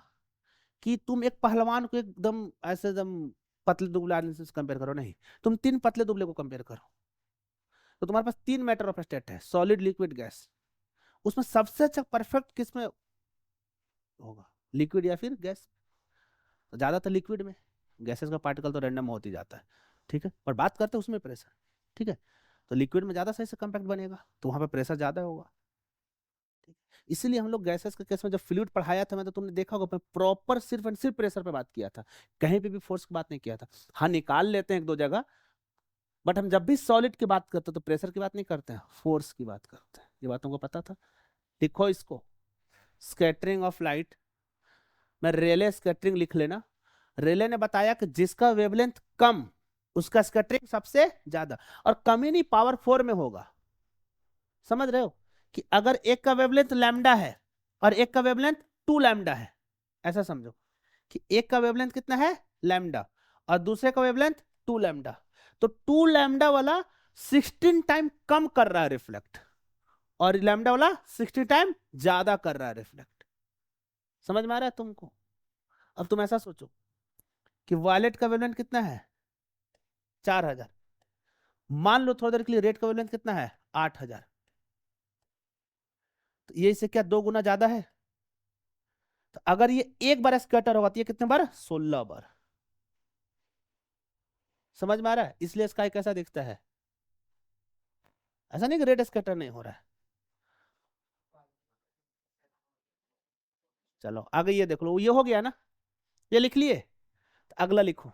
कि तुम एक पहलवान को एकदम ऐसे एकदम पतले दुबले आदमी से कंपेयर करो, नहीं। तुम तीन पतले दुबले को कंपेयर करो, तो तुम्हारे पास तीन मैटर ऑफ स्टेट है, सॉलिड लिक्विड गैस। उसमें सबसे अच्छा परफेक्ट किस में होगा? लिक्विड या फिर गैस? तो ज्यादातर लिक्विड में, गैसेस का पार्टिकल तो रैंडम होती जाता है, ठीक है, पर बात करते हैं उसमें प्रेशर, ठीक है, तो लिक्विड में ज्यादा सही से कंपैक्ट बनेगा, तो वहां पे प्रेशर ज्यादा होगा। ठीक। इसीलिए हम लोग गैसेस के केस में जब फ्लूइड पढ़ाया था, मैं तो तुमने देखा होगा, मैं प्रॉपर सिर्फ एंड सिर्फ प्रेशर पे बात किया था, कहीं पे भी फोर्स की बात नहीं किया था। हाँ निकाल लेते हैं एक दो जगह, बट हम जब भी सॉलिड की बात करते हैं तो प्रेशर की बात नहीं करते हैं, फोर्स की बात करते हैं। ये बात तुमको पता था? लिखो इसको, स्कैटरिंग ऑफ लाइट में रेले स्कैटरिंग लिख लेना। रेले ने बताया कि जिसका वेवलेंथ कम, उसका स्कैटरिंग सबसे ज्यादा, और कम ही नहीं, पावर 4 में होगा। समझ रहे हो कि अगर एक का वेवलेंथ लैम्डा है और एक का वेवलेंथ 2 लैम्डा है, ऐसा समझो कि एक का वेवलेंथ कितना है? लैम्डा, और दूसरे का वेवलेंथ 2 लैम्डा, तो 2 लैम्डा वाला 16 टाइम कम कर रहा है रिफ्लेक्ट, और लैम्डा वाला 60 टाइम ज्यादा कर रहा है रिफ्लेक्ट। समझ में आ रहा है तुमको? अब तुम ऐसा सोचो कि वायलेट का वेवलेंथ कितना है? 4000। मान लो थोड़ी देर के लिए रेड का वेवलेंथ कितना है? 8000। तो ये इससे क्या 2 गुना ज्यादा है? तो अगर ये एक बार स्कैटर होगा तो ये कितने बार? 16 बार। समझ में आ रहा है? इसलिए स्काई कैसा दिखता है, ऐसा नहीं कि रेड स्कैटर नहीं हो रहा है। चलो आगे ये देख लो, ये हो गया ना, ये लिख लिए। तो अगला लिखो।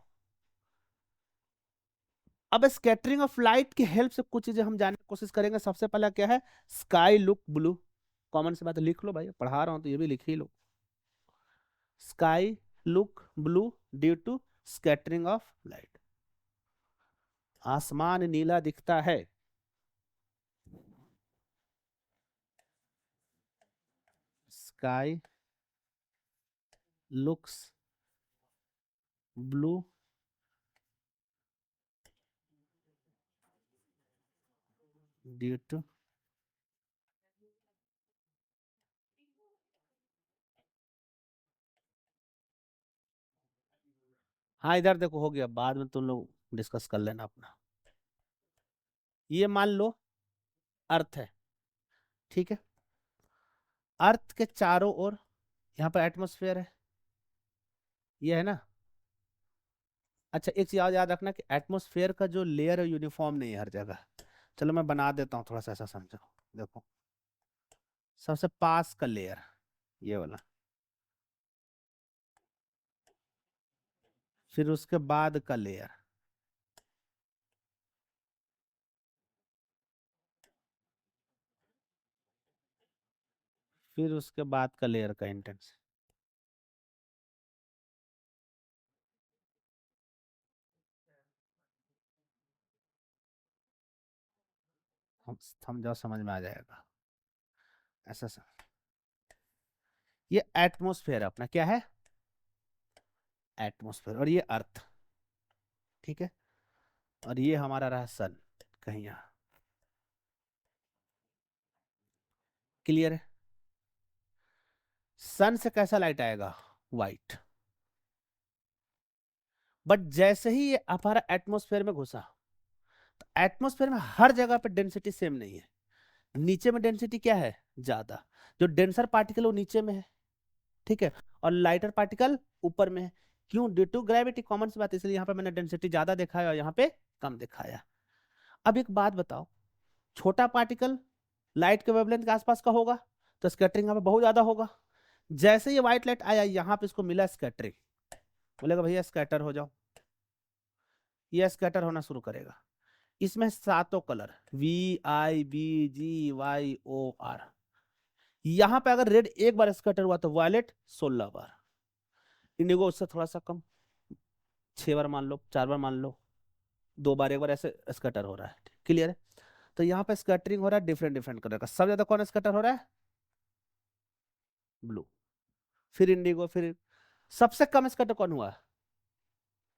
अब स्कैटरिंग ऑफ लाइट की हेल्प से कुछ चीजें हम जानने की कोशिश करेंगे। सबसे पहला क्या है, स्काई लुक ब्लू। कॉमन सी बात है, लिख लो भाई, पढ़ा रहा हूं तो ये भी लिख ही लो। Sky look blue due to scattering of light. आसमान नीला दिखता है। Sky looks blue due to, हाँ इधर देखो हो गया, बाद में तुम लोग डिस्कस कर लेना अपना। ये मान लो अर्थ है, ठीक है। अर्थ के चारों ओर यहाँ पर एटमॉस्फेयर है, ये है ना। अच्छा एक चीज याद याद रखना कि एटमॉस्फेयर का जो लेयर है यूनिफॉर्म नहीं है हर जगह। चलो मैं बना देता हूँ, थोड़ा सा ऐसा समझो। देखो सबसे पास का लेयर ये वाला, फिर उसके बाद का लेयर, फिर उसके बाद का लेयर का इंटेंस। हम समझाओ, समझ में आ जाएगा ऐसा ये एटमॉस्फेयर अपना क्या है, एटमॉस्फेयर, और ये अर्थ, ठीक है। और ये हमारा रहा सन, कहीं यहाँ। क्लियर है? सन से कैसा लाइट आएगा, वाइट। बट जैसे ही ये हमारा एटमॉस्फेयर में घुसा, तो एटमॉस्फेयर में हर जगह पे डेंसिटी सेम नहीं है। नीचे में डेंसिटी क्या है, ज्यादा। जो डेंसर पार्टिकल वो नीचे में है, ठीक है। और लाइटर पार्टिकल ऊपर में है। क्यों, ड्यू टू ग्रेविटी, कॉमन सी बात, इसलिए यहाँ पे मैंने डेंसिटी ज्यादा दिखाया और यहाँ पे कम दिखाया। अब एक बात बताओ, छोटा पार्टिकल लाइट के वेवलेंथ के आसपास का होगा, तो स्कैटरिंग यहाँ पे बहुत ज्यादा होगा। जैसे ये व्हाइट लाइट आया यहाँ पे, इसको मिला स्कैटरिंग, बोलेगा भैया स्कैटर हो जाओ, ये स्कैटर होना शुरू करेगा। इसमें सातों कलर VIBGYOR। यहां पे अगर रेड एक बार स्कैटर हुआ तो वायलेट 16 बार, इंडिगो उससे थोड़ा सा कम, 6 बार मान लो, 4 बार मान लो, 2 बार, एक बार ऐसे स्कैटर हो रहा है। क्लियर है? तो यहाँ पे स्कैटरिंग हो रहा है डिफरेंट डिफरेंट कलर का। सबसे ज्यादा कौन स्कैटर हो रहा है, ब्लू, फिर इंडिगो, फिर सबसे कम स्कैटर कौन हुआ,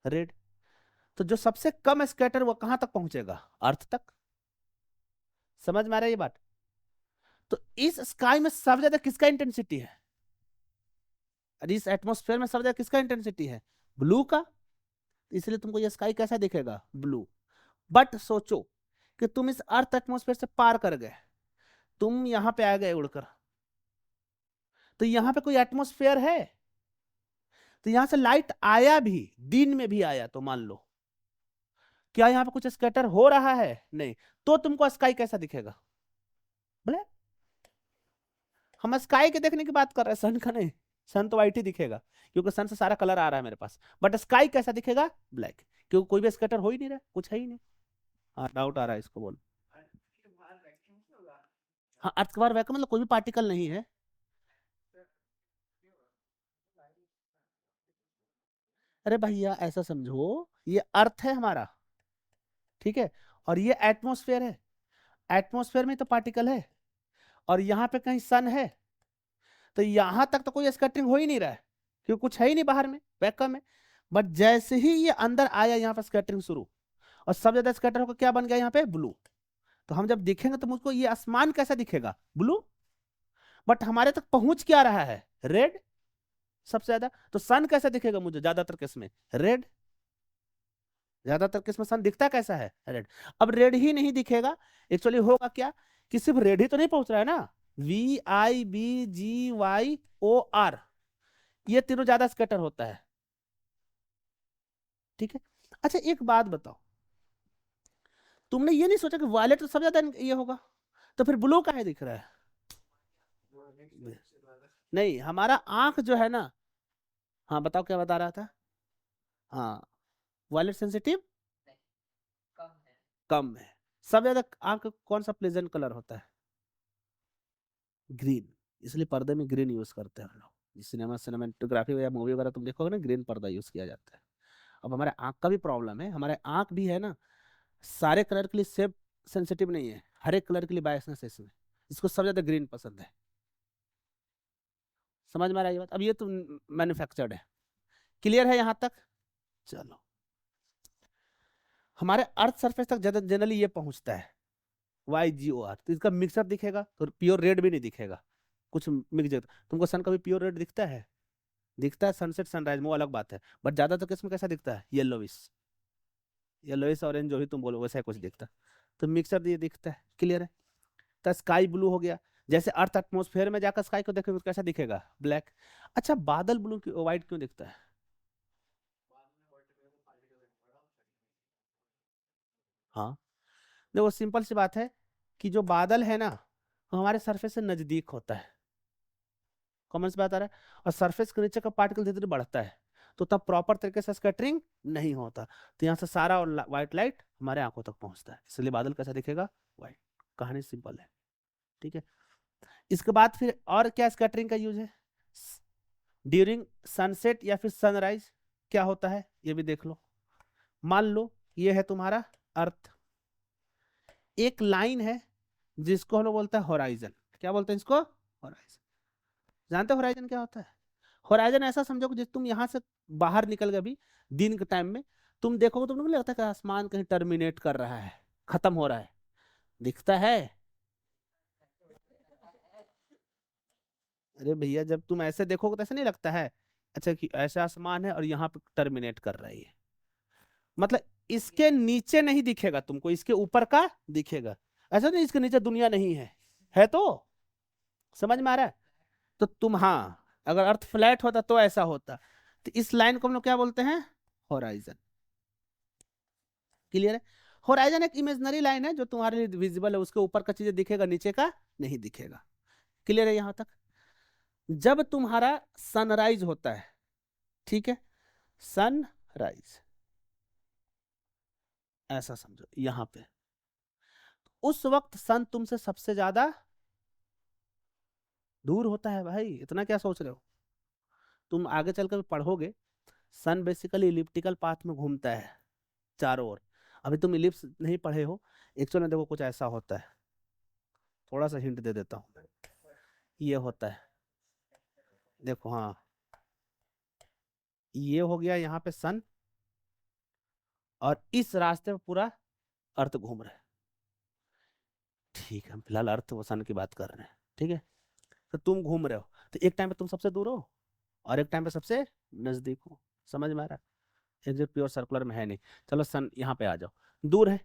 रेड। तो जो सबसे कम स्कैटर वो कहां तक पहुंचेगा, अर्थ तक। समझ में आ रहा है ये बात? तो इस स्काई में सबसे ज्यादा किसका इंटेंसिटी है, अरे इस एटमॉस्फेयर में सबसे ज्यादा किसका इंटेंसिटी है, ब्लू का। इसलिए तुमको ये स्काई कैसा दिखेगा, ब्लू। बट सोचो कि तुम इस अर्थ एटमॉस्फेयर से पार कर गए, तुम यहां पे आ गए उड़कर, तो यहां पे कोई एटमॉस्फेयर है, तो यहां से लाइट आया भी, दिन में भी आया तो मान लो, क्या यहां पे कुछ स्कैटर हो रहा है, नहीं, तो तुमको स्काई कैसा दिखेगा, बोले। हम स्काई के देखने की बात कर रहे हैं, सन का नहीं। सन तो व्हाइट ही दिखेगा, क्योंकि सन से सारा कलर आ रहा है मेरे पास। बट स्काई कैसा दिखेगा, ब्लैक, क्योंकि कोई भी स्कैटर हो ही नहीं रहा, कुछ है ही नहीं। हाँ डाउट आ रहा है, इसको बोल। हाँ अर्थ के बाहर वैक्यूम मतलब कोई भी पार्टिकल नहीं है। अरे भैया ऐसा समझो, ये अर्थ है हमारा, ठीक है, और ये एटमॉस्फेयर है। एटमॉस्फेयर में तो पार्टिकल है, और यहाँ पे कहीं सन है, तो यहां तक तो कोई स्कैटरिंग हो ही नहीं रहा है, क्योंकि कुछ है ही नहीं बाहर में, वैक्यूम है। बट जैसे ही ये अंदर आया, यहाँ पर स्कैटरिंग शुरू, और सब ज्यादा स्कैटर होकर क्या बन गया यहाँ पे, ब्लू। तो हम जब देखेंगे तो मुझको ये आसमान कैसा दिखेगा, ब्लू। बट हमारे तक पहुंच क्या रहा है, रेड सबसे ज्यादा। तो सन कैसा दिखेगा मुझे ज्यादातर केस में, रेड। ज्यादातर केस में सन दिखता कैसा है, रेड। अब रेड ही नहीं दिखेगा, एक्चुअली होगा क्या, कि सिर्फ रेड ही तो नहीं पहुंच रहा है ना, VIBGYOR, ये तीनों ज्यादा स्कैटर होता है, ठीक है। अच्छा एक बात बताओ, तुमने ये नहीं सोचा कि वायलेट तो सबसे ज्यादा ये होगा, तो फिर ब्लू काहे दिख रहा है? नहीं, हमारा आंख जो है ना, हाँ बताओ क्या बता रहा था? हाँ, वायलेट सेंसिटिव कम है। सबसे ज्यादा आंख कौन सा प्लेजेंट कलर होता है? ग्रीन। इसलिए पर्दे में ग्रीन यूज करते हैं हम लोग, सिनेमाटोग्राफी या मूवी वगैरह तुम देखोगे ना, ग्रीन पर्दा यूज किया जाता है। अब हमारे आंख का भी प्रॉब्लम है, हमारे आंख भी है ना, सारे कलर के लिए सेम सेंसिटिव नहीं है, हर एक कलर के लिए बायसनेस है इसमें। इसको सबसे ज्यादा ग्रीन पसंद है। समझ में आ रहा है ये बात? अब ये तो मैन्युफैक्चर्ड है। क्लियर है यहाँ तक? चलो, हमारे अर्थ सरफेस तक जनरली ये पहुंचता है YGOR, तो इसका मिक्सर दिखेगा तो प्योर रेड भी नहीं दिखेगा, कुछ मिक्स। तुमको सन का भी प्योर रेड दिखता है? दिखता है, सनसेट सनराइज वो अलग बात है, बट ज्यादातर किस्म कैसा दिखता है? येलोविश, येलोविश ऑरेंज जो भी तुम बोलो वैसा कुछ दिखता है। तो मिक्सर ये दिखता है। क्लियर है? तो स्काई ब्लू हो गया, जैसे अर्थ एटमोस्फेयर में जाकर स्काई को देखोगे तो कैसा दिखेगा? ब्लैक। अच्छा, बादल ब्लू क्यों, व्हाइट क्यों दिखता है? हाँ, देखो सिंपल सी बात है कि जो बादल है ना, वो हमारे सरफेस से नजदीक होता है। कॉमन सी बात आ रहा है, और सरफेस के नीचे का पार्टिकल धीरे धीरे बढ़ता है, तो तब प्रॉपर तरीके से स्कैटरिंग नहीं होता, तो यहाँ से सारा व्हाइट लाइट हमारे आंखों तक पहुंचता है, इसलिए बादल कैसा दिखेगा? व्हाइट। कहानी सिंपल है। ठीक है। इसके बाद फिर और क्या स्कैटरिंग का यूज है? ड्यूरिंग सनसेट या फिर सनराइज क्या होता है ये भी देख लो। मान लो ये है तुम्हारा अर्थ, एक लाइन है जिसको हम लोग बोलते हैं होराइजन। क्या बोलते हैं इसको? होराइजन। जानते हो होराइजन क्या होता है? होराइजन ऐसा समझो कि जिस तुम यहाँ से बाहर निकल गए अभी दिन के टाइम में, तुम देखोगे तुमको नहीं लगता कि आसमान कहीं टर्मिनेट कर रहा है, खत्म हो रहा है? दिखता है? अरे भैया, जब तुम ऐसे देखोगे तो ऐसा नहीं लगता है? अच्छा कि ऐसा आसमान है और यहाँ पे टर्मिनेट कर रही है, मतलब इसके नीचे नहीं दिखेगा तुमको, इसके ऊपर का दिखेगा। ऐसा नहीं इसके नीचे दुनिया नहीं है तो? समझ में आ रहा है? तो तुम, हाँ, अगर अर्थ फ्लैट होता तो ऐसा होता। तो इस लाइन को हम लोग क्या बोलते हैं? होराइजन। क्लियर है? होराइजन एक इमेजनरी लाइन है जो तुम्हारे लिए विजिबल है, उसके ऊपर का चीजें दिखेगा, नीचे का नहीं दिखेगा। क्लियर है यहां तक? जब तुम्हारा सनराइज होता है, ठीक है, सनराइज ऐसा समझो यहां पे, उस वक्त सन तुमसे सबसे ज्यादा दूर होता है। भाई इतना क्या सोच रहे हो? तुम आगे चलकर पढ़ोगे, सन बेसिकली इलिप्टिकल पाथ में घूमता है चारों ओर। अभी तुम इलिप्स नहीं पढ़े हो, एक्चुअल में देखो कुछ ऐसा होता है, थोड़ा सा हिंट दे देता हूँ। ये होता है, देखो, हाँ, ये हो गया यहाँ पे सन, और इस रास्ते पे पूरा अर्थ घूम रहा है। ठीक है, हम फिलहाल अर्थ वो सन की बात कर रहे हैं। ठीक है, तो तुम घूम रहे हो, तो एक टाइम पे तुम सबसे दूर हो और एक टाइम पे सबसे नजदीक हो। समझ में आ रहा है? एक जो प्योर सर्कुलर में है नहीं। चलो सन यहाँ पे आ जाओ, दूर है।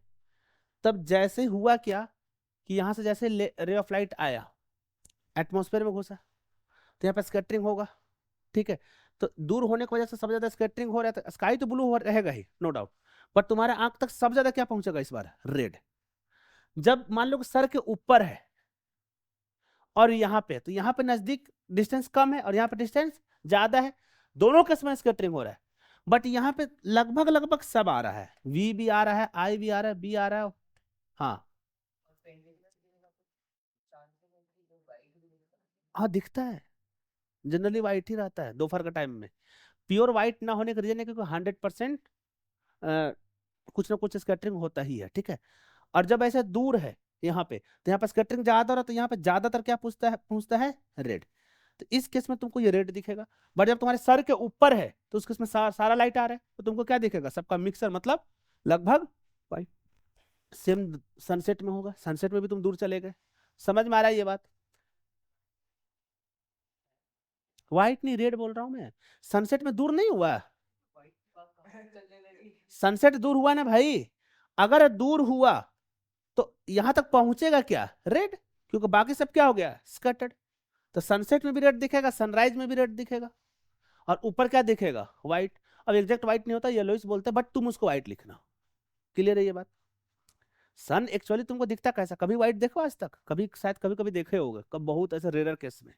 तब जैसे हुआ क्या कि यहाँ से जैसे रे ऑफ लाइट आया, एटमोस्फेयर में घुसा, तो यहाँ पे स्कैटरिंग होगा। ठीक है, तो दूर होने की वजह से सबसे ज्यादा स्कैटरिंग हो रहा है, तो स्काई तो ब्लू रहेगा ही, नो डाउट, बट तुम्हारे आंख तक सबसे ज्यादा क्या पहुंचेगा इस बार? रेड। जब मान लो कि सर के ऊपर है और यहाँ पे, तो यहाँ पे नजदीक डिस्टेंस कम है और यहाँ पे डिस्टेंस ज्यादा है, दोनों केस में स्कैटरिंग हो रहा है। बट यहाँ पे लगभग लगभग सब आ रहा है, वी भी आ रहा है, आई भी आ रहा है, बी आ रहा है। हाँ, हाँ दिखता है, जनरली वाइट ही रहता है दोपहर के टाइम में। प्योर वाइट ना होने का रीजन है क्योंकि 100% कुछ ना कुछ स्कैटरिंग होता ही है। ठीक है, और जब ऐसे दूर है यहाँ पे, तो यहाँ पे स्कैटरिंग ज्यादा हो रहा है, तो यहाँ पे ज्यादातर क्या पूछता है रेड। तो इस केस में तुमको ये रेड दिखेगा। बट जब तुम्हारे सर के ऊपर है तो उस केस में सारा लाइट आ रहा है, तो तुमको क्या दिखेगा? सबका मिक्सर, मतलब लगभग वाइट। सेम सनसेट में होगा, सनसेट में भी तुम दूर चले गए। समझ में आ रहा है ये बात? व्हाइट नहीं, रेड बोल रहा हूं मैं। सनसेट में दूर नहीं हुआ, सनसेट दूर हुआ ना भाई। अगर दूर हुआ तो यहां तक पहुंचेगा क्या? रेड, क्योंकि बाकी सब क्या हो गया? स्कैटर्ड। तो सनसेट में भी रेड दिखेगा, सनराइज में भी रेड दिखेगा, और ऊपर क्या दिखेगा? व्हाइट। अब एग्जैक्ट व्हाइट नहीं होता, येलोइश बोलते हैं, बट तुम उसको व्हाइट लिखना। क्लियर है ये बात? सन एक्चुअली तुमको दिखता कैसा, कभी व्हाइट देखो आज तक? कभी शायद कभी कभी देखे होगे, कब बहुत ऐसे रेयर केस में,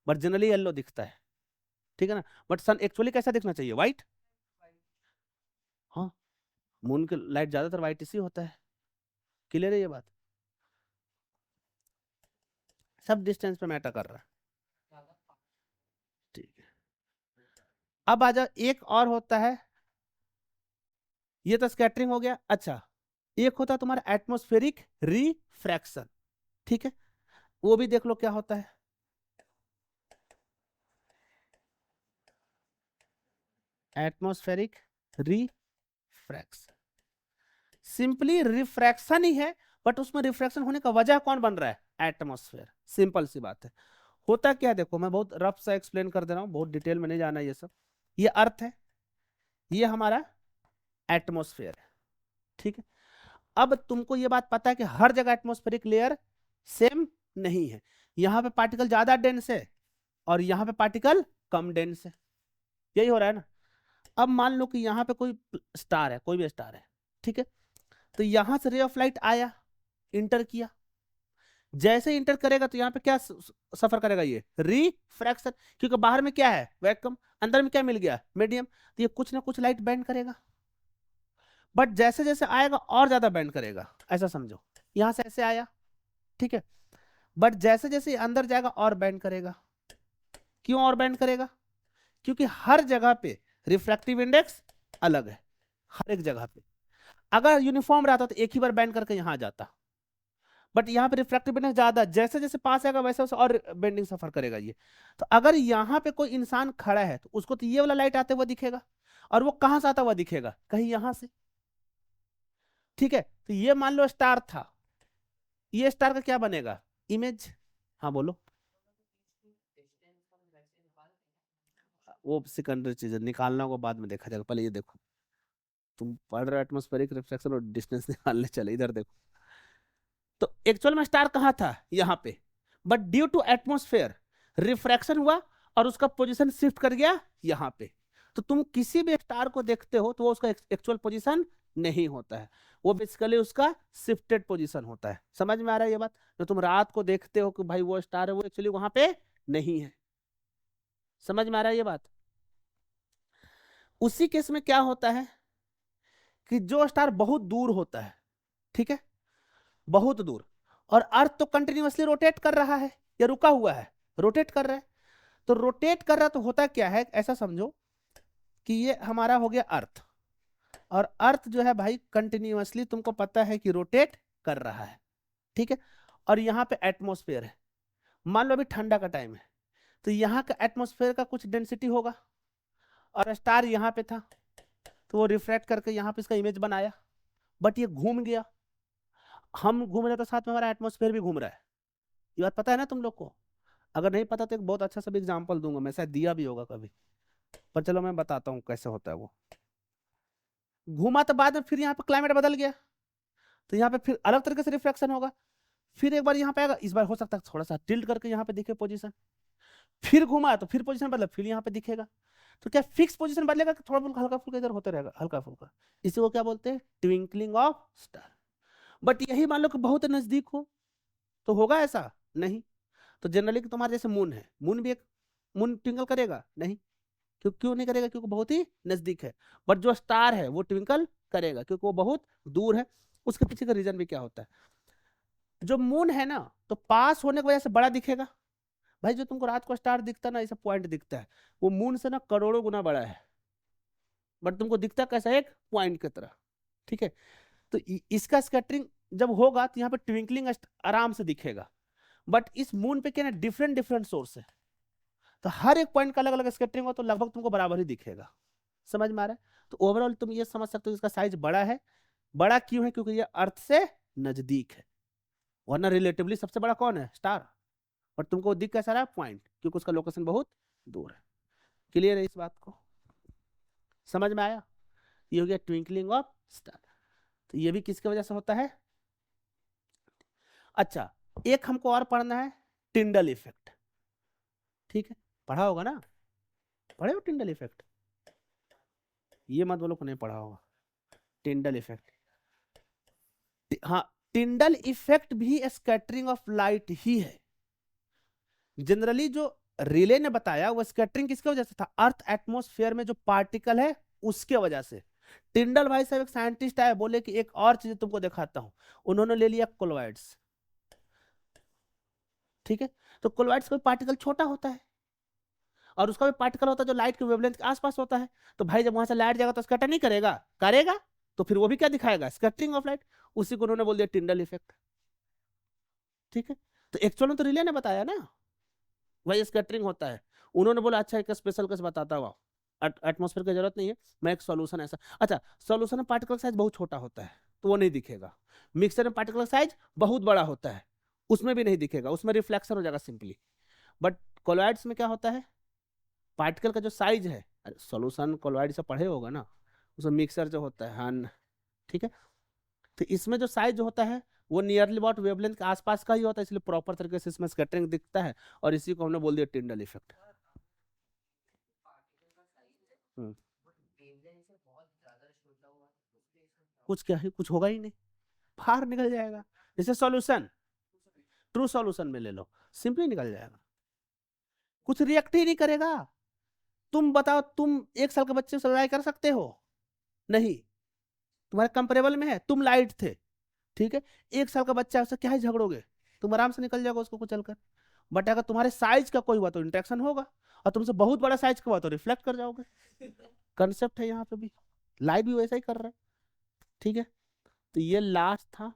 बट जनरली येलो दिखता है, ठीक है ना? बट सन एक्चुअली कैसा दिखना चाहिए? व्हाइट। हाँ, मून के लाइट ज्यादातर व्हाइट इसी होता है। क्लियर है ये बात? सब डिस्टेंस पे मैटर कर रहा है, ठीक है। अब आ जाओ, एक और होता है, ये तो स्कैटरिंग हो गया। अच्छा, एक होता है तुम्हारा एटमॉस्फेरिक रिफ्रैक्शन, ठीक है, वो भी देख लो क्या होता है। एटमॉस्फेरिक रिफ्रैक्शन सिंपली रिफ्रैक्शन ही है, बट उसमें रिफ्रैक्शन होने का वजह कौन बन रहा है? एटमॉस्फेयर। सिंपल सी बात है। होता क्या है देखो, मैं बहुत रफ सा एक्सप्लेन कर दे रहा हूँ, बहुत डिटेल में नहीं जाना ये सब। ये अर्थ है, ये हमारा एटमॉस्फेयर है, ठीक है। अब तुमको ये बात पता है कि हर जगह एटमॉस्फेरिक लेयर सेम नहीं है, यहाँ पे पार्टिकल ज्यादा डेंस है और यहाँ पे पार्टिकल कम डेंस है, यही हो रहा है ना। अब मान लो कि यहाँ पे कोई स्टार है, कोई भी स्टार है, ठीक है, तो यहां से रे ऑफ लाइट आया, इंटर किया, जैसे इंटर करेगा तो यहाँ पे क्या सफर करेगा? ये रिफ्रैक्शन, क्योंकि बाहर में क्या है? वैक्यूम, अंदर में क्या मिल गया? मीडियम, तो ये कुछ ना कुछ लाइट बैंड करेगा, बट जैसे जैसे आएगा और ज्यादा बैंड करेगा, ऐसा समझो। यहां से ऐसे आया, ठीक है, बट जैसे जैसे अंदर जाएगा और बैंड करेगा। क्यों और बैंड करेगा? क्योंकि हर जगह पे रिफ्रैक्टिव इंडेक्स अलग है, हर एक जगह पे। अगर यूनिफॉर्म रहता तो एक ही बार बैंड करके यहां आ जाता, बट यहाँ पे रिफ्रैक्टिव इंडेक्स ज्यादा, जैसे जैसे पास आएगा वैसे वैसे और बेंडिंग सफर करेगा ये। तो अगर यहाँ पे कोई इंसान खड़ा है तो उसको तो ये वाला लाइट आते हुए दिखेगा, और वो कहां से आता हुआ दिखेगा? कहीं यहां से, ठीक है। तो ये मान लो स्टार था, ये स्टार का क्या बनेगा? इमेज। हाँ बोलो। वो सेकेंडरी चीज है, निकालना को बाद में देखा जाएगा, पहले ये देखो। तुम पढ़ रहे हो एटमॉस्फेरिक रिफ्लेक्शन और डिस्टेंस निकालने, चले इधर देखो। तो एक्चुअल में स्टार कहाँ था? यहाँ पे, but due to atmosphere refraction हुआ और उसका पोजीशन शिफ्ट कर गया यहाँ पे। तो तुम किसी भी स्टार को देखते हो तो वो उसका एक्चुअल पोजीशन नहीं होता है, वो बेसिकली उसका शिफ्टेड पोजीशन होता है। समझ में आ रहा है ये बात? तो तुम रात को देखते हो कि भाई वो स्टार है, वो एक्चुअली वहां पे नहीं है। समझ में आ रहा है ये बात? उसी केस में क्या होता है कि जो स्टार बहुत दूर होता है, ठीक है, बहुत दूर, और अर्थ तो कंटिन्यूअसली रोटेट कर रहा है या रुका हुआ है? रोटेट कर रहा है। तो रोटेट कर रहा तो होता क्या है, ऐसा समझो कि ये हमारा हो गया अर्थ, और अर्थ जो है भाई कंटिन्यूअसली तुमको पता है कि रोटेट कर रहा है, ठीक है। और यहाँ पे एटमॉस्फेयर है, मान लो अभी ठंडा का टाइम है, तो यहाँ का एटमॉस्फेयर का कुछ डेंसिटी होगा, और स्टार यहाँ पे था तो वो रिफ्रैक्ट करके यहाँ पे इसका इमेज बनाया, बट ये घूम गया। हम घूम रहे तो साथ में हमारा एटमॉस्फेयर भी घूम रहा है, ये बात पता है ना तुम लोग को? अगर नहीं पता तो एक बहुत अच्छा सा भी एग्जाम्पल दूंगा, मैं शायद दिया भी होगा कभी, पर चलो मैं बताता हूँ कैसे होता है वो। घूमा तो बाद में फिर यहाँ पे क्लाइमेट बदल गया, तो यहाँ पे फिर अलग तरीके से रिफ्लेक्शन होगा, फिर एक बार यहाँ पे आएगा, इस बार हो सकता है थोड़ा सा टिल्ट करके यहाँ पे दिखे पोजीशन, फिर घुमा तो फिर पोजीशन बदला, फिर यहाँ पे दिखेगा। तो क्या फिक्स पोजीशन बदलेगा कि थोड़ा बहुत हल्का फुल्का इधर होता रहेगा, हल्का फुल्का? इसी को क्या बोलते हैं? Twinkling of star. बट यही मान लो कि बहुत नजदीक हो तो होगा ऐसा? नहीं। तो जनरली तुम्हारे जैसे मून है, मून भी एक, मून ट्विंकल करेगा नहीं? क्यों नहीं करेगा? क्योंकि बहुत ही नजदीक है। बट जो स्टार है वो ट्विंकल करेगा क्योंकि वो बहुत दूर है। उसके पीछे का रीजन भी क्या होता है? जो मून है ना, तो पास होने की वजह से बड़ा दिखेगा। भाई जो तुमको रात को स्टार दिखता है ना, ऐसा पॉइंट दिखता है, वो मून से ना करोड़ों गुना बड़ा है, बट तुमको दिखता कैसा? एक पॉइंट की तरह, ठीक है। तो इसका स्कैटरिंग जब होगा तो यहाँ पे ट्विंकलिंग आराम से दिखेगा, बट इस मून पे क्या ना डिफरेंट डिफरेंट सोर्स है, तो हर एक पॉइंट का अलग अलग स्कैटरिंग हो तो लगभग तुमको बराबर ही दिखेगा। समझ में आ रहा है? तो ओवरऑल तुम ये समझ सकते हो इसका साइज बड़ा है। बड़ा क्यों है? क्योंकि ये अर्थ से नजदीक है, वरना रिलेटिवली सबसे बड़ा कौन है? स्टार। बट तुमको दिख कैसा रहा है? पॉइंट, क्योंकि उसका लोकेशन बहुत दूर है। क्लियर है इस बात को? समझ में आया? ये हो गया ट्विंकलिंग ऑफ स्टार। तो ये भी किसकी वजह से होता है? अच्छा, एक हमको और पढ़ना है, टिंडल इफेक्ट, ठीक है, पढ़ा होगा ना? पढ़े हो टिंडल इफेक्ट? ये मत बोलो को नहीं पढ़ा होगा। टिंडल इफेक्ट, हाँ, टिंडल इफेक्ट भी स्कैटरिंग ऑफ लाइट ही है। जनरली जो रिले ने बताया वो स्कैटरिंग किसके वजह से था, अर्थ एटमॉस्फेयर में जो पार्टिकल है उसके वजह से। टिंडल भाई साहब एक साइंटिस्ट आए, बोले कि एक और चीज तुमको दिखाता हूं, उन्होंने ले लिया कोलॉइड्स। ठीक है, तो कोलॉइड्स का पार्टिकल छोटा होता है और उसका भी पार्टिकल होता है जो लाइट के वेवलेंथ के आसपास होता है। तो भाई जब वहां से लाइट जाएगा तो स्कैटर नहीं करेगा, करेगा, तो फिर वो भी क्या दिखाएगा, स्कैटरिंग ऑफ लाइट। उसी को उन्होंने बोल दिया टिंडल इफेक्ट। ठीक है, तो एक्चुअल में तो रिले ने बताया ना वही स्कैटरिंग होता है। उन्होंने बोला अच्छा एक स्पेशल केस बताता हुआ, एटमॉस्फेयर की जरूरत नहीं है, मैं एक सॉल्यूशन ऐसा, अच्छा सॉल्यूशन में पार्टिकल साइज बहुत छोटा होता है तो वो नहीं दिखेगा। मिक्सर में पार्टिकल साइज बहुत बड़ा होता है, उसमें भी नहीं दिखेगा, उसमें रिफ्लेक्शन हो जाएगा सिंपली। बट कोलॉइड्स में क्या होता है, पार्टिकल का जो साइज है, सॉल्यूशन कोलॉइड से पढ़े होगा ना, उसमें मिक्सर जो होता है, हाँ ठीक है, तो इसमें जो साइज जो होता है वो नियरली अबाउट वेवलेंथ के आसपास का ही होता है, इसलिए प्रॉपर तरीके से इसमें स्कैटरिंग दिखता है, और इसी को हमने बोल दिया टिंडल इफेक्ट। हम्म, कुछ क्या है, कुछ होगा ही नहीं, बाहर निकल जाएगा। जैसे सॉल्यूशन, ट्रू सॉल्यूशन में ले लो, सिंपली निकल जाएगा, कुछ रिएक्ट ही नहीं करेगा। तुम बताओ, तुम 1 साल के बच्चे से लड़ाई कर सकते हो? नहीं, तुम्हारे कंपेरेबल में है, तुम लाइट थे, ठीक है, 1 साल का बच्चा, उससे क्या ही झगड़ोगे, तुम आराम से निकल जाओगे उसको कुचल कर। बट अगर तुम्हारे साइज का कोई हुआ तो इंटरेक्शन होगा, और तुमसे बहुत बड़ा साइज का हुआ तो रिफ्लेक्ट कर जाओगे। कंसेप्ट है यहाँ पे भी, लाइट भी वैसा ही कर रहा है। ठीक है, तो ये लास्ट था,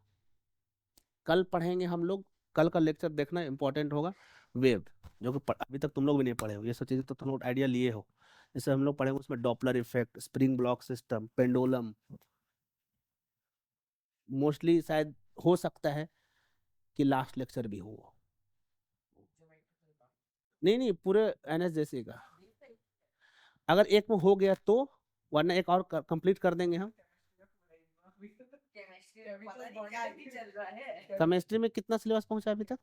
कल पढ़ेंगे हम लोग। कल का लेक्चर देखना इंपॉर्टेंट होगा, वेव, जो कि अभी तक तुम लोग भी नहीं पढ़े हो, ये सब चीजें तो तुम लोग आइडिया लिए हो। जैसे हम लोग पढ़ेंगे उसमें Doppler effect, spring block system, pendulum, mostly शायद हो सकता है कि लास्ट लेक्चर भी हो। नहीं नहीं, पूरे एनएस जैसे का, अगर एक में हो गया तो, वरना एक और कंप्लीट कर देंगे हम। केमिस्ट्री में कितना सिलेबस पहुंचा अभी तक?